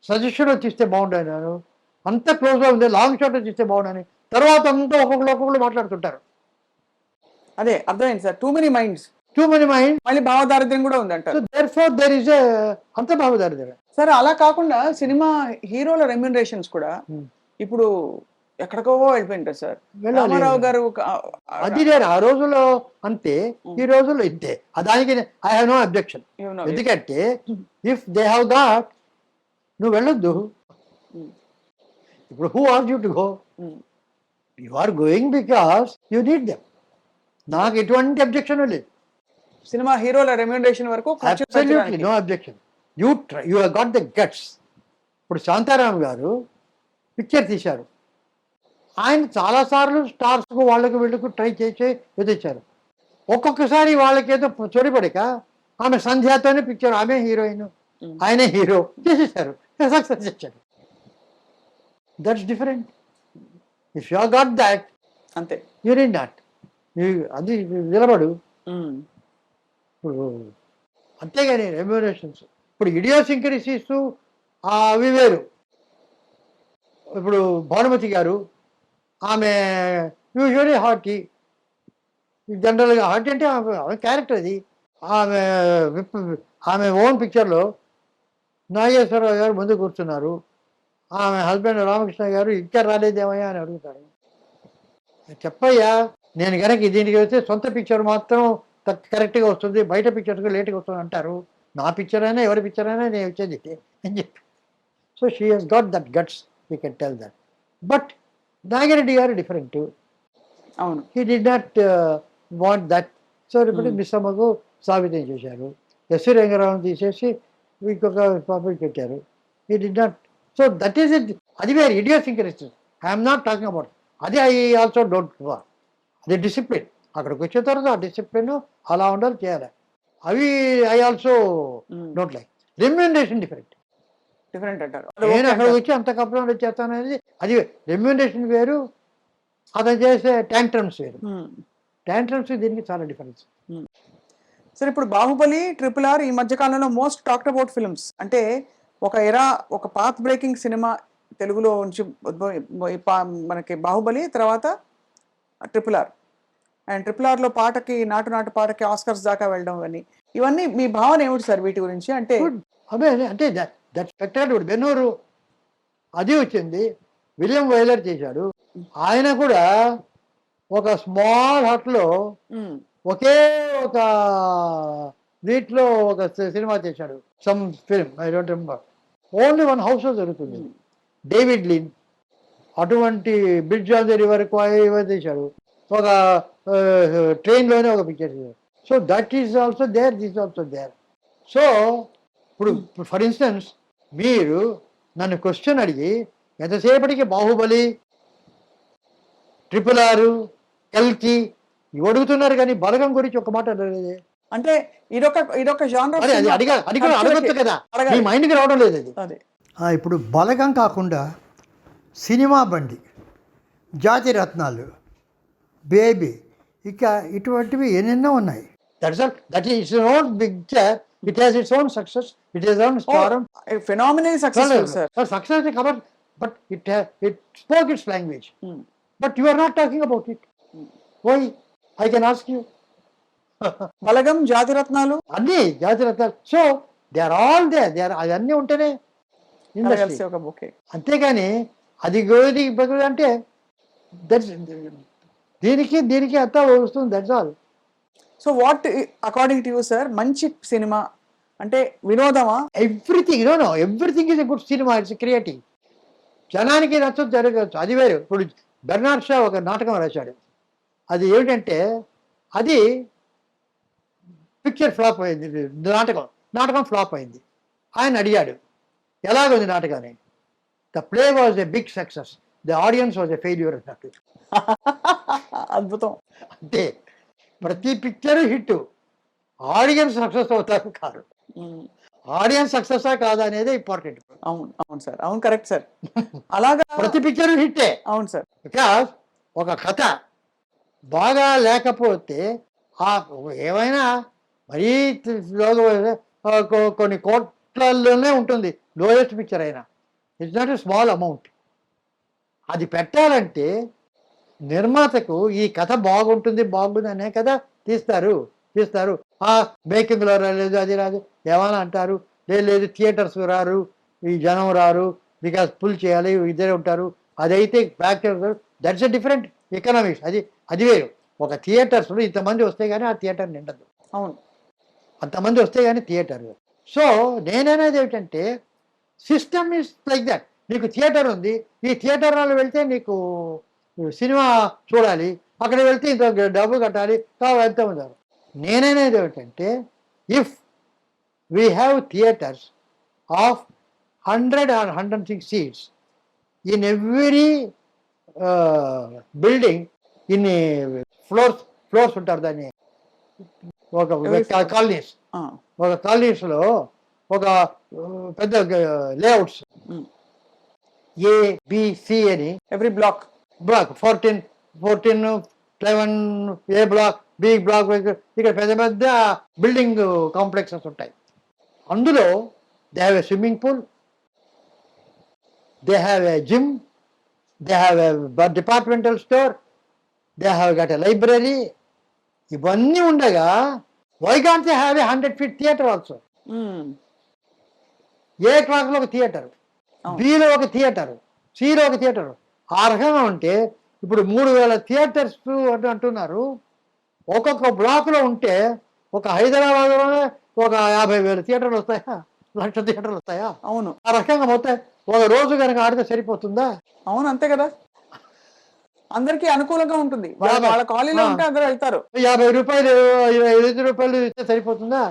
సజెషన్ తీస్తే బాగుండేను, అంత క్లోజ్గా ఉంది, లాంగ్ షాట్ తీస్తే బాగుండని, తర్వాత అంతా ఒక్కొక్కరు మాట్లాడుతుంటారు. అదే అర్థమైంది సార్. Too many minds. మళ్ళీ భావదారిద్ర్యం కూడా ఉంది అంటారు. దేర్ఫోర్ దేర్ ఇస్ అంత భావదారిద్ర్యం. సరే, అలా కాకుండా సినిమా హీరోల రెమ్యూనరేషన్స్ కూడా ఇప్పుడు ఎక్కడికో వెళ్ళిపోయింటారు సార్. రామారావు గారు అది లేదు ఆ రోజుల్లో అంతే, ఈ రోజుల్లో ఇంతే. దానికి ఐ హావ్ నో అబ్జెక్షన్. ఎందుకంటే ఇఫ్ దే హ్యావ్ దాట్ నువ్వు వెళ్ళొద్దు. ఇప్పుడు who are you to go? You are going because you need them. నాకు ఎటువంటి అబ్జెక్షన్ లేదు. సినిమా హీరోల రెమ్యూనరేషన్ వరకు absolutely no objection. You have got the guts. ఇప్పుడు శాంతారాం గారు పిక్చర్ తీశారు, ఆయన చాలాసార్లు స్టార్స్కు వాళ్ళకు వీళ్ళకు ట్రై చేసి ఎదిచ్చారు. ఒక్కొక్కసారి వాళ్ళకేదో చొరిపడిక ఆమె సంధ్యాతోనే పిక్చర్, ఆమె హీరోయిన్, ఆయనే హీరో చేసేసారు, సక్సెస్ చేశారు. That's different. If you got that, అంతే. యూ నీడ్ నాట్, అది నిలబడు. ఉమ్. ఇప్పుడు అంతేగాని రెమ్యూనరేషన్స్, ఇప్పుడు ఇడియోసింక్రసీస్ అవి వేరు. ఇప్పుడు భానుమతి గారు, ఆమె యూజువలీ హార్టీ, జనరల్గా హార్టీ అంటే ఆమె క్యారెక్టర్ అది. ఆమె ఆమె ఓన్ పిక్చర్లో నాగేశ్వరరావు గారు ముందు కూర్చున్నారు, ఆమె హస్బెండ్ రామకృష్ణ గారు ఇంకా రాలేదేమయ్యా అని అడుగుతారు. చెప్పయ్యా, నేను కనుక దీనికి వస్తే సొంత పిక్చర్ మాత్రం కరెక్ట్గా వస్తుంది, బయట పిక్చర్కి లేట్గా వస్తుంది అంటారు. నా పిక్చర్ అయినా ఎవరి పిక్చర్ అయినా నేను వచ్చేది అని చెప్పి. So she has got that guts, we can tell that. But Nagireddy గారు డిఫరెంట్, అవును. He did not want that. So ఇప్పుడు మిస్సమ్మకు సాబితం చేశారు, ఎస్వి రంగారావు తీసేసి ఇంకొక పాపకి పెట్టారు. He D not. So that is it. అది వేరు idiosyncrasies. I'm not talking about అది. I also don't want. అది డిసిప్లిన్. అక్కడికి వచ్చిన తర్వాత ఆ డిసిప్లిన్ అలా ఉండాలి, చేయాలి. అవి I also don't like. Remuneration different. Different అంటారు. నేను అక్కడికి వచ్చి అంత కంప్లైంట్ వచ్చేస్తాను అనేది అది రెమ్యూనరేషన్ వేరు, అతను చేసే ట్యాంట్రమ్స్ వేరు. ట్యాంట్రమ్స్ దీనికి చాలా డిఫరెన్స్. సరే, ఇప్పుడు బాహుబలి, RRR ఈ మధ్య కాలంలో మోస్ట్ టాక్డ్ అబౌట్ ఫిల్మ్స్. అంటే ఒక పాత్ బ్రేకింగ్ సినిమా తెలుగులో నుంచి మనకి బాహుబలి, తర్వాత RRR. అండ్ RRRలో పాటకి, నాటు పాటకి ఆస్కర్స్ దాకా వెళ్ళడం అని, ఇవన్నీ మీ భావన ఏమిటి సార్ వీటి గురించి? అంటే అదే అంటే దట్ స్పెక్టాక్యులర్. బెన్నూరు అది వచ్చింది, విలియం వైలర్ చేశాడు. ఆయన కూడా ఒక స్మాల్ హట్లో ఒకే ఒక వీటిలో ఒక సినిమా చేశాడు, some film, I don't remember. Only one హౌస్లో జరుగుతుంది. డేవిడ్ లిన్ అటువంటి బ్రిడ్జ్ ఆన్ ది రివర్ చేశాడు, ఒక ట్రైన్లోనే ఒక పిక్చర్ చేశాడు. So that is also there, this also there. So ఇప్పుడు ఫర్ ఇన్స్టెన్స్ మీరు నన్ను క్వశ్చన్ అడిగి ఎంతసేపటికి బాహుబలి, RRR, కల్కి ఇవి అడుగుతున్నారు, కానీ బలగం గురించి ఒక మాట అడగలేదే. అంటే ఇదొక జానర్. అది కూడా అడగొచ్చు కదా, మీ మైండ్కి రావడం లేదు అది. అదే ఇప్పుడు బలగం కాకుండా సినిమా బండి, జాతి రత్నాలు, బేబీ, ఇక ఇటువంటివి ఎన్నెన్నో ఉన్నాయి. That is own picture. It has its own success, it is own star, phenomenal successful sir. Success cover, but it spoke its language. But you are not talking about it. Why? I can ask you. Balagam, Jathi Ratnalu, అన్నీ Jathi Ratnalu. So they are all they are, అవన్నీ ఉంటేనే industry. ఒక bouquet. అంతేగాని అది గోది అంటే that's దీనికి అంతా వస్తుంది, that's all. So what according to you sir మంచి సినిమా అంటే? వినోదమా? Everything, no everything is a good cinema. It's creative. జనానికి నచ్చదు, జరగచ్చు, అది వేరు. ఇప్పుడు బెర్నార్డ్ షా ఒక నాటకం రాశాడు, అది ఏమిటంటే అది పిక్చర్ ఫ్లాప్ అయింది, నాటకం ఫ్లాప్ అయింది. ఆయన అడిగాడు ఎలాగుంది నాటకాన్ని. The play was a big success, the audience was a failure అన్నట్టు. అద్భుతం. అంటే ప్రతి పిక్చర్ హిట్, ఆడియన్స్ సక్సెస్ అవుతారు కాదు. ఆడియన్స్ సక్సెసా కాదా అనేది ఇంపార్టెంట్. అవును సార్, అవును, కరెక్ట్ సార్. అలాగా ప్రతి పిక్చర్ హిట్టే. అవును సార్. బికాస్ ఒక కథ బాగా లేకపోతే ఏమైనా మరీ కొన్ని కోట్లలోనే ఉంటుంది లోయెస్ట్ పిక్చర్ అయినా. It's not a small amount. అది పెట్టాలంటే నిర్మాతకు ఈ కథ బాగుంటుంది అనే కదా తీస్తారు. మేకింగ్లో రాలేదు, అది రాదు, ఏమైనా అంటారు. లేదు థియేటర్స్ రారు, ఈ జనం రారు, బికాస్ పుల్ చేయాలి, ఇద్దరే ఉంటారు. అదైతే back that's a different economics. అది వేరు. ఒక థియేటర్స్లో ఇంతమంది వస్తే కానీ ఆ థియేటర్ నిండదు. అవును, అంతమంది వస్తే కానీ థియేటర్. సో నేననేది ఏమిటంటే సిస్టమ్ ఈస్ లైక్ దట్. నీకు థియేటర్ ఉంది, ఈ థియేటర్ వాళ్ళు వెళ్తే నీకు సినిమా చూడాలి, అక్కడ వెళ్తే ఇంత డబ్బు కట్టాలి, ఎంత ఉంటారు. నేననేది ఏమిటంటే if we have theatres of 100 or 106 seats in every building, in floors ఉంటారు, దాన్ని ఒక కాలనీస్, ఒక కాలనీస్లో ఒక పెద్ద లేఅవుట్స్ ఏబిసి అని every block 14 11 A block, B block, ఇక్కడ పెద్ద పెద్ద బిల్డింగ్ కాంప్లెక్సెస్ ఉంటాయి. అందులో they have a swimming pool, they have a gym, they have a departmental store, they have got a library. ఇవన్నీ ఉండగా why can't they have a 100 feet theatre also? ఏ క్లాస్లో ఒక థియేటర్, బిలో ఒక theatre, సిలో ఒక థియేటర్. ఆ రకంగా ఉంటే ఇప్పుడు 3000 థియేటర్స్ అంటున్నారు. ఒక్కొక్క బ్లాక్లో ఉంటే ఒక హైదరాబాద్లోనే ఒక 50,000 థియేటర్లు వస్తాయా, 1,00,000 థియేటర్లు వస్తాయా? అవును. ఆ రకంగా మొత్తం ఒక రోజు కనుక ఆడితే సరిపోతుందా? అవును, అంతే కదా. అందరికీ అనుకూలంగా ఉంటుంది. వాళ్ళ కాలనీలో ఉంటే అందరూ వెళ్తారు. 50 రూపాయలు 5 రూపాయలు ఇస్తే సరిపోతుందా?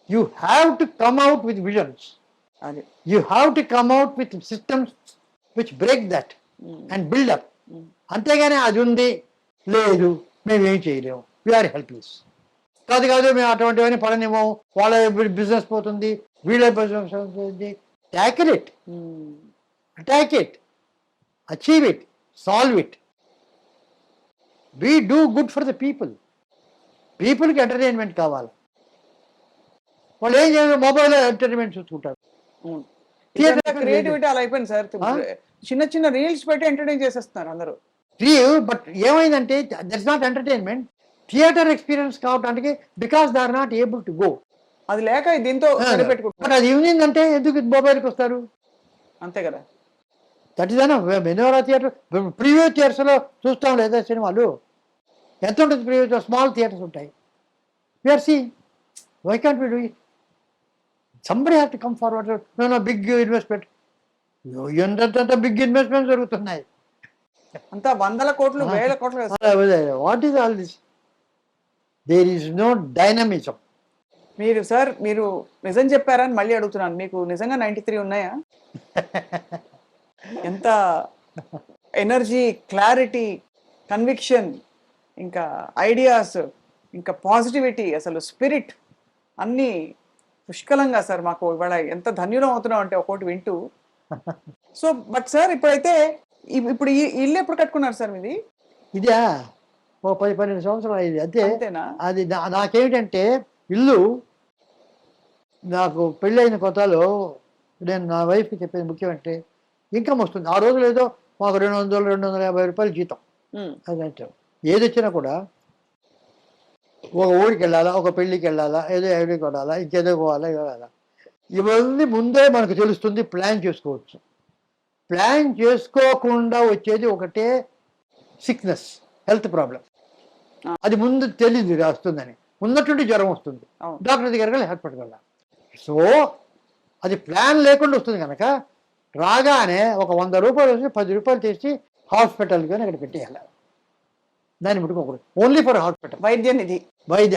You have to come out with visions. అది you have to come out with systems which break that and build up. అంతేగాని అది ఉంది లేదు మేమేం చేయలేము, వీఆర్ హెల్ప్లెస్. కాదు మేము అటువంటివన్నీ పడనివ్వము, వాళ్ళ బిజినెస్ పోతుంది, వీళ్ళ బిజినెస్ పోతుంది. Tackle it, attack it, achieve it, solve it. We do good for the people. పీపుల్కి ఎంటర్టైన్మెంట్ కావాలి. వాళ్ళు ఏం చేయాలి, మొబైల్లో ఎంటర్టైన్మెంట్ చూసుకుంటారు. క్రియేటివిటీ అలా అయిపోయింది సార్. చిన్న చిన్న రీల్స్ పెట్టి ఎంటర్టైన్ చేసేస్తున్నారు అందరూ. బట్ ఏమైందంటే that's not entertainment. Theatre experience కావడానికి because they are not able to go. అది లేక దీంతో బట్ అది ఈవినింగ్ అంటే ఎందుకు మొబైల్కి వస్తారు? అంతే కదా. That is Menora theatre, preview థియేటర్స్లో చూస్తాం లేదా సినిమాలు? ఎంత ఉంటుంది ప్రివ్యూ? స్మాల్ థియేటర్స్ ఉంటాయి. We are see why can't we do it? Somebody have to come forward. No big investment. ఎంత బిగ్ ఇన్వెస్ట్మెంట్ జరుగుతున్నాయి, అంతా 100 కోట్లు 1000 కోట్లు. What is all this? There is no dynamism. మీరు సార్ మీరు నిజం చెప్పారని మళ్ళీ అడుగుతున్నాను. మీకు నిజంగా 93 ఉన్నాయా? ఎంత ఎనర్జీ, క్లారిటీ, కన్విక్షన్, ఇంకా ఐడియాస్, ఇంకా పాజిటివిటీ, అసలు స్పిరిట్ అన్నీ పుష్కలంగా సార్. మాకు ఇవాళ ఎంత ధన్యులం అవుతున్నాం అంటే ఒకటి వింటూ. సో బట్ సార్ ఇప్పుడైతే ఇప్పుడు ఈ ఇల్లు ఎప్పుడు కట్టుకున్నారు సార్ మీది? ఇదా ఓ 10-12 సంవత్సరాలు అయింది అంతే. అంతేనా? అది నాకేమిటంటే ఇల్లు, నాకు పెళ్ళైన కొత్తలో నేను నా వైఫ్కి చెప్పేది ముఖ్యం అంటే ఇన్కమ్ వస్తుంది. ఆ రోజులు ఏదో మాకు 200-250 రూపాయలు జీతం. అదంటే ఏది వచ్చినా కూడా ఒక ఊరికి వెళ్ళాలా, ఒక పెళ్ళికి వెళ్ళాలా, ఏదో ఎవరికి కొనాలా, ఇంకేదో పోవాలా, ఇవ్వాలా, ఇవన్నీ ముందే మనకు తెలుస్తుంది. ప్లాన్ చేసుకోవచ్చు. ప్లాన్ చేసుకోకుండా వచ్చేది ఒకటే సిక్నెస్, హెల్త్ ప్రాబ్లం. అది ముందు తెలియదు వస్తుందని. ఉన్నట్టుండి జ్వరం వస్తుంది, డాక్టర్ దగ్గరికి వెళ్ళి హాస్పిటల్. సో అది ప్లాన్ లేకుండా వస్తుంది కనుక రాగానే ఒక 100 రూపాయలు వచ్చి 10 రూపాయలు చేసి హాస్పిటల్ కానీ అక్కడ పెట్టేయాలి. దాన్ని ముట్టుకోకూడదు. ఓన్లీ ఫర్ హాస్పిటల్, వైద్య నిధి.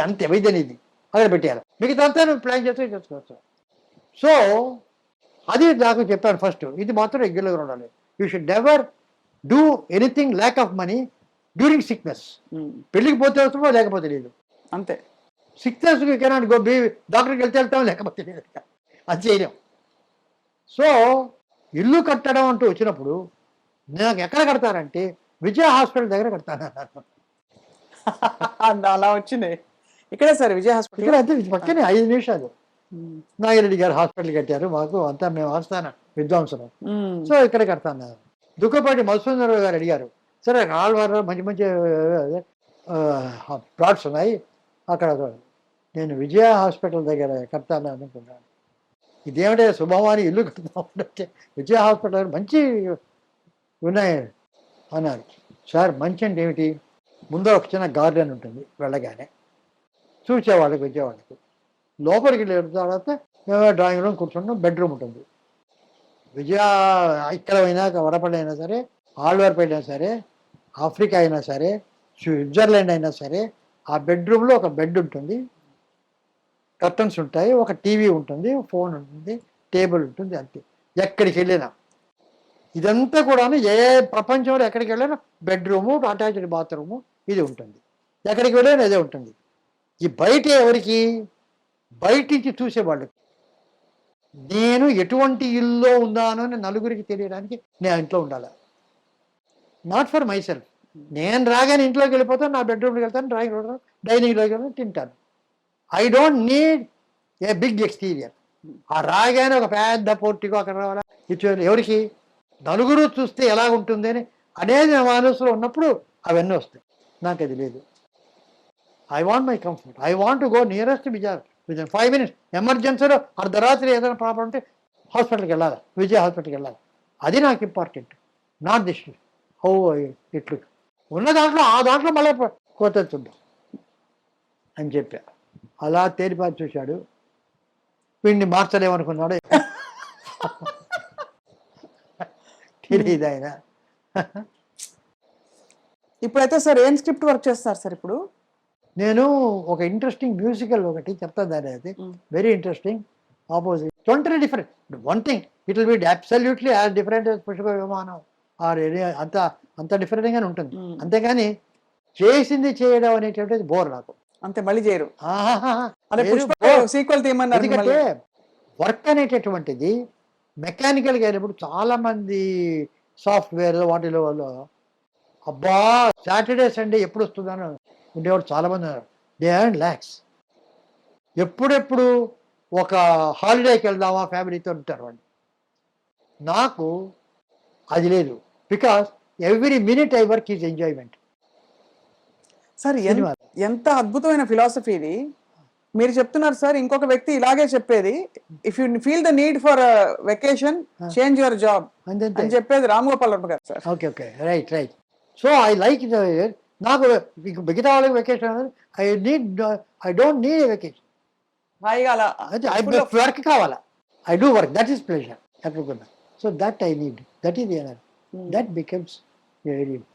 అంతే, వైద్య నిధి అక్కడ పెట్టేయాలి. మిగతా అంతా ప్లాన్ చేస్తే చేసుకోవచ్చు. సో అది నాకు చెప్పాను ఫస్ట్. ఇది మాత్రం రెగ్యులర్గా ఉండాలి. You should never do anything lack of money during sickness. పెళ్ళికి పోతే వస్తుందో లేకపోతే లేదు, అంతే. Sickness cannot go. డాక్టర్కి వెళ్తాం, లేకపోతే లేదు, అది చేయలేం. సో ఇల్లు కట్టడం అంటూ వచ్చినప్పుడు నాకు ఎక్కడ కడతారంటే విజయ హాస్పిటల్ దగ్గర కడతాను. అలా వచ్చింది ఇక్కడే సార్, విజయ హాస్పిటల్ ఇక్కడ అంతే, పక్కనే 5 నిమిషాలు. నాగిరెడ్డి గారు హాస్పిటల్ కట్టారు మాకు, అంతా మేము ఆస్థాన విద్వాంసులు. సో ఇక్కడ కడతాను. దుఃఖపాటి మధుసూదనరావు గారు అడిగారు, సరే ఆళ్వారు మంచి మంచి ప్లాట్స్ ఉన్నాయి అక్కడ, నేను విజయ హాస్పిటల్ దగ్గర కడతాను అనుకున్నాను. ఇదేమిటే శుభమాని ఇల్లు కడతామంటే విజయ హాస్పిటల్ మంచి ఉన్నాయి అన్నారు. సార్ మంచి అంటే ఏమిటి? ముందర ఒక చిన్న గార్డెన్ ఉంటుంది, వెళ్ళగానే చూసేవాళ్ళకి వచ్చేవాళ్ళకి. లోపలికి వెళ్ళిన తర్వాత మేము డ్రాయింగ్ రూమ్ కూర్చున్నాం, బెడ్రూమ్ ఉంటుంది. విజయ ఇక్కడ అయినా, వడపల్లి అయినా సరే, ఆళ్వార్పేట అయినా సరే, ఆఫ్రికా అయినా సరే, స్విట్జర్లాండ్ అయినా సరే, ఆ బెడ్రూమ్లో ఒక బెడ్ ఉంటుంది, కర్టన్స్ ఉంటాయి, ఒక టీవీ ఉంటుంది, ఫోన్ ఉంటుంది, టేబుల్ ఉంటుంది, అంతే. ఎక్కడికి వెళ్ళినా ఇదంతా కూడా ఏ ప్రపంచంలో ఎక్కడికి వెళ్ళినా బెడ్రూము, అటాచ్డ్ బాత్రూము ఇది ఉంటుంది. ఎక్కడికి వెళ్ళినా ఇదే ఉంటుంది. ఈ బయట ఎవరికి, బయట నుంచి చూసేవాళ్ళు. నేను ఎటువంటి ఇల్లులో ఉన్నాను అని నలుగురికి తెలియడానికి నేను ఇంట్లో ఉండాలి. Not for my self. నేను రాగానే ఇంట్లోకి వెళ్ళిపోతాను, నా బెడ్రూమ్కి వెళ్తాను, డ్రాయింగ్ రూమ్, డైనింగ్లోకి వెళ్తాను, తింటాను. I don't need a big exterior. ఆ రాగానే ఒక పెద్ద పోర్టికో అక్కడ రావాలా, ఇటు ఎవరికి, నలుగురు చూస్తే ఎలా ఉంటుంది అని అనేది నా మనసులో ఉన్నప్పుడు అవన్నీ వస్తాయి. నాకు అది లేదు. I want my comfort. I want to go nearest vision 5 minutes. ఎమర్జెన్సీలో అర్ధరాత్రి ఏదైనా ప్రాబ్లం ఉంటే హాస్పిటల్కి వెళ్ళాలి, విజయ్ హాస్పిటల్కి వెళ్ళాలి. అది నాకు ఇంపార్టెంట్. నాట్ దిస్ హౌ ఇట్లు ఉన్న దాంట్లో ఆ దాంట్లో మళ్ళీ కోత చూద్దాం అని చెప్పా. అలా తేలిపాటి చూశాడు. వీడిని మార్చలేమనుకున్నాడు. తెలియదు ఆయన. ఇప్పుడైతే సార్ ఏం స్క్రిప్ట్ వర్క్ చేస్తారు సార్ ఇప్పుడు? నేను ఒక ఇంట్రెస్టింగ్ మ్యూజికల్ ఒకటి చెప్తాను. దాని అది very interesting. Opposite totally different. One thing it will be absolutely as different as Pushpa విమానం ఆర్ అంత అంత డిఫరెంట్గానే ఉంటుంది. అంతేగాని చేసింది చేయడం అనేటువంటిది బోర్ నాకు. అంతే, మళ్ళీ చేయరు. ఆహాహా. అదే లేదు, పుష్ప bore. సీక్వెల్ తీయమన్నారు ఎందుకంటే మిమ్మల్ని. వర్క్ అనేటటువంటిది మెకానికల్గా అయినప్పుడు చాలా మంది సాఫ్ట్వేర్ వాటిలో వాళ్ళు అబ్బా సాటర్డే సండే ఎప్పుడు వస్తుందని ఉండేవాడు చాలా మంది ఉన్నారు. They earn lakhs. ఎప్పుడెప్పుడు ఒక హాలిడేకి వెళ్దామా ఫ్యామిలీతో ఉంటారు వాళ్ళు. నాకు అది లేదు. Because every minute I work is enjoyment. Sir cinema. ఎంత అద్భుతమైన ఫిలాసఫీ ఇది. మీరు చెప్తున్నారు సార్, ఇంకొక వ్యక్తి ఇలాగే చెప్పేది, if you feel the need for vacation change your job అంతే అని చెప్పేది రామ్ గోపాల్ వర్మ గారు sir. Okay okay right right. So I like నాకు మిగతా వాళ్ళకి vacation I don't need a vacation. హాయిగా అలా వర్క్ కావాలా. I do work, that is pleasure ఎక్కడికన్నా. So that I need, that is that becomes very important.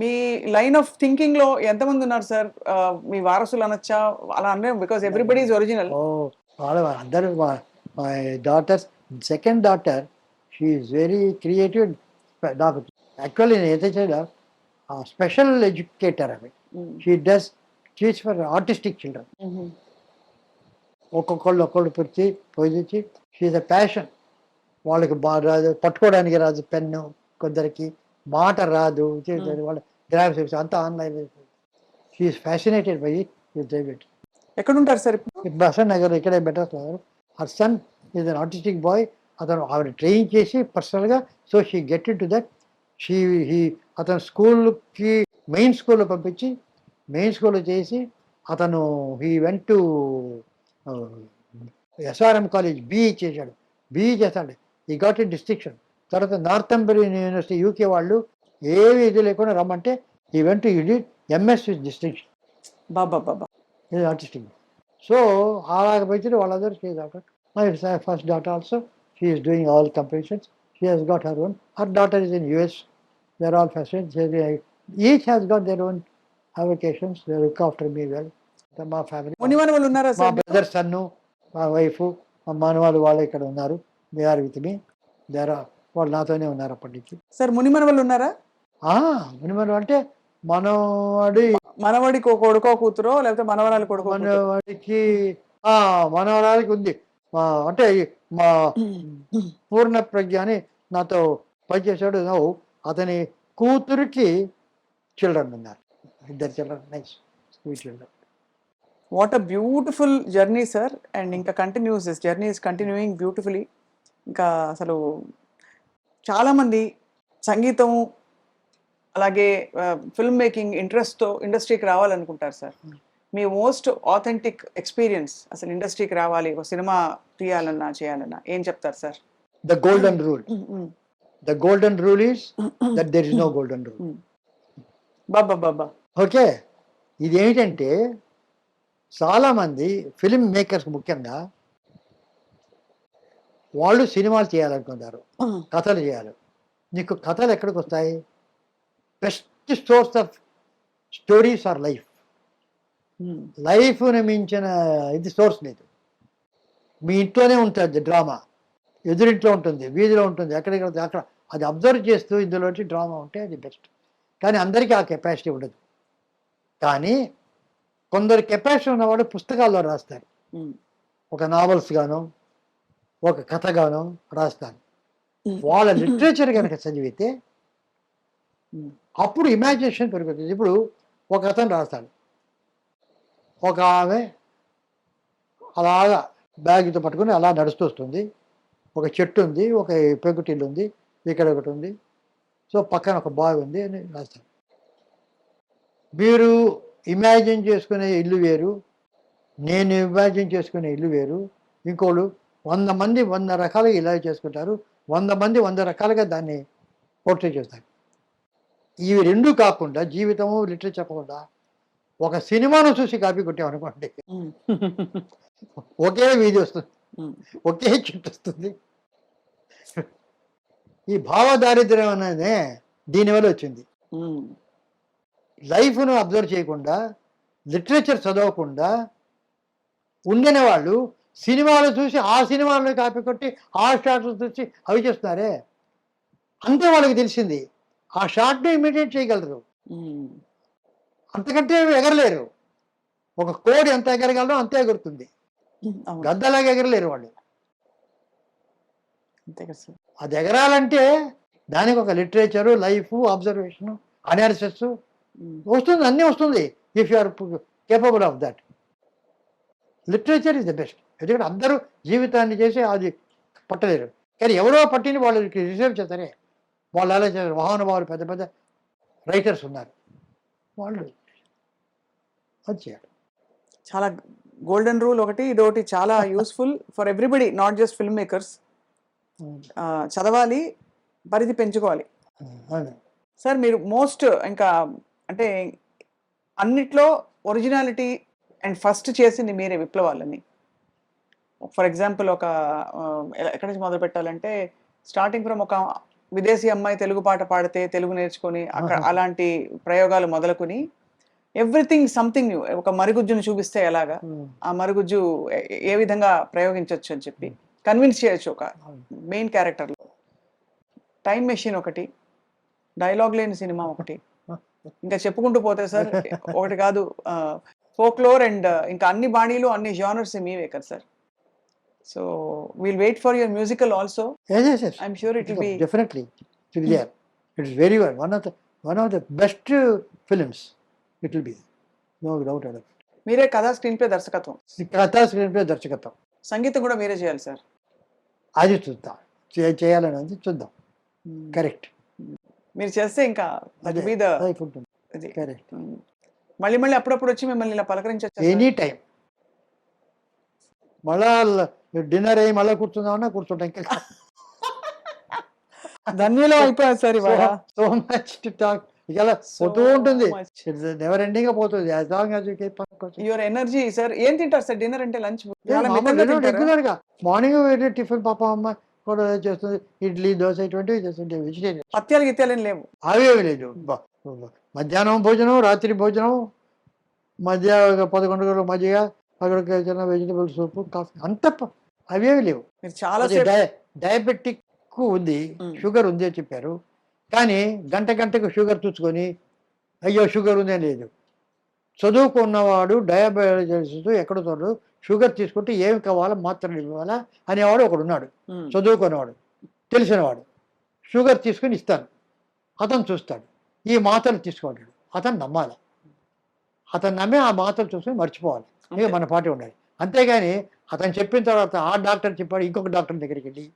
మీ line of thinking లో ఎంతమంది ఉన్నారు సార్? మీ వారసులు అనొచ్చా అలా అనే? Because everybody is original. వాళ్ళ అందరూ my daughters, second daughter she is very creative. నాకు యాక్చువల్లీ నేను ఏదైతే స్పెషల్ ఎడ్యుకేటర్ అవి. She does teach for artistic children. ఒక్కొక్కళ్ళు పోయించి షీఈ్ అ ప్యాషన్. వాళ్ళకి బాగా రాదు, పట్టుకోవడానికి రాదు పెన్ను, కొందరికి మాట రాదు, వాళ్ళ గ్రాఫిక్స్ అంతా online. She's fascinated by it. ఎక్కడ ఉంటారు సార్ ఇప్పుడు? బసన్ నగర్ ఇక్కడే better. Her son is an artistic boy. అతను ఆవిడ ట్రైన్ చేసి పర్సనల్గా. So she get in to that. అతను స్కూల్కి మెయిన్ స్కూల్లో పంపించి మెయిన్ స్కూల్లో చేసి అతను he went to SRM college BE చేశాడు. బీఈ చేస్తాడు. ఈ గాట్ ఇన్ డిస్టింక్షన్. తర్వాత నార్థంబరియన్ యూనివర్సిటీ యూకే వాళ్ళు ఏవి ఇది లేకుండా రమ్మంటే ఈ went to unit MS with distinction. బాబా బాబా, ఇది ఆర్టిస్టిక్. సో అలాగ పెంచి వాళ్ళందరూ చేశారు. My first daughter also she is doing all compositions. She has got her own. Her daughter is in US. They are all fascinated. Each has got their own avocations. They look after me well. మా family, మునిమనవలు ఉన్నారా మా sir? Brother సన్ను, మా wife, మా మనవాళ్ళు వాళ్ళు ఇక్కడ ఉన్నారు. They are with me. వాళ్ళు నాతోనే ఉన్నారు అప్పటి నుంచి. సార్ మునిమనవలు ఉన్నారా? మినిమం అంటే మనవాడి మనవడికి కొడుకో కూతురో లేకపోతే మనవరాలు కొడుకో కూతురో? మనవాడికి మనవరాలికి ఉంది. అంటే మా పూర్ణ ప్రజ్ఞ అని నాతో పనిచేసాడు. అతని కూతురికి చిల్డ్రన్ ఉన్నారు. 2 children. Nice sweet children. What a beautiful journey sir. And ఇంకా continues, this journey is continuing beautifully. ఇంకా అసలు చాలామంది సంగీతం అలాగే ఫిల్మ్ మేకింగ్ ఇంట్రెస్ట్తో ఇండస్ట్రీకి రావాలనుకుంటారు సార్. మీ మోస్ట్ ఆథెంటిక్ ఎక్స్పీరియన్స్, అసలు ఇండస్ట్రీకి రావాలి, ఒక సినిమా తీయాలన్నా చేయాలన్నా ఏం చెప్తారు sir? The golden rule. The golden rule is that there is no golden rule. బాబా బాబా. ఓకే. ఇదేంటంటే చాలామంది ఫిల్మ్ మేకర్స్ ముఖ్యంగా వాళ్ళు సినిమాలు చేయాలనుకుంటారు, కథలు చేయాలి. నీకు కథలు ఎక్కడికి వస్తాయి? Best source of stories are life. లైఫ్ని మించిన ఇది సోర్స్ లేదు. మీ ఇంట్లోనే ఉంటుంది డ్రామా, ఎదురింట్లో ఉంటుంది, వీధిలో ఉంటుంది, ఎక్కడికి అక్కడ. అది అబ్జర్వ్ చేస్తూ ఇందులోంచి డ్రామా ఉంటే అది బెస్ట్. కానీ అందరికీ ఆ కెపాసిటీ ఉండదు. కానీ కొందరు కెపాసిటీ ఉన్నవాడు పుస్తకాల్లో రాస్తారు, ఒక నావల్స్ గాను ఒక కథ గాను రాస్తారు. వాళ్ళ లిటరేచర్ కనుక చదివితే అప్పుడు ఇమాజినేషన్ పెరుగుతుంది. ఇప్పుడు ఒక అతను రాస్తాడు, ఒక ఆమె అలాగా బ్యాగ్తో పట్టుకుని అలా నడుస్తూ వస్తుంది, ఒక చెట్టు ఉంది, ఒక పెంకుటిల్లు ఉంది, ఇక్కడ ఒకటి ఉంది, సో పక్కన ఒక బావి ఉంది అని రాస్తాడు. మీరు ఇమాజిన్ చేసుకునే ఇల్లు వేరు, నేను ఇమాజిన్ చేసుకునే ఇల్లు వేరు. ఇంకోళ్ళు 100 మంది 100 రకాలుగా ఇలా చేసుకుంటారు, 100 మంది 100 రకాలుగా దాన్ని పోర్ట్రేట్ చేస్తారు. ఇవి రెండు కాకుండా జీవితము లిటరేచర్ కాకుండా ఒక సినిమాను చూసి కాపీ కొట్టామనుకోండి, ఒకే వీధి వస్తుంది, ఒకే చెట్టు వస్తుంది. ఈ భావదారిద్ర్యం అనేది దీనివల్ల వచ్చింది. లైఫ్ను అబ్జర్వ్ చేయకుండా, లిటరేచర్ చదవకుండా ఉండిన వాళ్ళు సినిమాలు చూసి ఆ సినిమాలను కాపీ కొట్టి ఆ షార్ట్లు చూసి అవి చేస్తున్నారే, అంతే వాళ్ళకి తెలిసింది. ఆ షార్ట్ని ఇమిడియేట్ చేయగలరు, అంతకంటే ఎగరలేరు. ఒక కోడి ఎంత ఎగరగలరో అంతే ఎగురుతుంది, గద్దలాగా ఎగరలేరు వాళ్ళు. అంతే కదా సార్. అది ఎగరాలంటే దానికి ఒక లిటరేచరు, లైఫ్, అబ్జర్వేషను, అనాలిసిస్ వస్తుంది, అన్నీ వస్తుంది. If you are capable of that, literature is the best. ఎందుకంటే అందరూ జీవితాన్ని చేసి అది పట్టలేరు, కానీ ఎవరో పట్టిని వాళ్ళు రిసర్వ్ చేస్తారే, వాళ్ళు అలా చేస్తారు. మహానుభావులు పెద్ద పెద్ద రైటర్స్ ఉన్నారు, వాళ్ళు అది చేయాలి. చాలా గోల్డెన్ రూల్ ఒకటి, ఇదొకటి చాలా useful for everybody, not just film makers. చదవాలి, పరిధి పెంచుకోవాలి. సార్ మీరు మోస్ట్ ఇంకా అంటే అన్నిట్లో ఒరిజినాలిటీ అండ్ ఫస్ట్ చేసింది మీరే విప్లవాలని. ఫర్ ఎగ్జాంపుల్ ఒక ఎక్కడి నుంచి మొదలు పెట్టాలంటే, స్టార్టింగ్ ఫ్రమ్ ఒక విదేశీ అమ్మాయి తెలుగు పాట పాడితే తెలుగు నేర్చుకొని అక్కడ అలాంటి ప్రయోగాలు మొదలుకొని ఎవ్రీథింగ్ సంథింగ్ న్యూ. ఒక మరుగుజ్జును చూపిస్తే ఎలాగా ఆ మరుగుజ్జు ఏ విధంగా ప్రయోగించవచ్చు అని చెప్పి కన్విన్స్ చేయొచ్చు ఒక మెయిన్ క్యారెక్టర్లో. టైం మెషిన్ ఒకటి, డైలాగ్ లేని సినిమా ఒకటి, ఇంకా చెప్పుకుంటూ పోతే సార్ ఒకటి కాదు, ఫోక్లోర్ అండ్ ఇంకా అన్ని బాణీలు అన్ని జానర్స్ మీవే కదా sir. So we'll wait for your musical also. I'm sure it will be definitely it will there. It is very well one of the best films. It will be, no doubt about it. మీరే కథా screen play దర్శకత్వం, కథా screen play దర్శకత్వం, సంగీతం కూడా మీరే చేయాలి sir. అది చూద్దాం, చేయాలని చూద్దాం. కరెక్ట్, మీరు చేస్తే ఇంకా అది మీద లైఫ్ ఉంటుంది. కరెక్ట్. మళ్ళీ మళ్ళీ అప్పుడప్పుడు వచ్చి మిమ్మల్ని ఇలా పలకరించవచ్చు ఎనీ టైం. మళ్ళా డిన్నర్ అయ్యి మళ్ళీ కూర్చుందామన్నా కూర్చుంటాం. ఇంకా ధన్యలో అయిపోయారు సార్ ఇవాళ. So much to talk. ఇలా పోతూ ఉంటుంది, నెవర్ ఎండింగ్ గా పోతుంది. As long as you keep your energy. Sir ఏం తింటారు సార్ డిన్నర్ అంటే? లంచ్ రెగ్యులర్ గా మార్నింగ్ టిఫిన్ పాప అమ్మ కూడా చేస్తుంది, ఇడ్లీ దోశ ఇటువంటివి చేస్తుంటే. వెజిటేరియన్ పత్యాలు గిత్యాలు ఏం లేవు, అవేమి లేదు. మధ్యాహ్నం భోజనం, రాత్రి భోజనం, మధ్య 11 గంటల మధ్య అక్కడికి చిన్న వెజిటబుల్ సూప్, కాఫీ, అంత అవేమి లేవు. మీరు చాలా డయాబెటిక్ ఉంది, షుగర్ ఉంది అని చెప్పారు, కానీ గంటకు షుగర్ చూసుకొని అయ్యో షుగర్ ఉందే లేదు. చదువుకున్నవాడు డయాబెటిస్ ఎక్కడ చూడడు, షుగర్ తీసుకుంటే ఏమి కావాలో మాత్రలు ఇవ్వాలా అనేవాడు ఒకడు ఉన్నాడు, చదువుకున్నవాడు, తెలిసినవాడు. షుగర్ తీసుకుని ఇస్తాను, అతను చూస్తాడు, ఈ మాత్రలు తీసుకుంటాడు, అతను నమ్మాలి. అతను నమ్మి ఆ మాత్రలు చూసుకొని మర్చిపోవాలి, ఇక మన పార్టీ ఉండాలి. అంతేగాని అతను చెప్పిన తర్వాత ఆ డాక్టర్ చెప్పాడు, ఇంకొక డాక్టర్ దగ్గరికి వెళ్ళి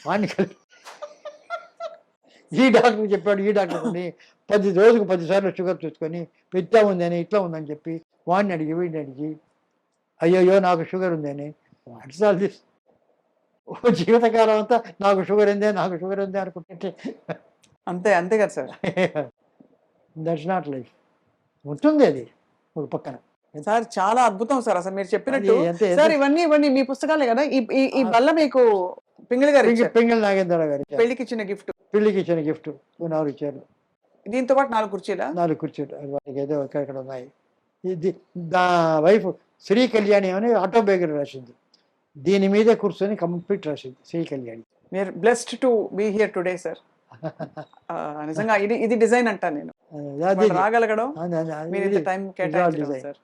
వాడిని కలిపి ఈ డాక్టర్ చెప్పాడు, ఈ డాక్టర్ అని 10 సార్లు షుగర్ చూసుకొని ఇట్లా ఉందని ఇట్లా ఉందని చెప్పి వాడిని అడిగి వీడిని అడిగి అయ్యో నాకు షుగర్ ఉందని వాట్స్ ఆల్ దిస్. జీవితకాలం అంతా నాకు షుగర్ ఉందే అనుకుంటుంటే అంతే కదా సార్. That's not life. ఉంటుంది అది ఒక పక్కన. సార్ చాలా అద్భుతం సార్ అసలు మీరు చెప్పినట్టు. సార్ ఇవన్నీ మీ పుస్తకాలే కదా. ఈ బల్ల మీకు పింగళి గారు పింగళి నాగేంద్ర గారు పెళ్లికి ఇచ్చిన గిఫ్ట్ 4 ఇచ్చారు. దీంతో పాటు 4 కుర్చీలు. వాటికి ఏదో ఇక్కడ ఉన్నాయి. ఇది నా వైఫ్ శ్రీ కళ్యాణి అని ఆటోబయోగ్రఫీ రాసింది, దీని మీదే కూర్చొని కంప్లీట్ రాసింది శ్రీ కళ్యాణి. మీరు blessed to be here today sir. నిజంగా ఇది డిజైన్ అంటాను నేను, రాగలగడం, మీరు ఇంత టైం కేటాయించడం సార్.